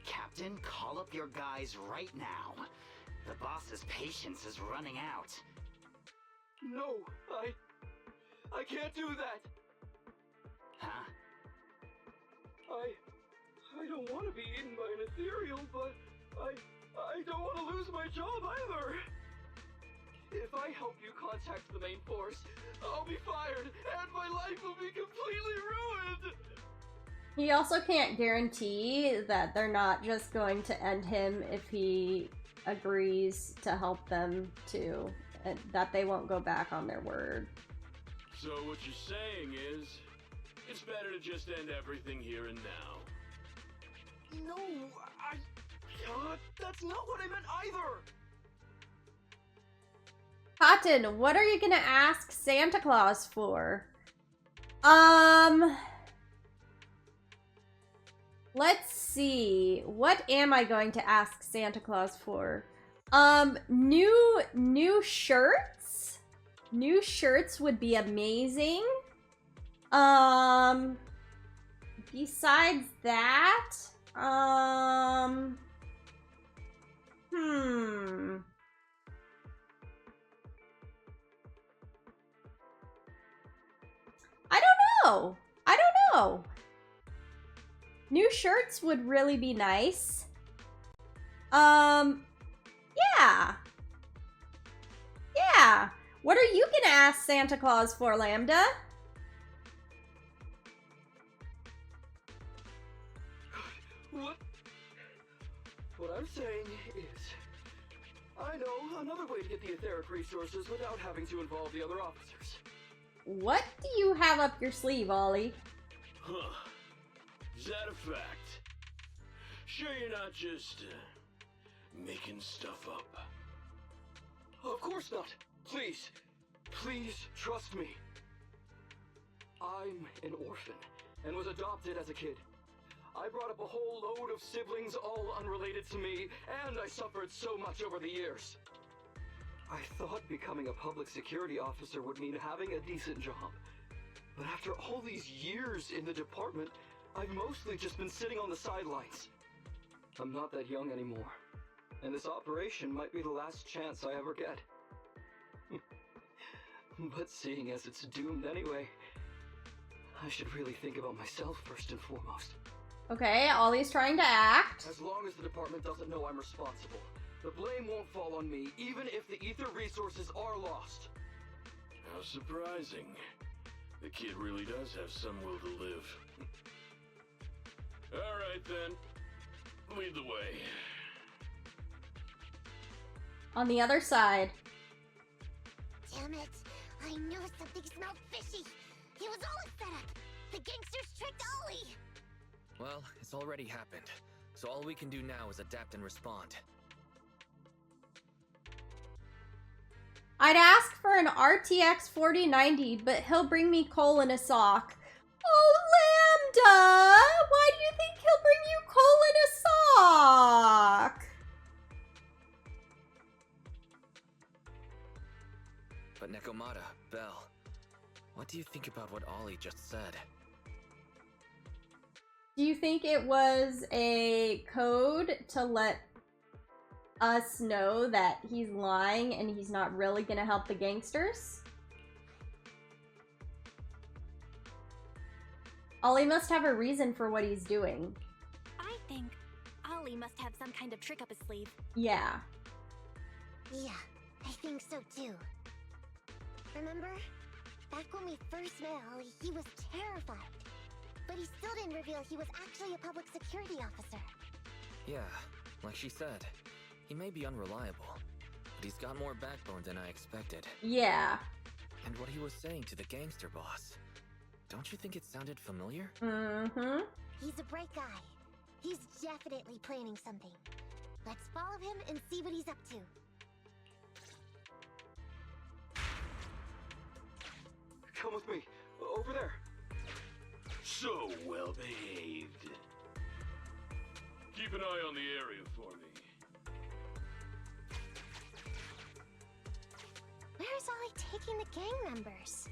Speaker 14: Captain, call up your guys right now. The boss's patience is running out.
Speaker 16: No, I can't do that.
Speaker 14: Huh?
Speaker 16: I don't want to be eaten by an ethereal, but I don't want to lose my job either. If I help you contact the main force, I'll be fired and my life will be completely ruined.
Speaker 5: He also can't guarantee that they're not just going to end him if he agrees to help them too, and that they won't go back on their word.
Speaker 15: So what you're saying is, it's better to just end everything here and now.
Speaker 16: No, that's not what I meant either.
Speaker 5: Cotton, what are you gonna ask Santa Claus for? Let's see. What am I going to ask Santa Claus for? New shirts? New shirts would be amazing. Besides that, I don't know. New shirts would really be nice. Yeah. What are you gonna ask Santa Claus for, Lambda?
Speaker 16: What I'm saying is, I know another way to get the etheric resources without having to involve the other officers.
Speaker 5: What do you have up your sleeve, Ollie?
Speaker 15: Huh. Is that a fact? Sure you're not just, making stuff up?
Speaker 16: Of course not. Please trust me. I'm an orphan and was adopted as a kid. I brought up a whole load of siblings, all unrelated to me, and I suffered so much over the years. I thought becoming a public security officer would mean having a decent job. But after all these years in the department, I've mostly just been sitting on the sidelines. I'm not that young anymore, and this operation might be the last chance I ever get. But seeing as it's doomed anyway, I should really think about myself first and foremost.
Speaker 5: Okay, Ollie's trying to act.
Speaker 16: As long as the department doesn't know I'm responsible, the blame won't fall on me, even if the ether resources are lost.
Speaker 15: How surprising. The kid really does have some will to live. Alright then. Lead the way.
Speaker 5: On the other side.
Speaker 2: Damn it! I knew something smelled fishy! It was all a setup! The gangsters tricked Ollie!
Speaker 3: Well, it's already happened, so all we can do now is adapt and respond.
Speaker 5: I'd ask for an RTX 4090, but he'll bring me coal in a sock. Oh, Lambda! Why do you think he'll bring you coal in a sock?
Speaker 3: But Nekomata, Belle, what do you think about what Ollie just said?
Speaker 5: Do you think it was a code to let us know that he's lying and he's not really gonna help the gangsters? Ollie must have a reason for what he's doing.
Speaker 8: I think Ollie must have some kind of trick up his sleeve.
Speaker 5: Yeah.
Speaker 2: Yeah, I think so too. Remember? Back when we first met Ollie, he was terrified. But he still didn't reveal he was actually a public security officer.
Speaker 3: Yeah, like she said, he may be unreliable, but he's got more backbone than I expected.
Speaker 5: Yeah.
Speaker 3: And what he was saying to the gangster boss, don't you think it sounded familiar?
Speaker 5: Mm-hmm.
Speaker 2: He's a bright guy. He's definitely planning something. Let's follow him and see what he's up to.
Speaker 16: Come with me. Over there.
Speaker 15: So well behaved. Keep an eye on the area for me.
Speaker 2: Where's Ollie taking the gang members?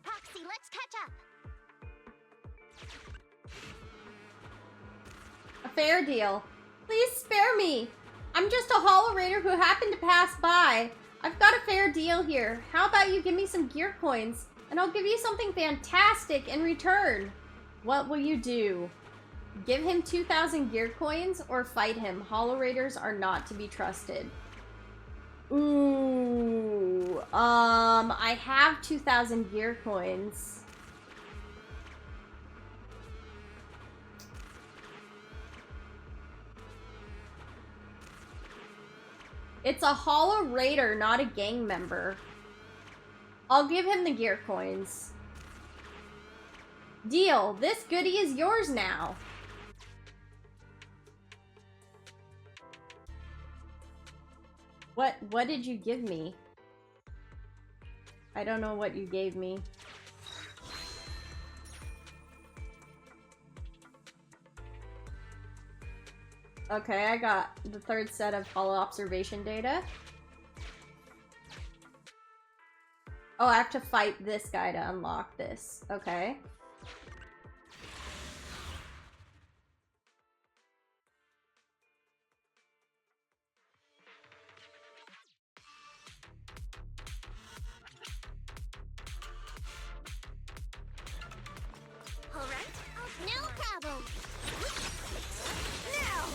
Speaker 2: Proxy, let's catch up!
Speaker 5: A fair deal. Please spare me. I'm just a Hollow Raider who happened to pass by. I've got a fair deal here. How about you give me some gear coins, and I'll give you something fantastic in return. What will you do? Give him 2,000 gear coins or fight him? Hollow Raiders are not to be trusted. Ooh, I have 2,000 gear coins. It's a Hollow Raider, not a gang member. I'll give him the gear coins. Deal. This goodie is yours now. What did you give me? I don't know what you gave me. Okay, I got the third set of hollow observation data. Oh, I have to fight this guy to unlock this. Okay.
Speaker 2: All right, no problem. Now.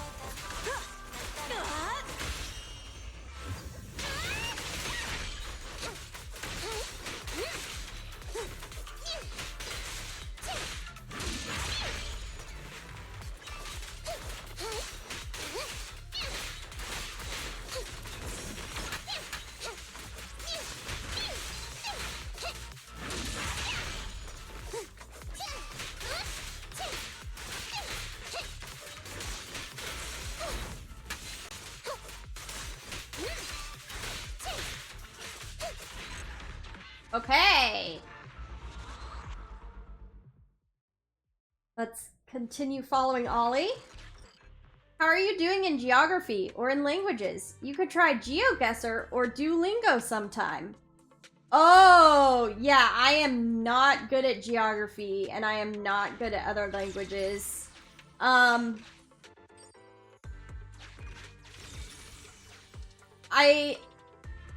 Speaker 5: Okay. Let's continue following Ollie. How are you doing in geography or in languages? You could try GeoGuessr or Duolingo sometime. Oh, yeah, I am not good at geography, and I am not good at other languages.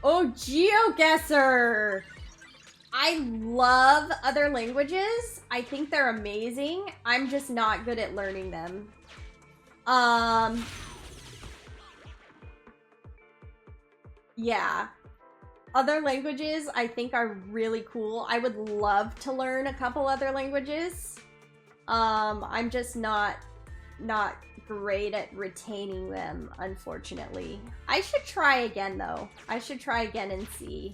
Speaker 5: Oh, GeoGuessr! I love other languages. I think they're amazing. I'm just not good at learning them. Yeah. Other languages I think are really cool. I would love to learn a couple other languages. I'm just not great at retaining them, unfortunately. I should try again though. I should try again and see.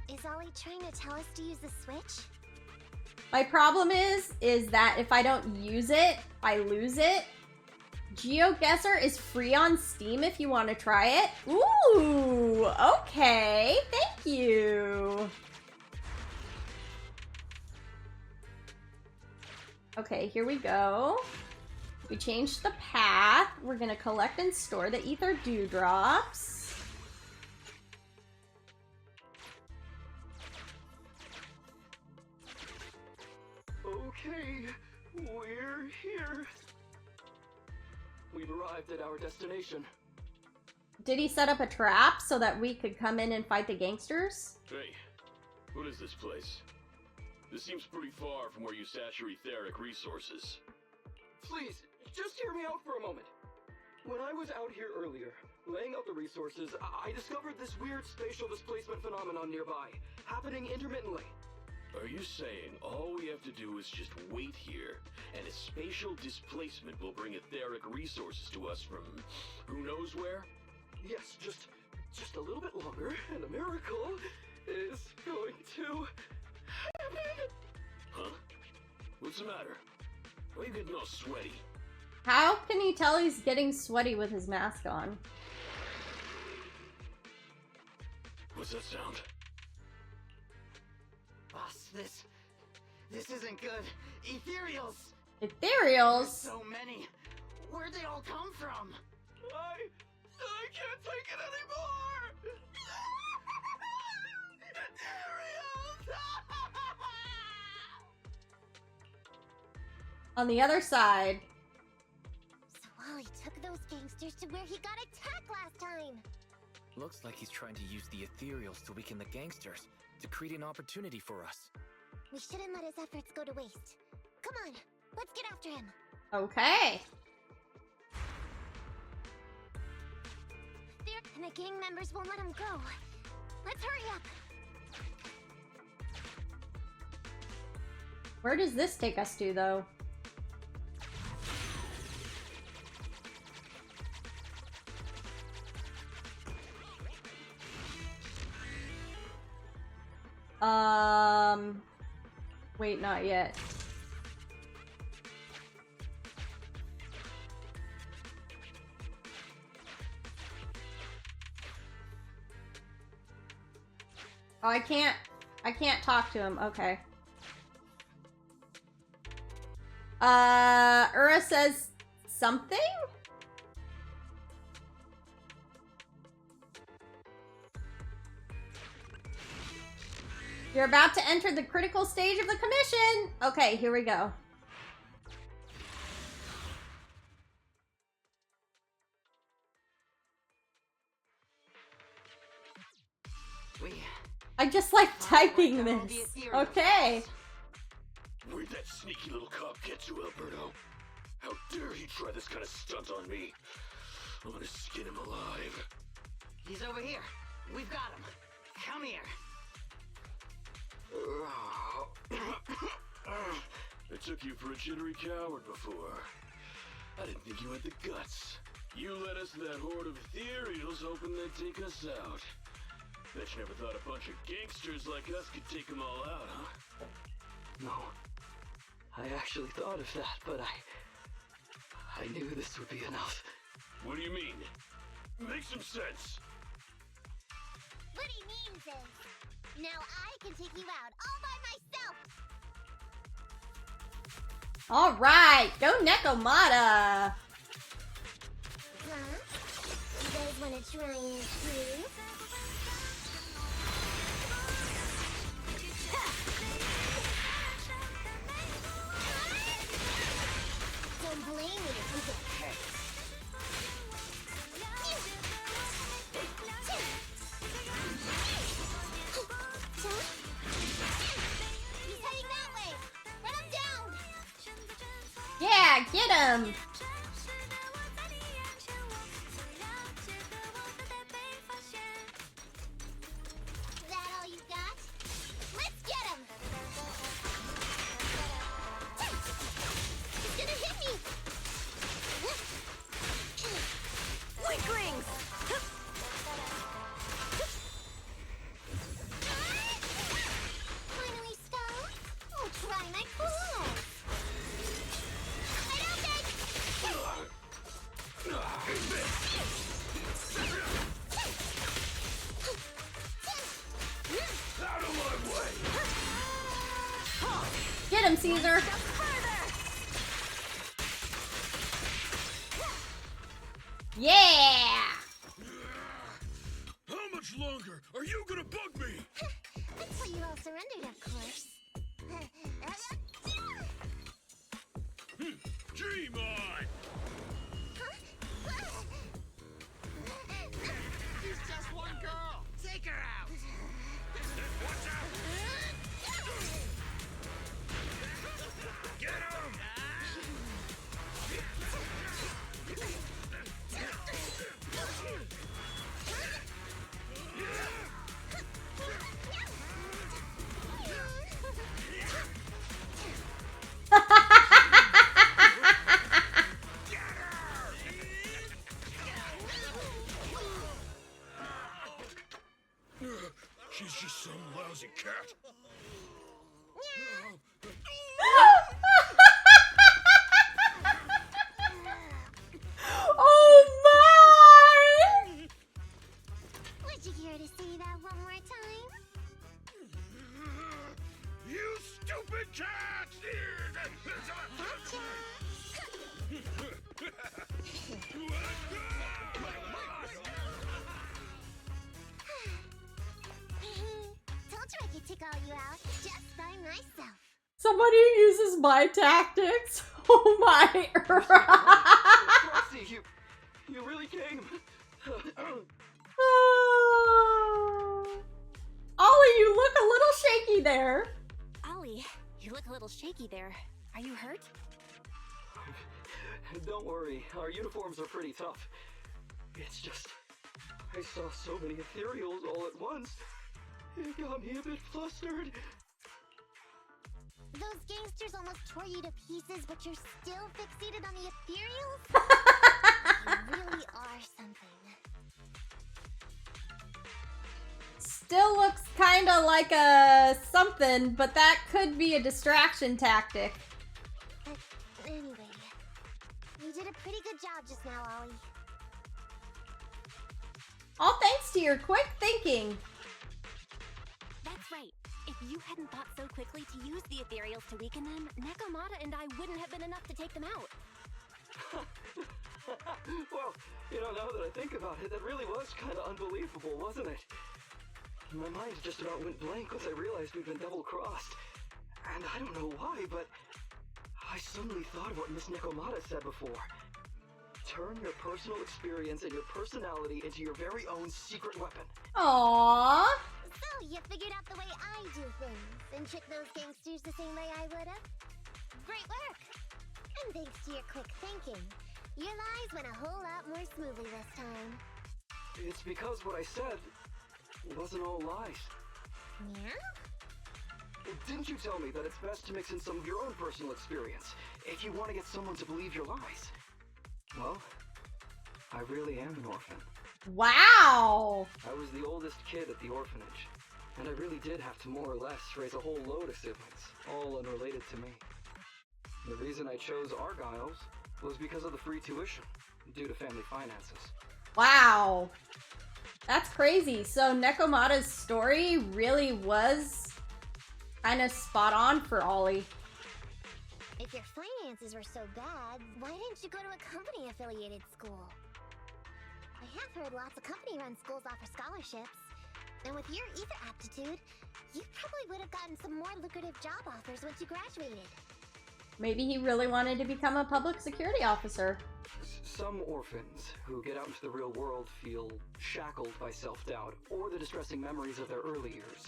Speaker 2: Is Ollie trying to tell us to use the switch?
Speaker 5: My problem is that if I don't use it, I lose it. GeoGuessr is free on Steam if you want to try it. Ooh, okay. Thank you. Okay, here we go. We changed the path. We're gonna collect and store the ether dewdrops.
Speaker 16: Okay, we're here. We've arrived at our destination.
Speaker 5: Did he set up a trap so that we could come in and fight the gangsters?
Speaker 15: Hey, what is this place? This seems pretty far from where you stash your etheric resources.
Speaker 16: Please, just hear me out for a moment. When I was out here earlier, laying out the resources, I discovered this weird spatial displacement phenomenon nearby, happening intermittently.
Speaker 15: Are you saying all we have to do is just wait here, and a spatial displacement will bring etheric resources to us from who knows where?
Speaker 16: Yes, just a little bit longer, and a miracle is going to happen.
Speaker 15: Huh? What's the matter? Why are you getting all sweaty?
Speaker 5: How can you tell he's getting sweaty with his mask on?
Speaker 15: What's that sound?
Speaker 14: Boss, this isn't good. Ethereals!
Speaker 5: Ethereals?
Speaker 14: There's so many. Where'd they all come from?
Speaker 16: I can't take it anymore!
Speaker 5: On the other side.
Speaker 2: So Ollie took those gangsters to where he got attacked last time.
Speaker 3: Looks like he's trying to use the ethereals to weaken the gangsters, to create an opportunity for us.
Speaker 2: We shouldn't let his efforts go to waste. Come on, let's get after him.
Speaker 5: Okay.
Speaker 2: And the gang members won't let him go. Let's hurry up.
Speaker 5: Where does this take us to, though? Wait, not yet. Oh, I can't talk to him. Okay. Ura says something? You're about to enter the critical stage of the commission. Okay, here we go. I just like typing this. Okay.
Speaker 15: Where'd that sneaky little cop get to, Alberto? How dare he try this kind of stunt on me? I'm gonna skin him alive.
Speaker 14: He's over here. We've got him. Come here.
Speaker 15: I took you for a jittery coward before. I didn't think you had the guts. You led us to that horde of ethereals hoping they'd take us out. Bet you never thought a bunch of gangsters like us could take them all out, huh?
Speaker 16: No. I actually thought of that, but I knew this would be enough.
Speaker 15: What do you mean? Make some sense.
Speaker 2: What he means is, now I can take you out all by myself.
Speaker 5: All right, go Nekomata.
Speaker 2: Huh? You guys want to try it too?
Speaker 5: Get him!
Speaker 2: Is that all you got? Let's get him! He's gonna hit me!
Speaker 8: Weaklings!
Speaker 2: Finally stopped? Oh, try my claws! I don't think...
Speaker 15: Out of my way!
Speaker 5: Get him, Caesar! Yeah!
Speaker 15: How much longer are you gonna bug me?
Speaker 2: Until you all surrendered, of course.
Speaker 15: Dream on!
Speaker 14: She's just one girl. Take her out.
Speaker 15: Watch out! Get him! She's just some lousy cat.
Speaker 5: Oh my!
Speaker 2: Would you care to say that one more time?
Speaker 15: You stupid cat!
Speaker 2: Told you I could take all you out just by myself.
Speaker 5: Somebody uses my tactics. Oh my!
Speaker 16: Frosty, you really came.
Speaker 5: Ollie, you look a little shaky there.
Speaker 11: Ollie, you look a little shaky there. Are you hurt?
Speaker 16: Don't worry, our uniforms are pretty tough. It's just, I saw so many ethereals all at once. It got me a bit flustered.
Speaker 2: Those gangsters almost tore you to pieces, but you're still fixated on the ethereals? You really are something.
Speaker 5: Still looks kinda like a something, but that could be a distraction tactic.
Speaker 2: Anyway, you did a pretty good job just now, Ollie.
Speaker 5: All thanks to your quick thinking.
Speaker 11: That's right. If you hadn't thought so quickly to use the ethereals to weaken them, Nekomata and I wouldn't have been enough to take them out.
Speaker 16: Well, now that I think about it, that really was kind of unbelievable, wasn't it? My mind just about went blank once I realized we'd been double-crossed. And I don't know why, but I suddenly thought of what Miss Nekomata said before. Turn your personal experience and your personality into your very own secret weapon.
Speaker 5: Aww.
Speaker 2: So, you figured out the way I do things, and tricked those gangsters the same way I would've? Great work! And thanks to your quick thinking, your lies went a whole lot more smoothly this time.
Speaker 16: It's because what I said wasn't all lies.
Speaker 2: Yeah?
Speaker 16: Didn't you tell me that it's best to mix in some of your own personal experience if you want to get someone to believe your lies? Well, I really am an orphan.
Speaker 5: Wow!
Speaker 16: I was the oldest kid at the orphanage, and I really did have to more or less raise a whole load of siblings, all unrelated to me. The reason I chose Argyle's was because of the free tuition, due to family finances.
Speaker 5: Wow. That's crazy. So Nekomata's story really was kind of spot on for Ollie.
Speaker 2: If your finances were so bad, why didn't you go to a company-affiliated school? I have heard lots of company-run schools offer scholarships. And with your ether aptitude, you probably would have gotten some more lucrative job offers once you graduated.
Speaker 5: Maybe he really wanted to become a public security officer.
Speaker 16: Some orphans who get out into the real world feel shackled by self-doubt or the distressing memories of their early years,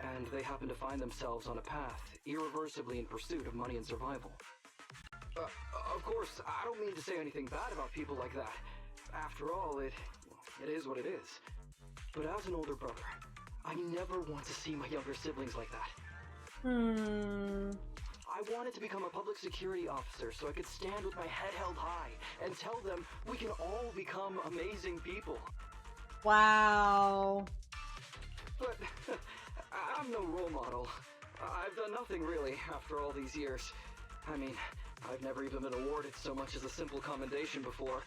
Speaker 16: and they happen to find themselves on a path irreversibly in pursuit of money and survival.
Speaker 6: Of course, I don't mean to say anything bad about people like that. After all, it is what it is. But as an older brother, I never want to see my younger siblings like that. I wanted to become a public security officer so I could stand with my head held high and tell them we can all become amazing people.
Speaker 5: Wow.
Speaker 6: But I'm no role model. I've done nothing really after all these years. I mean, I've never even been awarded so much as a simple commendation before.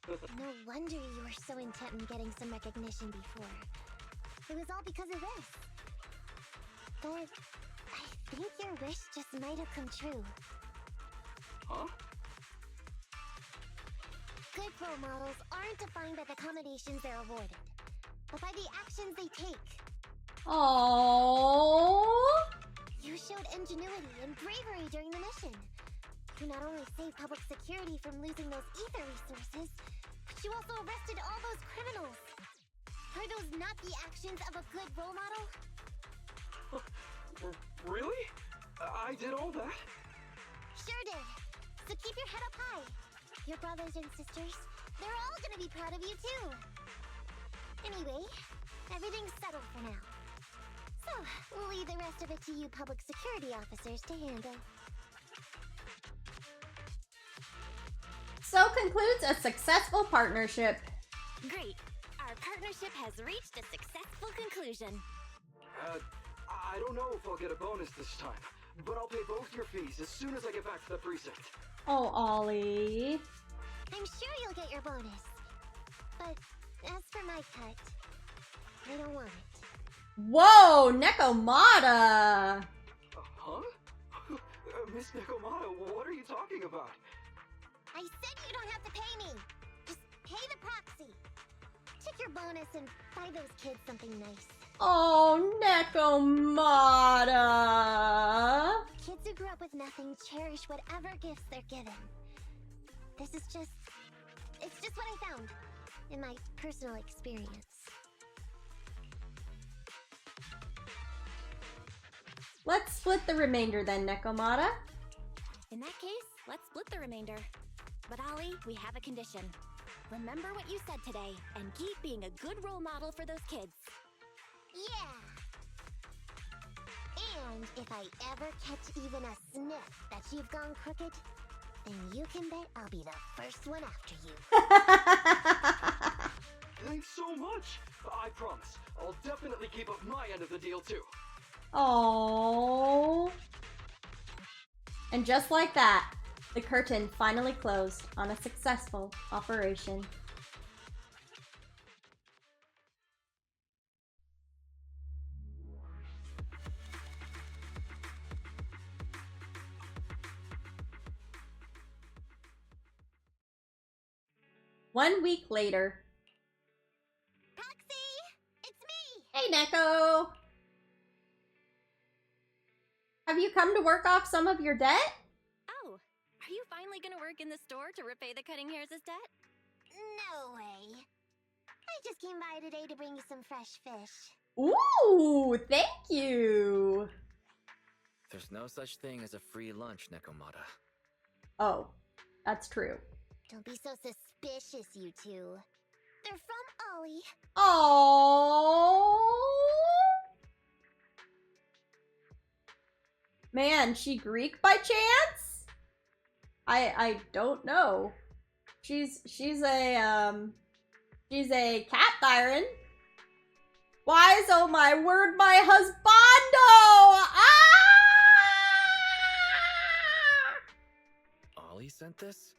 Speaker 2: No wonder you were so intent on getting some recognition before. It was all because of this. But I think your wish just might have come true.
Speaker 6: Huh?
Speaker 2: Good role models aren't defined by the accommodations they're awarded, but by the actions they take.
Speaker 5: Aww.
Speaker 2: You showed ingenuity and bravery during the mission. You not only saved public security from losing those ether resources, but you also arrested all those criminals. Are those not the actions of a good role model?
Speaker 6: Really? I did all that?
Speaker 2: Sure did. So keep your head up high. Your brothers and sisters, they're all gonna be proud of you too. Anyway, everything's settled for now. So, we'll leave the rest of it to you public security officers to handle.
Speaker 5: So concludes a successful partnership.
Speaker 11: Great. Our partnership has reached a successful conclusion.
Speaker 6: I don't know if I'll get a bonus this time, but I'll pay both your fees as soon as I get back to the precinct.
Speaker 5: Oh, Ollie.
Speaker 2: I'm sure you'll get your bonus. But as for my cut, I don't want it.
Speaker 5: Whoa, Nekomata!
Speaker 6: Huh? Miss Nekomata, what are you talking about?
Speaker 2: I said you don't have to pay me. Just pay the proxy. Take your bonus and buy those kids something nice.
Speaker 5: Oh, Nekomata!
Speaker 2: Kids who grew up with nothing cherish whatever gifts they're given. It's just what I found in my personal experience.
Speaker 5: Let's split the remainder then, Nekomata.
Speaker 11: In that case, let's split the remainder. But Ollie, we have a condition. Remember what you said today, and keep being a good role model for those kids.
Speaker 2: Yeah! And if I ever catch even a sniff that you've gone crooked, then you can bet I'll be the first one after you.
Speaker 6: Thanks so much! I promise, I'll definitely keep up my end of the deal too.
Speaker 5: Oh. And just like that, the curtain finally closed on a successful operation. One week later.
Speaker 2: Proxy! It's me!
Speaker 5: Hey, Neko! Have you come to work off some of your debt?
Speaker 11: Oh, are you finally gonna work in the store to repay the cutting hairs' debt?
Speaker 2: No way. I just came by today to bring you some fresh fish.
Speaker 5: Ooh, thank you!
Speaker 3: There's no such thing as a free lunch, Nekomata.
Speaker 5: Oh, that's true.
Speaker 2: Don't be so suspicious, you two. They're from Ollie.
Speaker 5: Oh. Man, she Greek by chance? I don't know. She's a cat siren. Why is, oh my word, my husbando?
Speaker 3: Ollie sent this?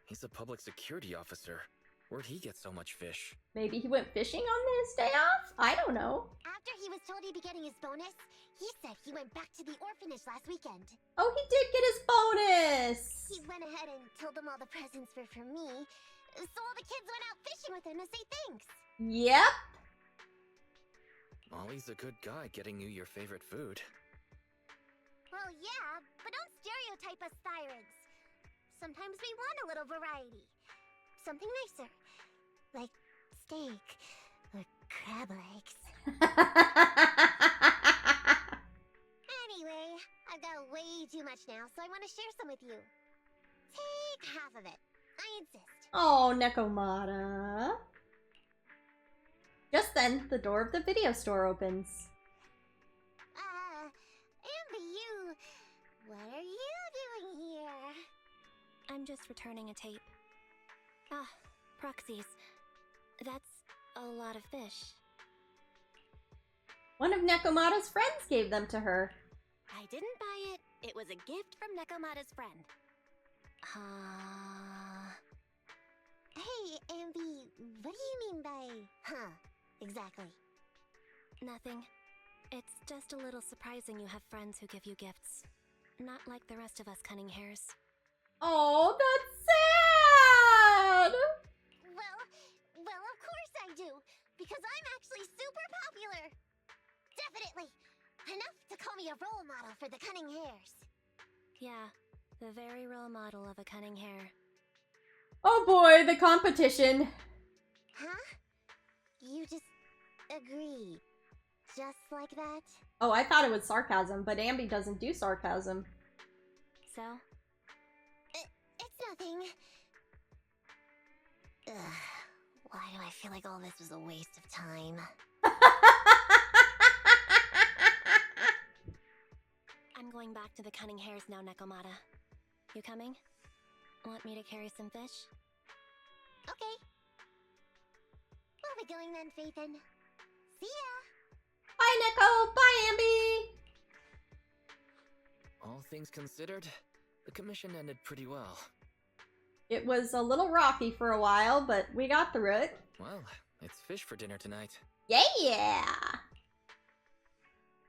Speaker 3: He's a public security officer. Where'd he get so much fish?
Speaker 5: Maybe he went fishing on his day off? I don't know.
Speaker 2: After he was told he'd be getting his bonus, he said he went back to the orphanage last weekend.
Speaker 5: Oh, he did get his bonus!
Speaker 2: He went ahead and told them all the presents were for me, so all the kids went out fishing with him to say thanks.
Speaker 5: Yep.
Speaker 3: Ollie's a good guy getting you your favorite food.
Speaker 2: Well, yeah, but don't stereotype us sirens. Sometimes we want a little variety. Something nicer. Like steak or crab legs. Anyway, I've got way too much now, so I want to share some with you. Take half of it. I insist.
Speaker 5: Oh, Nekomata. Just then, the door of the video store opens.
Speaker 2: Ambi, what are you doing here?
Speaker 11: I'm just returning a tape. Ah, proxies. That's a lot of fish.
Speaker 5: One of Nekomata's friends gave them to her.
Speaker 11: I didn't buy it. It was a gift from Nekomata's friend.
Speaker 2: Hey, Ambi, what do you mean by, huh? Exactly.
Speaker 11: Nothing. It's just a little surprising you have friends who give you gifts. Not like the rest of us cunning hares.
Speaker 5: Oh, that's sad!
Speaker 2: Well, of course I do. Because I'm actually super popular. Definitely. Enough to call me a role model for the cunning hares.
Speaker 11: Yeah, the very role model of a cunning hare.
Speaker 5: Oh boy, the competition.
Speaker 2: Huh? You just agree. Just like that?
Speaker 5: Oh, I thought it was sarcasm, but Ambi doesn't do sarcasm.
Speaker 11: So?
Speaker 2: It's nothing. Ugh, why do I feel like all this was a waste of time?
Speaker 11: I'm going back to the cunning hares now, Nekomata. You coming? Want me to carry some fish?
Speaker 2: Okay. We'll be going then, Phaethon. See ya!
Speaker 5: Bye, Neko! Bye, Ambi!
Speaker 3: All things considered, the commission ended pretty well.
Speaker 5: It was a little rocky for a while, but we got through it.
Speaker 3: Well, it's fish for dinner tonight.
Speaker 5: Yeah!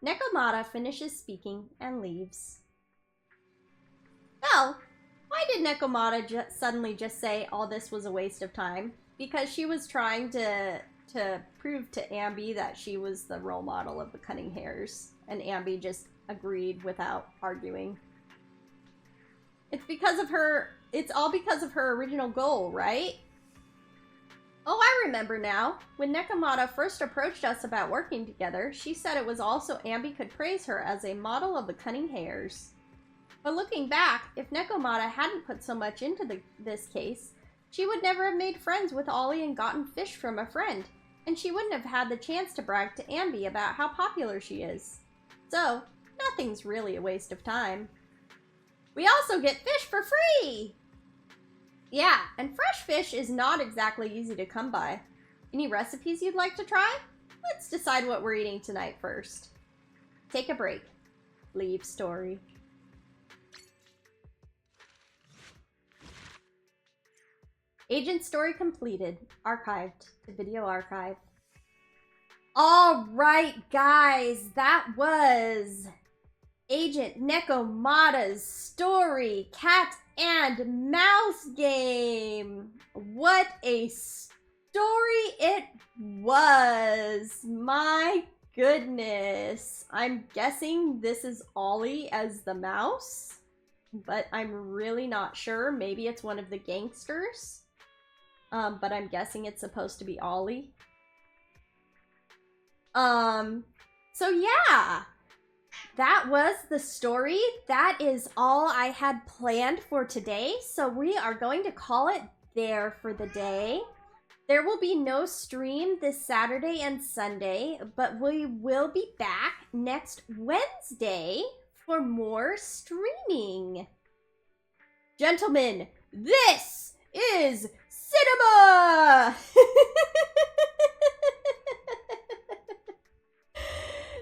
Speaker 5: Nekomata finishes speaking and leaves. Well, why did Nekomata suddenly just say all this was a waste of time? Because she was trying to prove to Ambi that she was the role model of the cunning hares, and Ambi just agreed without arguing. It's all because of her original goal, right? Oh, I remember now. When Nekomata first approached us about working together, she said it was also Ambi could praise her as a model of the cunning hares. But looking back, if Nekomata hadn't put so much into this case, she would never have made friends with Ollie and gotten fish from a friend, and she wouldn't have had the chance to brag to Ambi about how popular she is. So, nothing's really a waste of time. We also get fish for free! Yeah, and fresh fish is not exactly easy to come by. Any recipes you'd like to try? Let's decide what we're eating tonight first. Take a break. Leave story. Agent story completed. Archived. The video archive. Alright, guys. That was Agent Nekomata's story. Cat and mouse game. What a story it was. My goodness. I'm guessing this is Ollie as the mouse, but I'm really not sure. Maybe it's one of the gangsters. But I'm guessing it's supposed to be Ollie. So yeah. That was the story. That is all I had planned for today. So we are going to call it there for the day. There will be no stream this Saturday and Sunday, but we will be back next Wednesday for more streaming. Gentlemen, this is cinema!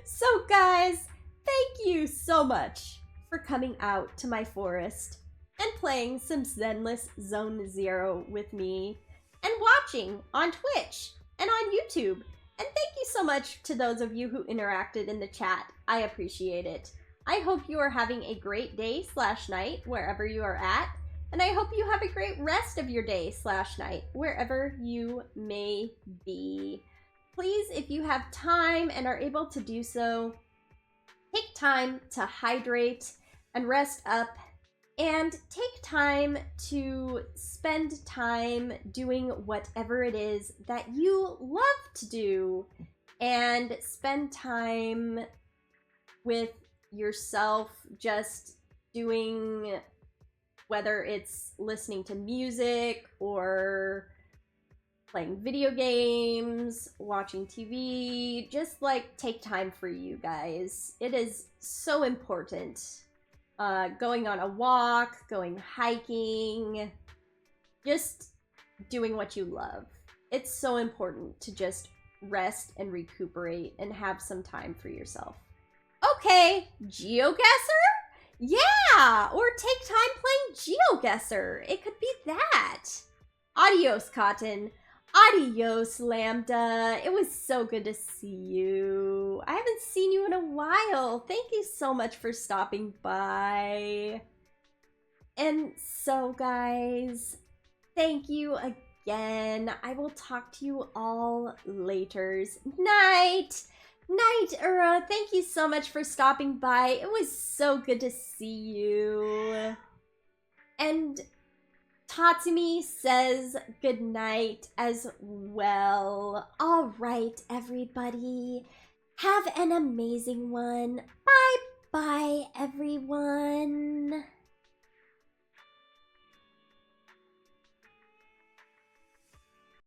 Speaker 5: So guys, thank you so much for coming out to my forest and playing some Zenless Zone Zero with me and watching on Twitch and on YouTube. And thank you so much to those of you who interacted in the chat. I appreciate it. I hope you are having a great day/night wherever you are at. And I hope you have a great rest of your day/night wherever you may be. Please, if you have time and are able to do so, take time to hydrate and rest up, and take time to spend time doing whatever it is that you love to do, and spend time with yourself just doing whether it's listening to music or playing video games, watching TV, just like take time for you guys. It is so important. Going on a walk, going hiking, just doing what you love. It's so important to just rest and recuperate and have some time for yourself. Okay, GeoGuessr? Yeah, or take time playing GeoGuessr. It could be that. Adios, Cotton. Adios, Lambda. It was so good to see you. I haven't seen you in a while. Thank you so much for stopping by. And so, guys, thank you again. I will talk to you all later. Night. Night, Ura. Thank you so much for stopping by. It was so good to see you. And Tatsumi says good night as well. All right, everybody. Have an amazing one. Bye-bye, everyone.